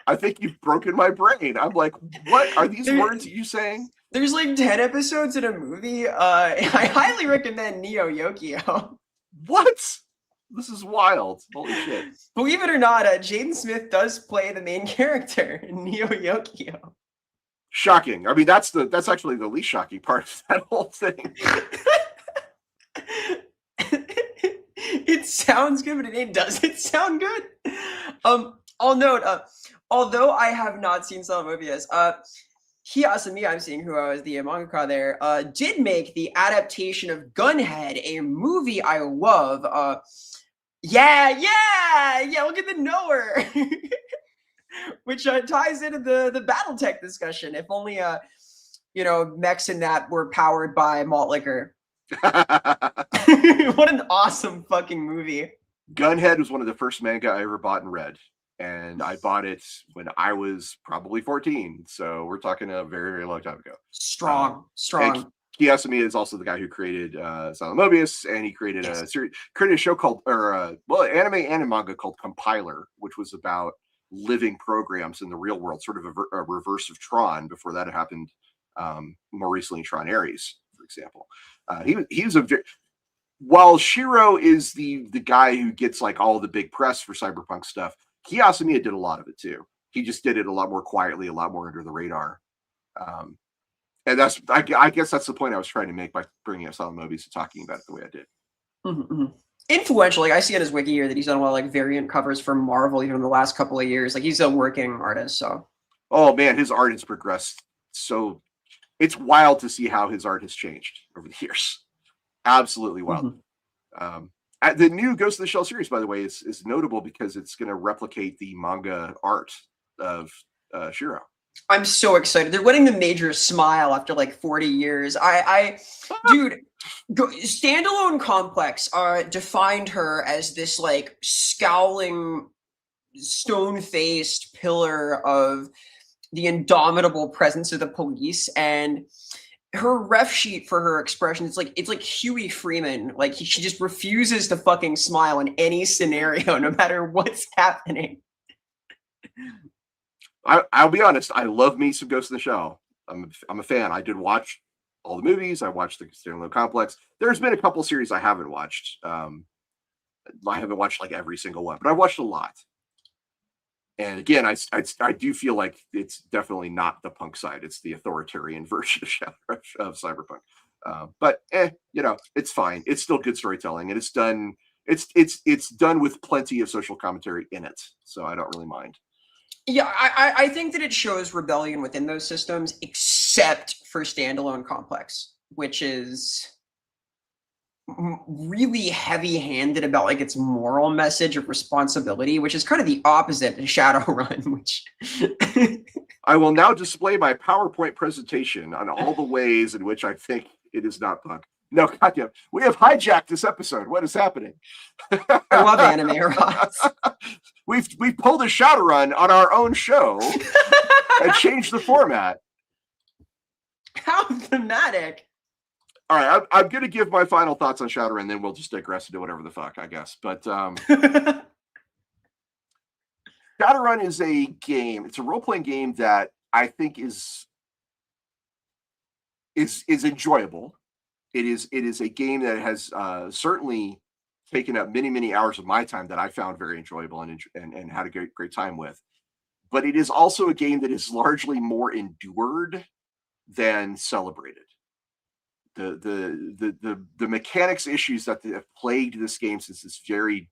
I think you've broken my brain. I'm like, what are these words you saying? There's like 10 episodes in a movie. I highly recommend Neo Yokio. What? This is wild. Holy shit. Believe it or not, Jaden Smith does play the main character in Neo Yokio. Shocking. I mean, that's actually the least shocking part of that whole thing. It sounds good, but it doesn't sound good. I'll note, although I have not seen Silent Mobius, Hiyasumi, I'm seeing who was the mangaka there, did make the adaptation of Gunhead, a movie I love. Yeah, look at the knower. Which ties into the BattleTech discussion. If only, mechs in that were powered by malt liquor. What an awesome fucking movie. Gunhead was one of the first manga I ever bought and read. And I bought it when I was probably 14. So we're talking a very, very long time ago. Strong. Kiyasumi is also the guy who created Silent Mobius, and he created created a show called, anime and manga called Compiler, which was about living programs in the real world, sort of a reverse of Tron before that happened more recently in Tron Ares, for example. He was while Shiro is the guy who gets like all the big press for cyberpunk stuff, Kiyasumi did a lot of it too. He just did it a lot more quietly, a lot more under the radar. And I guess that's the point I was trying to make by bringing up Silent Mobius and talking about it the way I did. Mm-hmm. Influential, like I see on his wiki here that he's done a lot of like variant covers for Marvel even in the last couple of years. Like he's a working artist, so. Oh man, his art has progressed. So it's wild to see how his art has changed over the years. Absolutely wild. Mm-hmm. The new Ghost in the Shell series, by the way, is notable because it's going to replicate the manga art of Shiro. I'm so excited. They're letting the major smile after like 40 years. Dude, Standalone Complex defined her as this like scowling, stone-faced pillar of the indomitable presence of the police, and her ref sheet for her expression, it's like Huey Freeman. Like she just refuses to fucking smile in any scenario, no matter what's happening. I'll be honest. I love me some Ghost in the Shell. I'm a fan. I did watch all the movies. I watched the Standalone Complex. There's been a couple series I haven't watched. I haven't watched like every single one, but I watched a lot. And again, I do feel like it's definitely not the punk side. It's the authoritarian version of cyberpunk. But it's fine. It's still good storytelling, and it's done. It's done with plenty of social commentary in it, so I don't really mind. Yeah, I think that it shows rebellion within those systems, except for Standalone Complex, which is really heavy-handed about like its moral message of responsibility, which is kind of the opposite of Shadowrun. Which I will now display my PowerPoint presentation on all the ways in which I think it is not punk. No, goddamn, we have hijacked this episode. What is happening? I love anime, Ross. We've pulled a Shadowrun on our own show and changed the format. How thematic. All right, I'm going to give my final thoughts on Shadowrun, then we'll just digress into whatever the fuck, I guess. But Shadowrun is a game. It's a role-playing game that I think is enjoyable. It is a game that has certainly taken up many, many hours of my time that I found very enjoyable and had a great time with. But it is also a game that is largely more endured than celebrated. The mechanics issues that have plagued this game since its very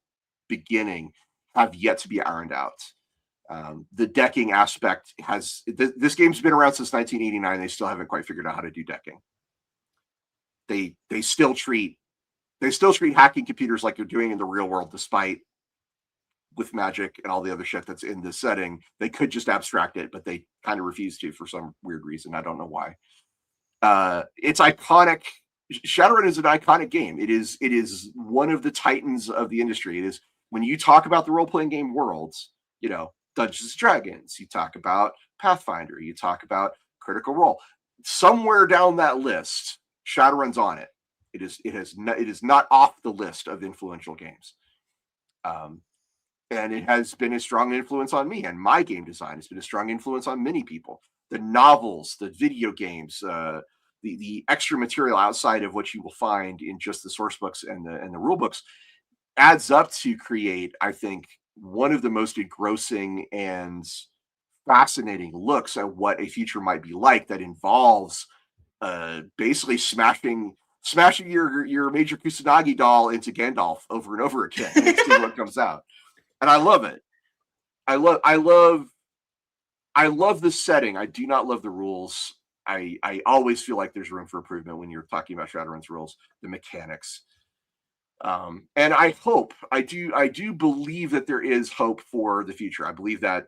beginning have yet to be ironed out. The decking aspect has this game's been around since 1989. They still haven't quite figured out how to do decking. They still treat hacking computers like you're doing in the real world, despite with magic and all the other shit that's in this setting. They could just abstract it, but they kind of refuse to for some weird reason. I don't know why. It's iconic. Shadowrun is an iconic game. It is one of the titans of the industry. It is, when you talk about the role-playing game worlds, Dungeons and Dragons, you talk about Pathfinder, you talk about Critical Role. Somewhere down that list, Shadowrun's on it. It is not off the list of influential games. And it has been a strong influence on me, and my game design has been a strong influence on many people. The novels, the video games, the extra material outside of what you will find in just the source books and the rule books adds up to create, I think, one of the most engrossing and fascinating looks at what a future might be like that involves basically smashing your Major Kusanagi doll into Gandalf over and over again and see what comes out. And I love it. I love the setting. I do not love the rules. I always feel like there's room for improvement when you're talking about Shadowrun's rules, the mechanics. And I do believe that there is hope for the future. I believe that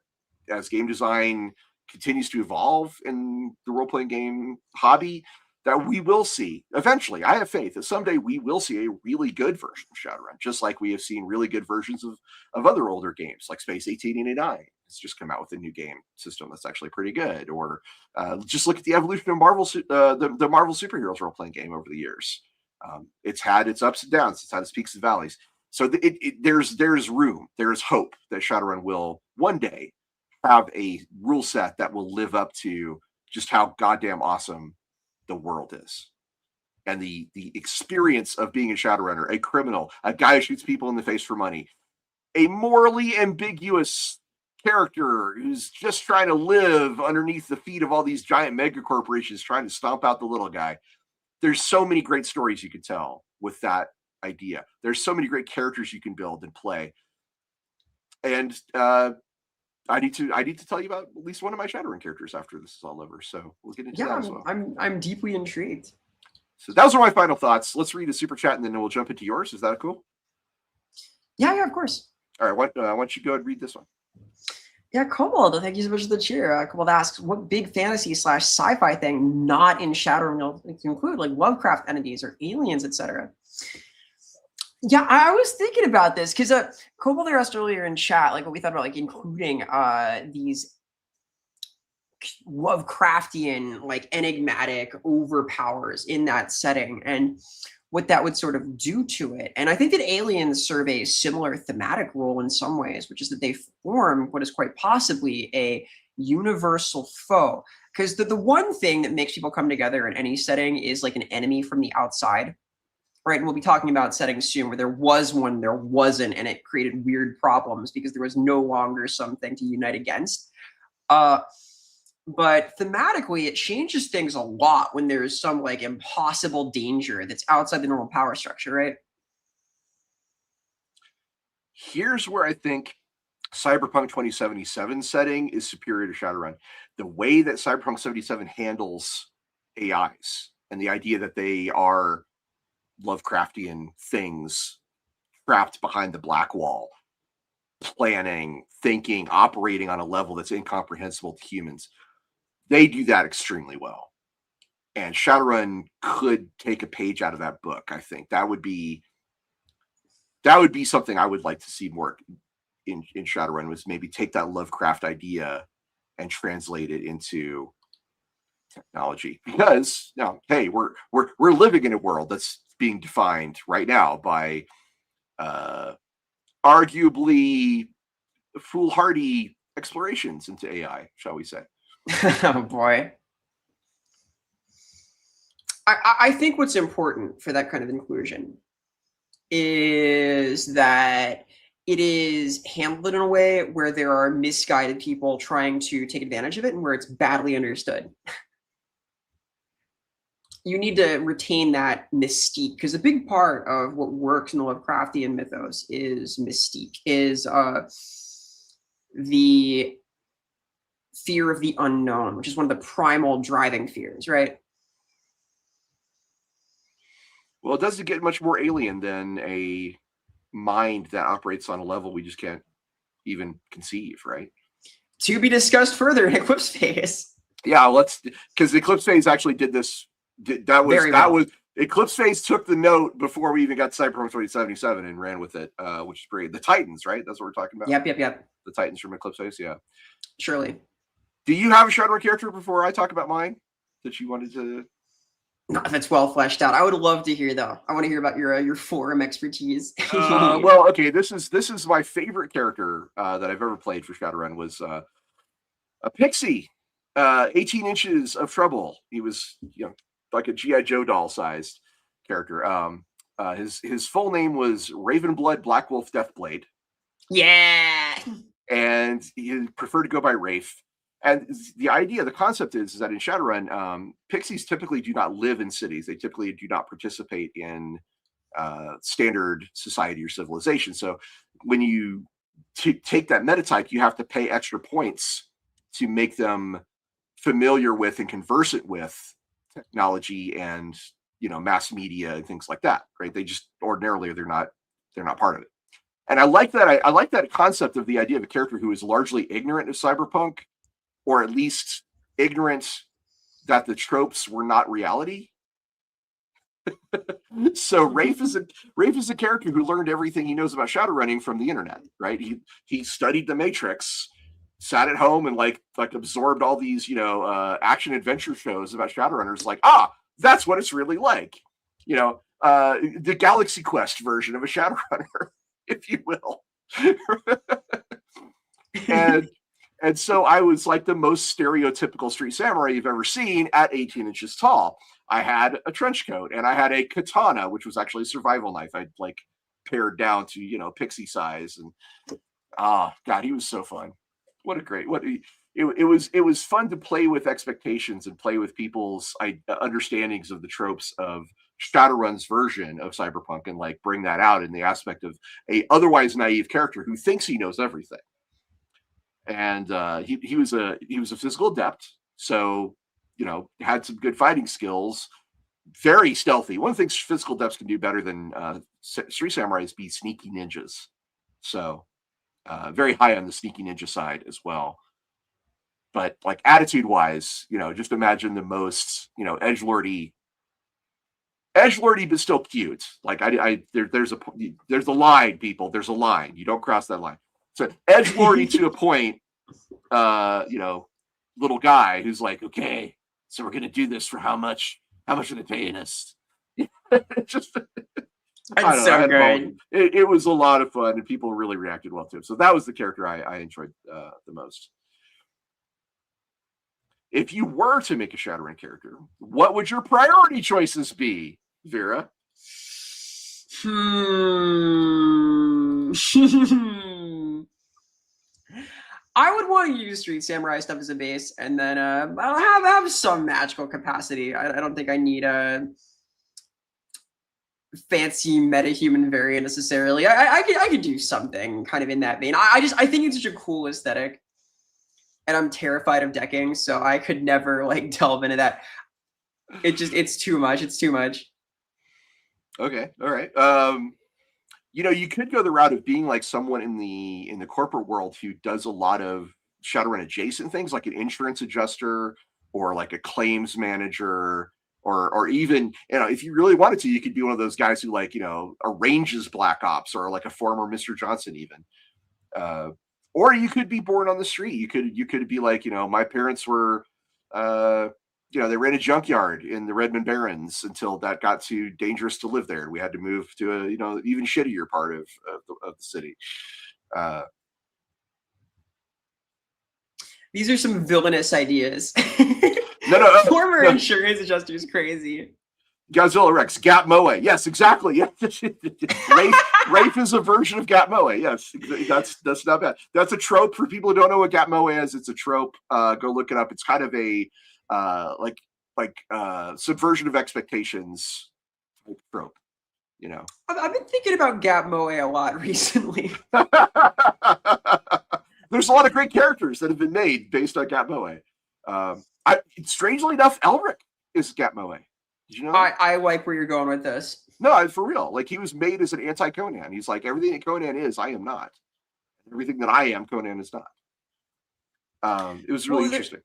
as game design continues to evolve in the role-playing game hobby, that we will see eventually. I have faith that someday we will see a really good version of Shadowrun, just like we have seen really good versions of other older games, like Space 1889. It's just come out with a new game system that's actually pretty good. Or just look at the evolution of Marvel, the Marvel superheroes role-playing game over the years. It's had its ups and downs. It's had its peaks and valleys. So there's room. There's hope that Shadowrun will one day have a rule set that will live up to just how goddamn awesome the world is. And the experience of being a Shadowrunner, a criminal, a guy who shoots people in the face for money, a morally ambiguous character who's just trying to live underneath the feet of all these giant mega corporations trying to stomp out the little guy. There's so many great stories you could tell with that idea. There's so many great characters you can build and play. And I need to tell you about at least one of my Shadowrun characters after this is all over. So we'll get into that as well. I'm deeply intrigued. So those are my final thoughts. Let's read a super chat and then we'll jump into yours. Is that cool? Yeah, of course. All right, why don't you go and read this one? Yeah, Kobold, thank you so much for the cheer. Kobold asks, what big fantasy / sci-fi thing not in Shadowrun will include, like Lovecraft entities or aliens, etc.? Yeah, I was thinking about this because Kobold asked earlier in chat, like what we thought about, like including these Lovecraftian, like enigmatic overpowers in that setting and what that would sort of do to it. And I think that aliens serve a similar thematic role in some ways, which is that they form what is quite possibly a universal foe. Because the one thing that makes people come together in any setting is like an enemy from the outside. Right, and we'll be talking about settings soon where there was one, there wasn't, and it created weird problems because there was no longer something to unite against. But thematically, it changes things a lot when there's some like impossible danger that's outside the normal power structure, right? Here's where I think Cyberpunk 2077 setting is superior to Shadowrun. The way that Cyberpunk 77 handles AIs and the idea that they are Lovecraftian things trapped behind the black wall, planning, thinking, operating on a level that's incomprehensible to humans. They do that extremely well. And Shadowrun could take a page out of that book, I think. That would be something I would like to see more in Shadowrun, was maybe take that Lovecraft idea and translate it into technology. Because now, hey, we're living in a world that's being defined right now by arguably foolhardy explorations into AI, shall we say. Oh boy. I think what's important for that kind of inclusion is that it is handled in a way where there are misguided people trying to take advantage of it and where it's badly understood. You need to retain that mystique, because a big part of what works in the Lovecraftian mythos is mystique, is the fear of the unknown, which is one of the primal driving fears, right? Well, it doesn't get much more alien than a mind that operates on a level we just can't even conceive, right? To be discussed further in Eclipse Phase. Yeah, let's, because Eclipse Phase actually did this. Eclipse Phase took the note before we even got Cyberpunk 2077 and ran with it, which is great. The Titans, right? That's what we're talking about. Yep. The Titans from Eclipse Phase, yeah. Surely. Do you have a Shadowrun character before I talk about mine that you wanted to? Not if it's well fleshed out. I would love to hear though. I want to hear about your forum expertise. Well, okay. This is my favorite character that I've ever played for Shadowrun was a pixie, 18 inches of trouble. He was like a GI Joe doll sized character. His full name was Ravenblood Blackwolf Deathblade. Yeah. And he preferred to go by Rafe. And the concept is that in Shadowrun, pixies typically do not live in cities. They typically do not participate in standard society or civilization. So when you take that metatype, you have to pay extra points to make them familiar with and conversant with technology and mass media and things like that. Right? They just ordinarily they're not part of it. And I like that. I like that concept of the idea of a character who is largely ignorant of cyberpunk, or at least ignorant that the tropes were not reality. So Rafe is a character who learned everything he knows about Shadowrunning from the internet, right? He studied the Matrix, sat at home and like absorbed all these action adventure shows about Shadowrunners. Like, that's what it's really like. The Galaxy Quest version of a Shadowrunner, if you will. And so I was like the most stereotypical street samurai you've ever seen at 18 inches tall. I had a trench coat and I had a katana, which was actually a survival knife. I'd like pared down to, pixie size. And God, he was so fun. It was fun to play with expectations and play with people's understandings of the tropes of Shadowrun's version of cyberpunk and like bring that out in the aspect of a otherwise naive character who thinks he knows everything. And he was a physical adept, so had some good fighting skills, very stealthy. One of the things physical adepts can do better than street samurais be sneaky ninjas. So very high on the sneaky ninja side as well. But like attitude wise, just imagine the most edgelordy, but still cute. Like there's a line, people. There's a line. You don't cross that line. So edgelordy to a point, little guy who's like, okay, so we're gonna do this for how much are they paying us? Just That's so good. It was a lot of fun and people really reacted well to it. So that was the character I enjoyed the most. If you were to make a Shadowrun character, what would your priority choices be, Vera? I would want to use Street Samurai stuff as a base, and then I'll have some magical capacity. I don't think I need a fancy metahuman variant necessarily. I could do something kind of in that vein. I think it's such a cool aesthetic, and I'm terrified of decking, so I could never like delve into that. It's too much. It's too much. Okay, all right. You could go the route of being like someone in the corporate world who does a lot of Shadowrun adjacent things, like an insurance adjuster or like a claims manager, or even if you really wanted to, you could be one of those guys who like arranges Black Ops, or like a former Mr. Johnson even. Or you could be born on the street. You could be like my parents were. They ran a junkyard in the Redmond Barrens until that got too dangerous to live there. We had to move to a even shittier part of the city. These are some villainous ideas. No. Former insurance adjuster is crazy. Godzilla Rex, Gap Moe. Yes, exactly. Yeah. Rafe is a version of Gap Moe. Yes, that's not bad. That's a trope for people who don't know what Gap Moe is. It's a trope. Go look it up. It's kind of a subversion of expectations type trope. I've been thinking about Gap Moe a lot recently. There's a lot of great characters that have been made based on Gat Moe. Strangely enough, Elric is Gat Moe. Did you know that? I like where you're going with this. No, for real. Like, he was made as an anti-Conan. He's like, everything that Conan is, I am not. Everything that I am, Conan is not. It was really interesting.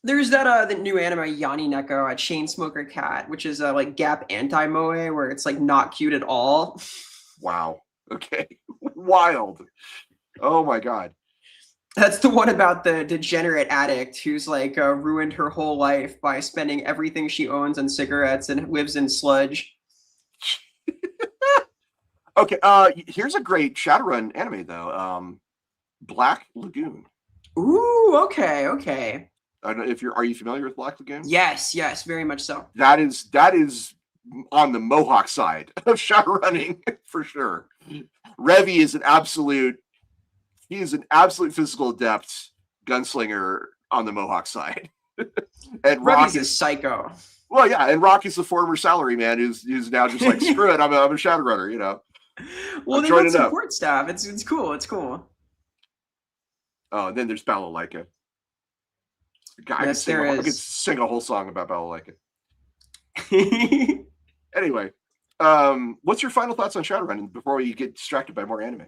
There's that the new anime Yanni Neko, a Chainsmoker Cat, which is like Gap anti-moe, where it's like not cute at all. Wow. Okay. Wild. Oh my god. That's the one about the degenerate addict who's like ruined her whole life by spending everything she owns on cigarettes and lives in sludge. Okay, here's a great Shadowrun anime though. Black Lagoon. Ooh, okay. I don't know if are you familiar with Black Lagoon? Yes, very much so. That is on the Mohawk side of Shadowrunning for sure. Revi is an absolute physical adept gunslinger on the Mohawk side. And Revi's a psycho. Well, yeah, and Rock is the former salaryman who's now just like, screw it, I'm a Shadowrunner, you know. Well, they got support staff. It's cool. Oh, and then there's Balalaika. I yes, could sing a whole song about Balalaika. Anyway, what's your final thoughts on Shadowrun before we get distracted by more anime?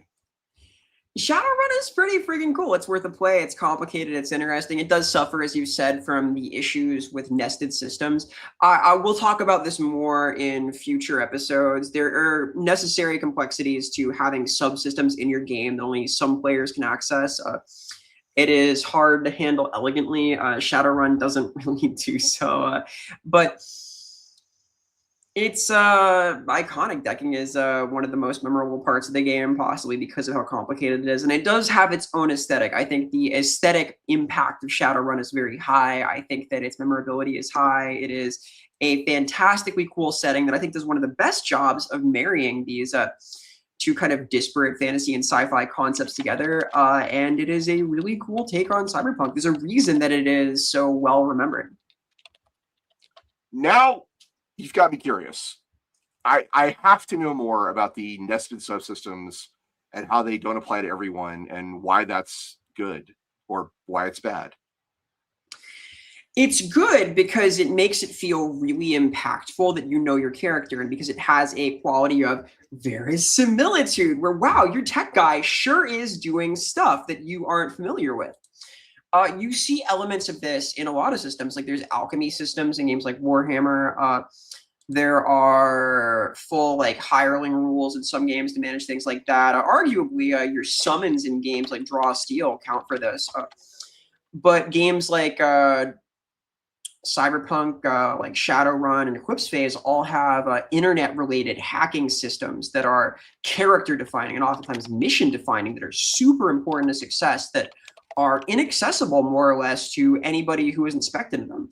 Shadowrun is pretty freaking cool. It's worth a play. It's complicated. It's interesting. It does suffer, as you said, from the issues with nested systems. I will talk about this more in future episodes. There are necessary complexities to having subsystems in your game that only some players can access. It is hard to handle elegantly. Shadowrun doesn't really do so. But it's iconic decking is one of the most memorable parts of the game, possibly because of how complicated it is. And it does have its own aesthetic. I think the aesthetic impact of Shadowrun is very high. I think that its memorability is high. It is a fantastically cool setting that I think does one of the best jobs of marrying these two kind of disparate fantasy and sci-fi concepts together. And it is a really cool take on cyberpunk. There's a reason that it is so well remembered. Now, you've got me curious. I have to know more about the nested subsystems and how they don't apply to everyone and why that's good or why it's bad. It's good because it makes it feel really impactful that you know your character, and because it has a quality of verisimilitude where, wow, your tech guy sure is doing stuff that you aren't familiar with. You see elements of this in a lot of systems. Like there's alchemy systems in games like Warhammer. There are full like hireling rules in some games to manage things like that. Arguably, your summons in games like Draw Steel count for this. But games like Cyberpunk, like Shadowrun and Eclipse Phase all have internet-related hacking systems that are character-defining and oftentimes mission-defining that are super important to success, that are inaccessible more or less to anybody who isn't spec'd into them.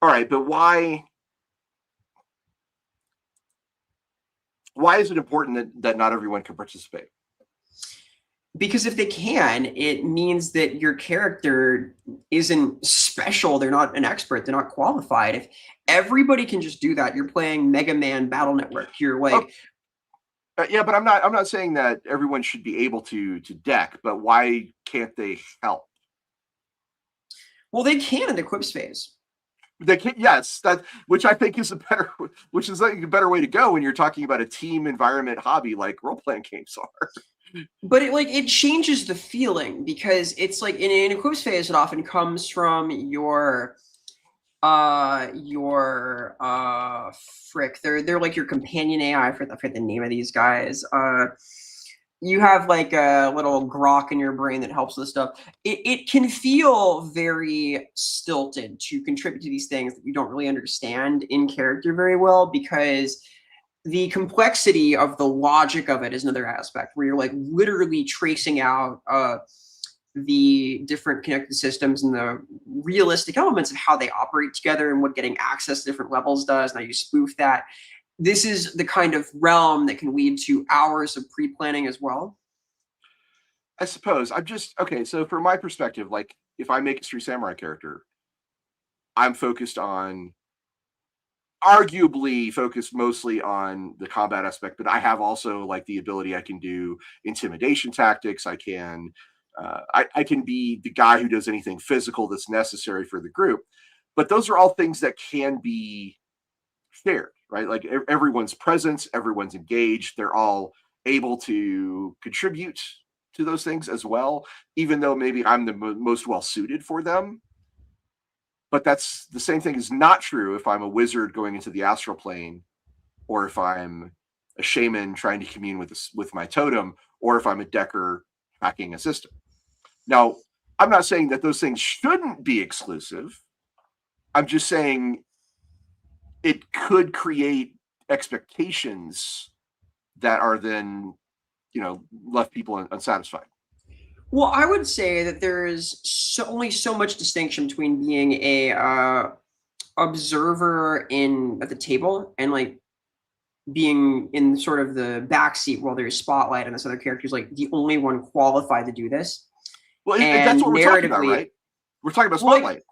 All right, but why is it important that not everyone can participate? Because if they can, it means that your character isn't special. They're not an expert. They're not qualified. If everybody can just do that, you're playing Mega Man Battle Network. You're like, yeah, but I'm not saying that everyone should be able to deck. But why can't they help? Well, they can in the Quips phase. They can, yes, which I think is a better way to go when you're talking about a team environment hobby like role-playing games are. But it changes the feeling, because it's like in a Quips phase, it often comes from your they're like your companion AI. I forget the name of these guys. You have like a little grok in your brain that helps with stuff. It can feel very stilted to contribute to these things that you don't really understand in character very well, because the complexity of the logic of it is another aspect where you're like literally tracing out the different connected systems and the realistic elements of how they operate together and what getting access to different levels does. Now you spoof that. This is the kind of realm that can lead to hours of pre-planning as well. I suppose. Okay, so from my perspective, like if I make a Street Samurai character, I'm focused on arguably focused mostly on the combat aspect, but I have also like the ability, I can do intimidation tactics. I can I can be the guy who does anything physical that's necessary for the group. But those are all things that can be shared, right? Like everyone's presence, everyone's engaged, they're all able to contribute to those things as well, even though maybe I'm the most well suited for them. But that's the same thing is not true if I'm a wizard going into the astral plane, or if I'm a shaman trying to commune with my totem, or if I'm a decker hacking a system. Now, I'm not saying that those things shouldn't be exclusive. I'm just saying it could create expectations that are then, left people unsatisfied. Well, I would say that there is only so much distinction between being a observer at the table and like being in sort of the backseat while there's spotlight and this other character's like the only one qualified to do this. Well, that's what we're talking about, right? We're talking about spotlight. Like,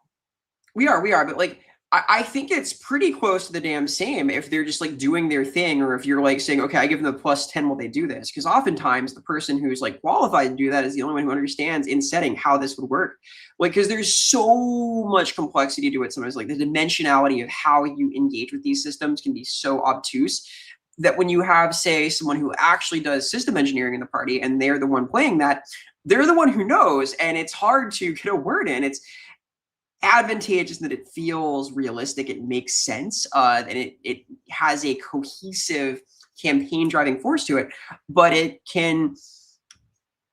we are, but like I think it's pretty close to the damn same if they're just like doing their thing, or if you're like saying, okay, I give them a +10 while they do this. Because oftentimes the person who's like qualified to do that is the only one who understands in setting how this would work. Like, because there's so much complexity to it sometimes, like the dimensionality of how you engage with these systems can be so obtuse that when you have, say, someone who actually does system engineering in the party and they're the one playing that, they're the one who knows, and it's hard to get a word in. It's advantageous that it feels realistic, it makes sense, and it has a cohesive campaign driving force to it, but it can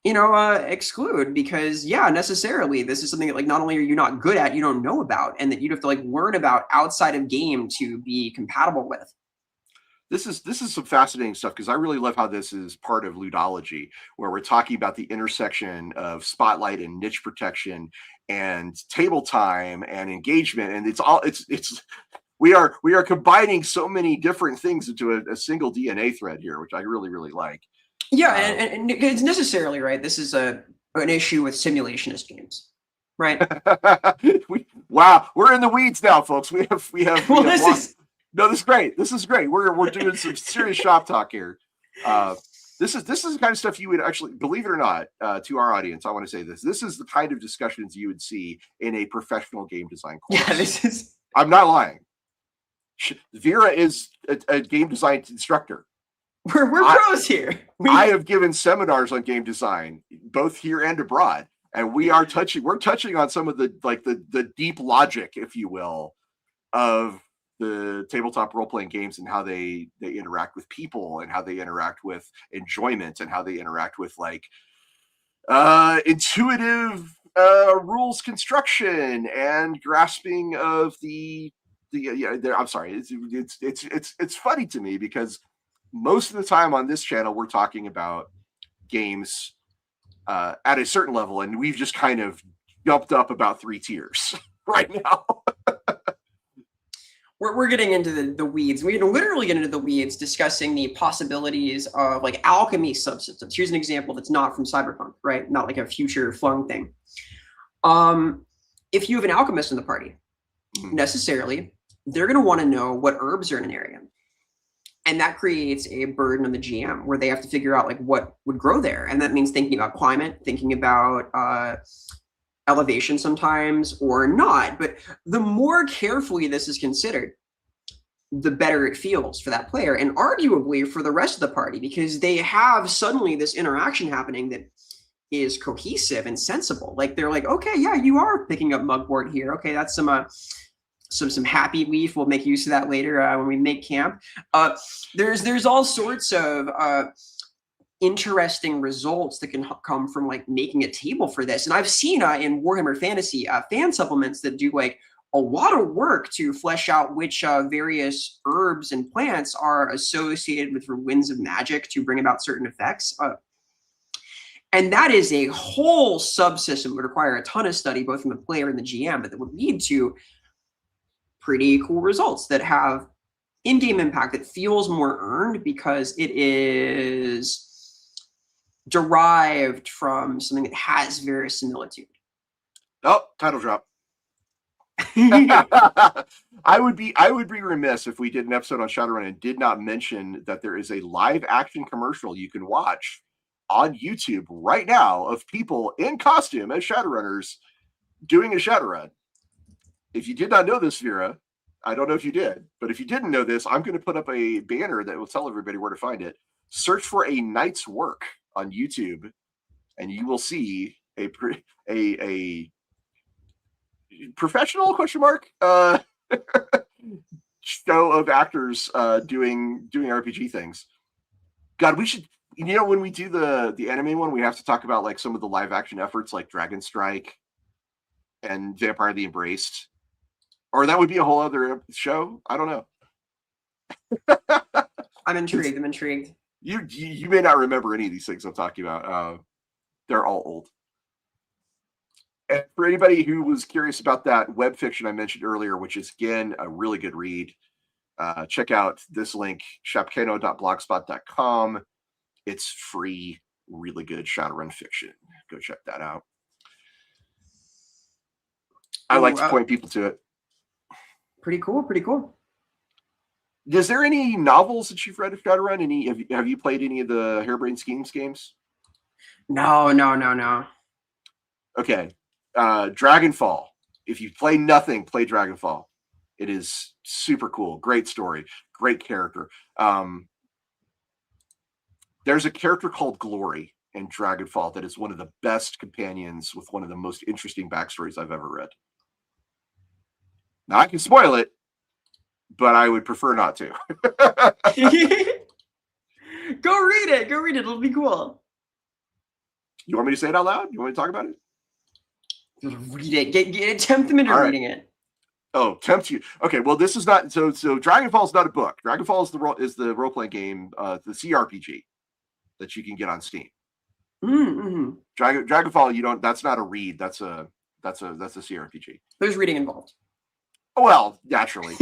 exclude because necessarily this is something that like not only are you not good at, you don't know about, and that you'd have to like learn about outside of game to be compatible with. This is some fascinating stuff because I really love how this is part of ludology, where we're talking about the intersection of spotlight and niche protection and table time and engagement, and we are combining so many different things into a single DNA thread here, which I really, really like. Yeah, and it's necessarily right. This is an issue with simulationist games, right? Wow, we're in the weeds now, folks. We have. Well, No, this is great. This is great. We're doing some serious shop talk here. This is the kind of stuff you would actually, believe it or not, to our audience, I want to say this. This is the kind of discussions you would see in a professional game design course. Yeah, this is. I'm not lying. Vera is a game design instructor. We're pros here. I have given seminars on game design, both here and abroad, and we're touching on some of the deep logic, if you will, of the tabletop role-playing games and how they interact with people and how they interact with enjoyment and how they interact with like intuitive rules construction and grasping of I'm sorry, it's funny to me because most of the time on this channel we're talking about games at a certain level, and we've just kind of jumped up about 3 tiers right now. We're getting into the weeds. We can literally get into the weeds discussing the possibilities of like alchemy subsystems. Here's an example that's not from Cyberpunk, right? Not like a future flung thing. If you have an alchemist in the party, necessarily, they're going to want to know what herbs are in an area. And that creates a burden on the GM where they have to figure out like what would grow there. And that means thinking about climate, thinking about elevation sometimes or not. But the more carefully this is considered, the better it feels for that player and arguably for the rest of the party, because they have suddenly this interaction happening that is cohesive and sensible. Like they're like, okay, yeah, you are picking up mugwort here. Okay, that's some happy leaf. We'll make use of that later when we make camp. There's all sorts of interesting results that can come from like making a table for this. And I've seen in Warhammer Fantasy fan supplements that do like a lot of work to flesh out which various herbs and plants are associated with winds of magic to bring about certain effects. And that is a whole subsystem that would require a ton of study, both from the player and the GM, but that would lead to pretty cool results that have in-game impact that feels more earned because it is derived from something that has verisimilitude. Oh, title drop. I would be remiss if we did an episode on Shadowrun and did not mention that there is a live action commercial you can watch on YouTube right now of people in costume as Shadowrunners doing a Shadowrun. If you did not know this, Vera, I don't know if you did, but if you didn't know this, I'm going to put up a banner that will tell everybody where to find it. Search for A Night's Work on YouTube, and you will see a professional show of actors doing RPG things. God, we should, when we do the anime one, we have to talk about like some of the live action efforts like Dragon Strike and Vampire the Embraced. Or that would be a whole other show. I don't know. I'm intrigued. You may not remember any of these things I'm talking about. They're all old. And for anybody who was curious about that web fiction I mentioned earlier, which is, again, a really good read, check out this link, shapkano.blogspot.com. It's free, really good Shadowrun fiction. Go check that out. I like to point people to it. Pretty cool. Is there any novels that you've read of Shadowrun? Have you played any of the Harebrained Schemes games? No. Okay. Dragonfall. If you play nothing, play Dragonfall. It is super cool. Great story. Great character. There's a character called Glory in Dragonfall that is one of the best companions with one of the most interesting backstories I've ever read. Now, I can spoil it, but I would prefer not to. Go read it. It'll be cool. You want me to say it out loud? You want me to talk about it? Read it. Tempt them into reading it. Oh, tempt you. Okay, well, this is not so Dragonfall is not a book. Dragonfall is the role-playing game, the CRPG that you can get on Steam. Mm-hmm. Dragonfall, that's not a read. That's a CRPG. There's reading involved. Well, naturally.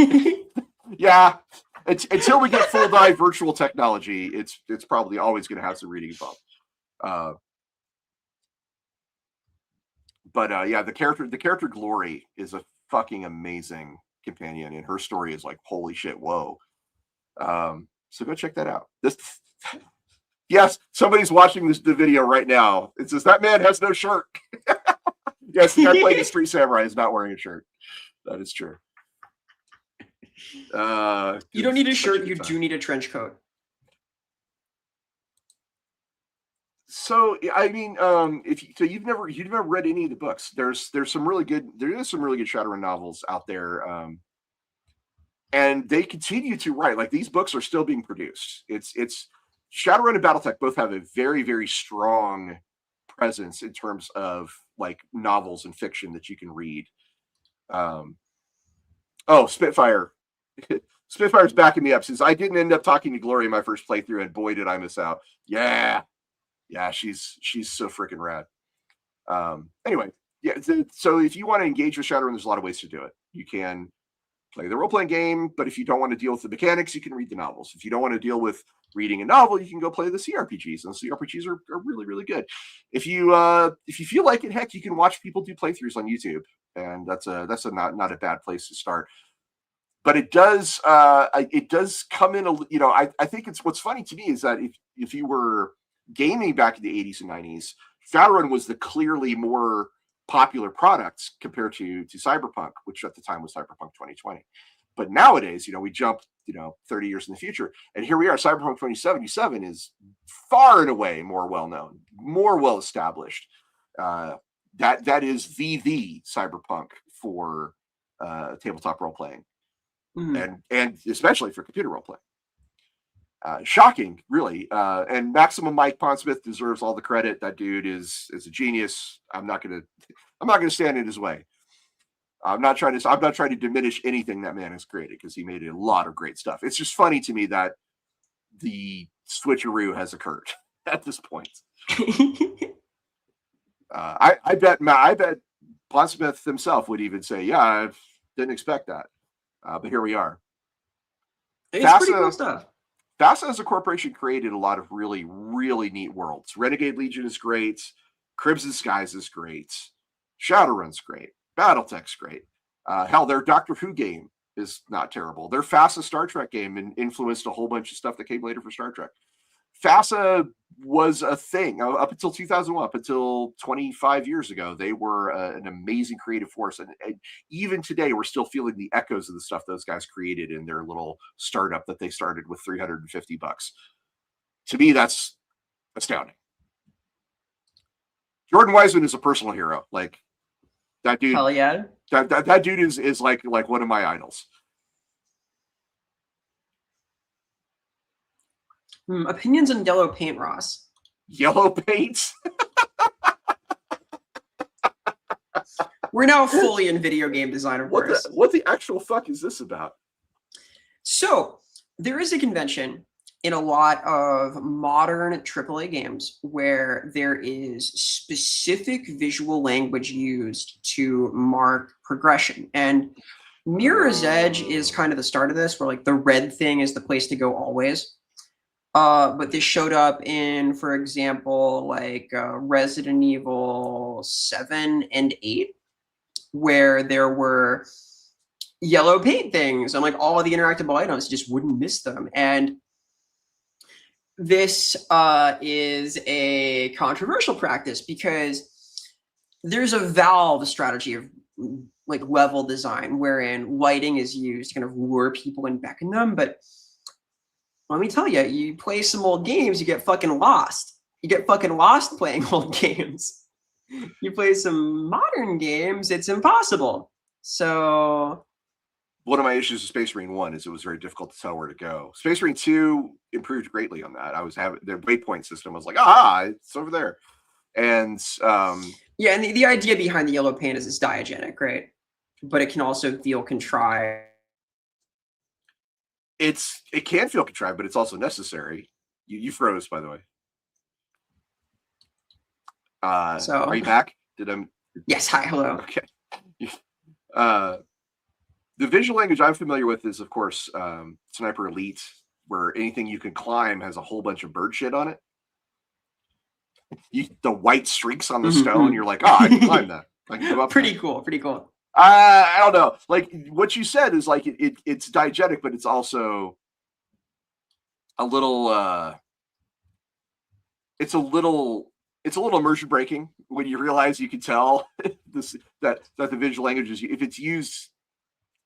Yeah. Until we get full dive virtual technology, it's probably always going to have some reading involved. But the character Glory is a fucking amazing companion, and her story is like, holy shit, whoa. So go check that out. Yes, somebody's watching the video right now. It says that man has no shirt. Yes, the guy playing the Street Samurai is not wearing a shirt. That is true. You don't need a shirt. You do need a trench coat. So I mean, you've never read any of the books, there is some really good Shadowrun novels out there, and they continue to write. Like, these books are still being produced. It's Shadowrun and BattleTech both have a very, very strong presence in terms of like novels and fiction that you can read. Spitfire. Spitfire's backing me up, since I didn't end up talking to Glory in my first playthrough, and boy did I miss out. Yeah, she's so freaking rad. Anyway, so if you want to engage with Shadowrun, there's a lot of ways to do it. You can play the role-playing game, but if you don't want to deal with the mechanics, you can read the novels. If you don't want to deal with reading a novel, you can go play the CRPGs, and the CRPGs are really, really good. If you feel like it, heck, you can watch people do playthroughs on YouTube, and that's not a bad place to start. But it does come in I think what's funny to me is that if you were gaming back in the 80s and 90s, Shadowrun was the clearly more popular product compared to Cyberpunk, which at the time was Cyberpunk 2020. But nowadays, we jump 30 years in the future, and here we are. Cyberpunk 2077 is far and away more well known, more well established. That is the Cyberpunk for tabletop role playing. Mm-hmm. and especially for computer role playing. Shocking, really. And Maximum Mike Pondsmith deserves all the credit. That dude is a genius. I'm not gonna stand in his way. I'm not trying to diminish anything that man has created, because he made a lot of great stuff. It's just funny to me that the switcheroo has occurred at this point. I bet Pondsmith himself would even say, "Yeah, I didn't expect that." But here we are. It's pretty cool stuff. FASA as a corporation created a lot of really, really neat worlds. Renegade Legion is great. Crimson Skies is great. Shadowrun's great. BattleTech's great. Hell, their Doctor Who game is not terrible. Their FASA Star Trek game influenced a whole bunch of stuff that came later for Star Trek. FASA was a thing up until 2001, up until 25 years ago. They were an amazing creative force. And even today, we're still feeling the echoes of the stuff those guys created in their little startup that they started with $350. To me, that's astounding. Jordan Wiseman is a personal hero. Like, that dude. Hell yeah. That dude is like one of my idols. Opinions on yellow paint, Ross. Yellow paint? We're now fully in video game design, of course. What the actual fuck is this about? So, there is a convention in a lot of modern AAA games where there is specific visual language used to mark progression. And Mirror's Edge is kind of the start of this, where like the red thing is the place to go always. But this showed up in, for example, like Resident Evil 7 and 8, where there were yellow paint things and like all of the interactable items, you just wouldn't miss them. And this is a controversial practice because there's a Valve strategy of like level design wherein lighting is used to kind of lure people and beckon them. But let me tell you, you play some old games, you get fucking lost. You get fucking lost playing old games. You play some modern games, it's impossible. So one of my issues with Space Marine 1 is it was very difficult to tell where to go. Space Marine 2 improved greatly on that. I was having their waypoint system was like, it's over there. And yeah, and the idea behind the yellow paint is it's diagenic, right? But it can also feel contrived. It can feel contrived, but it's also necessary. You froze, by the way. So are you back? Yes, hi, hello. Okay. The visual language I'm familiar with is, of course, Sniper Elite, where anything you can climb has a whole bunch of bird shit on it. The white streaks on the stone, you're like, I can climb that. I can go up. Pretty cool. I don't know. Like what you said is like it's diegetic, but it's also a little. It's a little immersion breaking when you realize you can tell that the visual language is, if it's used,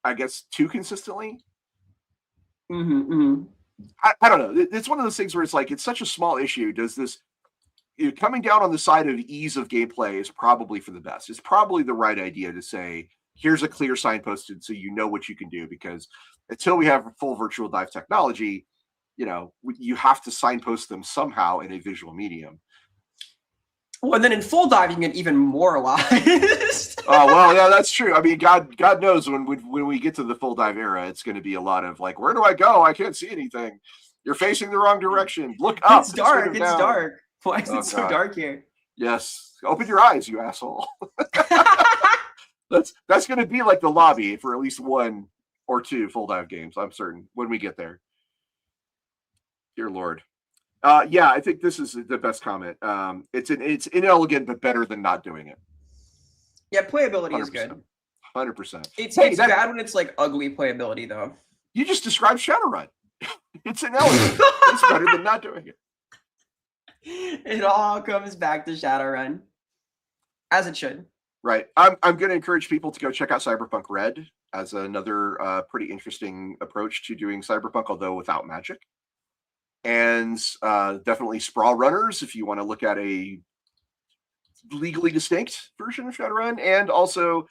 I guess, too consistently. I don't know. It's one of those things where it's like, it's such a small issue. Does this coming down on the side of ease of gameplay is probably for the best. It's probably the right idea to say, here's a clear signposted so you know what you can do, because until we have full virtual dive technology, you have to signpost them somehow in a visual medium. Well, and then in full dive, you can get even more lost. Oh, well, yeah, that's true. I mean, God knows when we get to the full dive era, it's going to be a lot of like, where do I go? I can't see anything. You're facing the wrong direction. Look up. It's dark. It's dark. Why is it so dark here? Yes. Open your eyes, you asshole. That's going to be like the lobby for at least one or two full dive games, I'm certain, when we get there. Dear Lord. Yeah, I think this is the best comment. It's inelegant, but better than not doing it. Yeah, playability is good. 100%. It's bad when it's like ugly playability, though. You just described Shadowrun. It's inelegant. It's better than not doing it. It all comes back to Shadowrun, as it should. Right. I'm going to encourage people to go check out Cyberpunk Red as another pretty interesting approach to doing Cyberpunk, although without magic. And definitely Sprawl Runners if you want to look at a legally distinct version of Shadowrun. And also,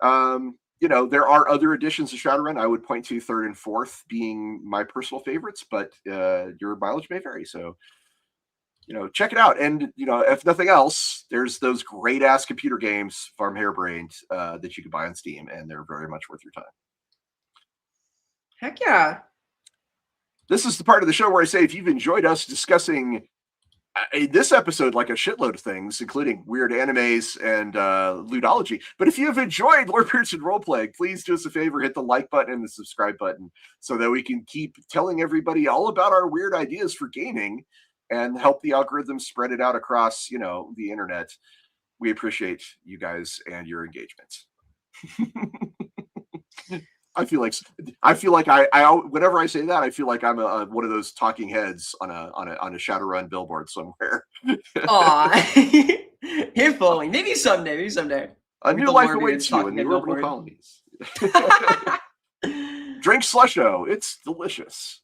there are other editions of Shadowrun. I would point to 3rd and 4th being my personal favorites, but your mileage may vary. So, check it out. And, if nothing else, there's those great ass computer games, Farm Hairbrained, that you can buy on Steam, and they're very much worth your time. Heck yeah. This is the part of the show where I say, if you've enjoyed us discussing this episode, like a shitload of things, including weird animes and ludology, but if you've enjoyed Lorebeards and Roleplaying, please do us a favor, hit the like button and the subscribe button so that we can keep telling everybody all about our weird ideas for gaming and help the algorithm spread it out across, the internet. We appreciate you guys and your engagement. I feel like I whenever I say that, I feel like I'm one of those talking heads on a Shadowrun billboard somewhere. Aw. If only. Maybe someday. Maybe someday. A With new the life Lorebeards awaits you in talking the head orbital billboard. colonies. Drink Slusho. It's delicious.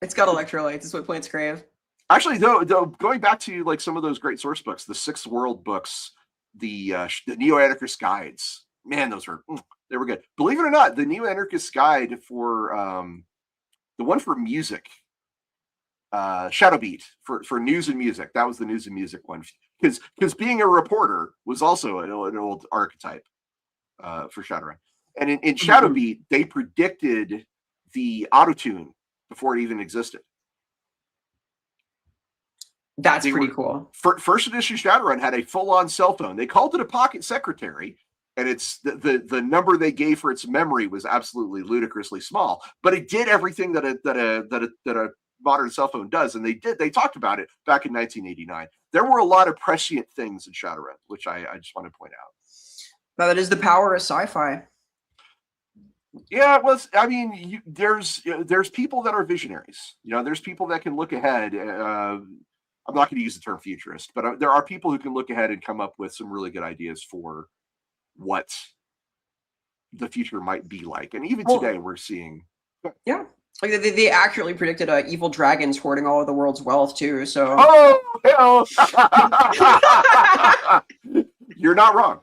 It's got electrolytes. It's what plants crave. Actually, though, going back to like some of those great source books, the Sixth World books, the Neo-Anarchist guides, man, they were good. Believe it or not, the Neo-Anarchist guide for the one for music, Shadowbeat for news and music. That was the news and music one, because being a reporter was also an old archetype for Shadowrun. And in Shadowbeat, they predicted the autotune before it even existed. That's pretty cool. First edition Shadowrun had a full-on cell phone. They called it a pocket secretary, and it's the number they gave for its memory was absolutely ludicrously small, but it did everything that a modern cell phone does, and they talked about it back in 1989. There were a lot of prescient things in Shadowrun, which I just want to point out. Now, that is the power of sci-fi. Yeah, well, I mean, there's people that are visionaries. There's people that can look ahead. I'm not going to use the term futurist, but there are people who can look ahead and come up with some really good ideas for what the future might be like. And even today, we're seeing. Yeah, like they accurately predicted evil dragons hoarding all of the world's wealth too. So. Oh hell! You're not wrong.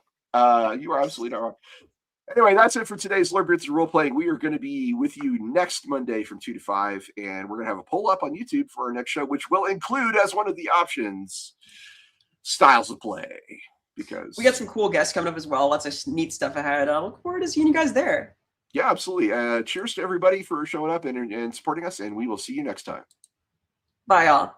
You are absolutely not wrong. Anyway, that's it for today's Lorebeards and Role-Playing. We are going to be with you next Monday from 2 to 5, and we're going to have a poll up on YouTube for our next show, which will include, as one of the options, styles of play. Because we got some cool guests coming up as well. Lots of neat stuff ahead. I look forward to seeing you guys there. Yeah, absolutely. Cheers to everybody for showing up and supporting us, and we will see you next time. Bye, y'all.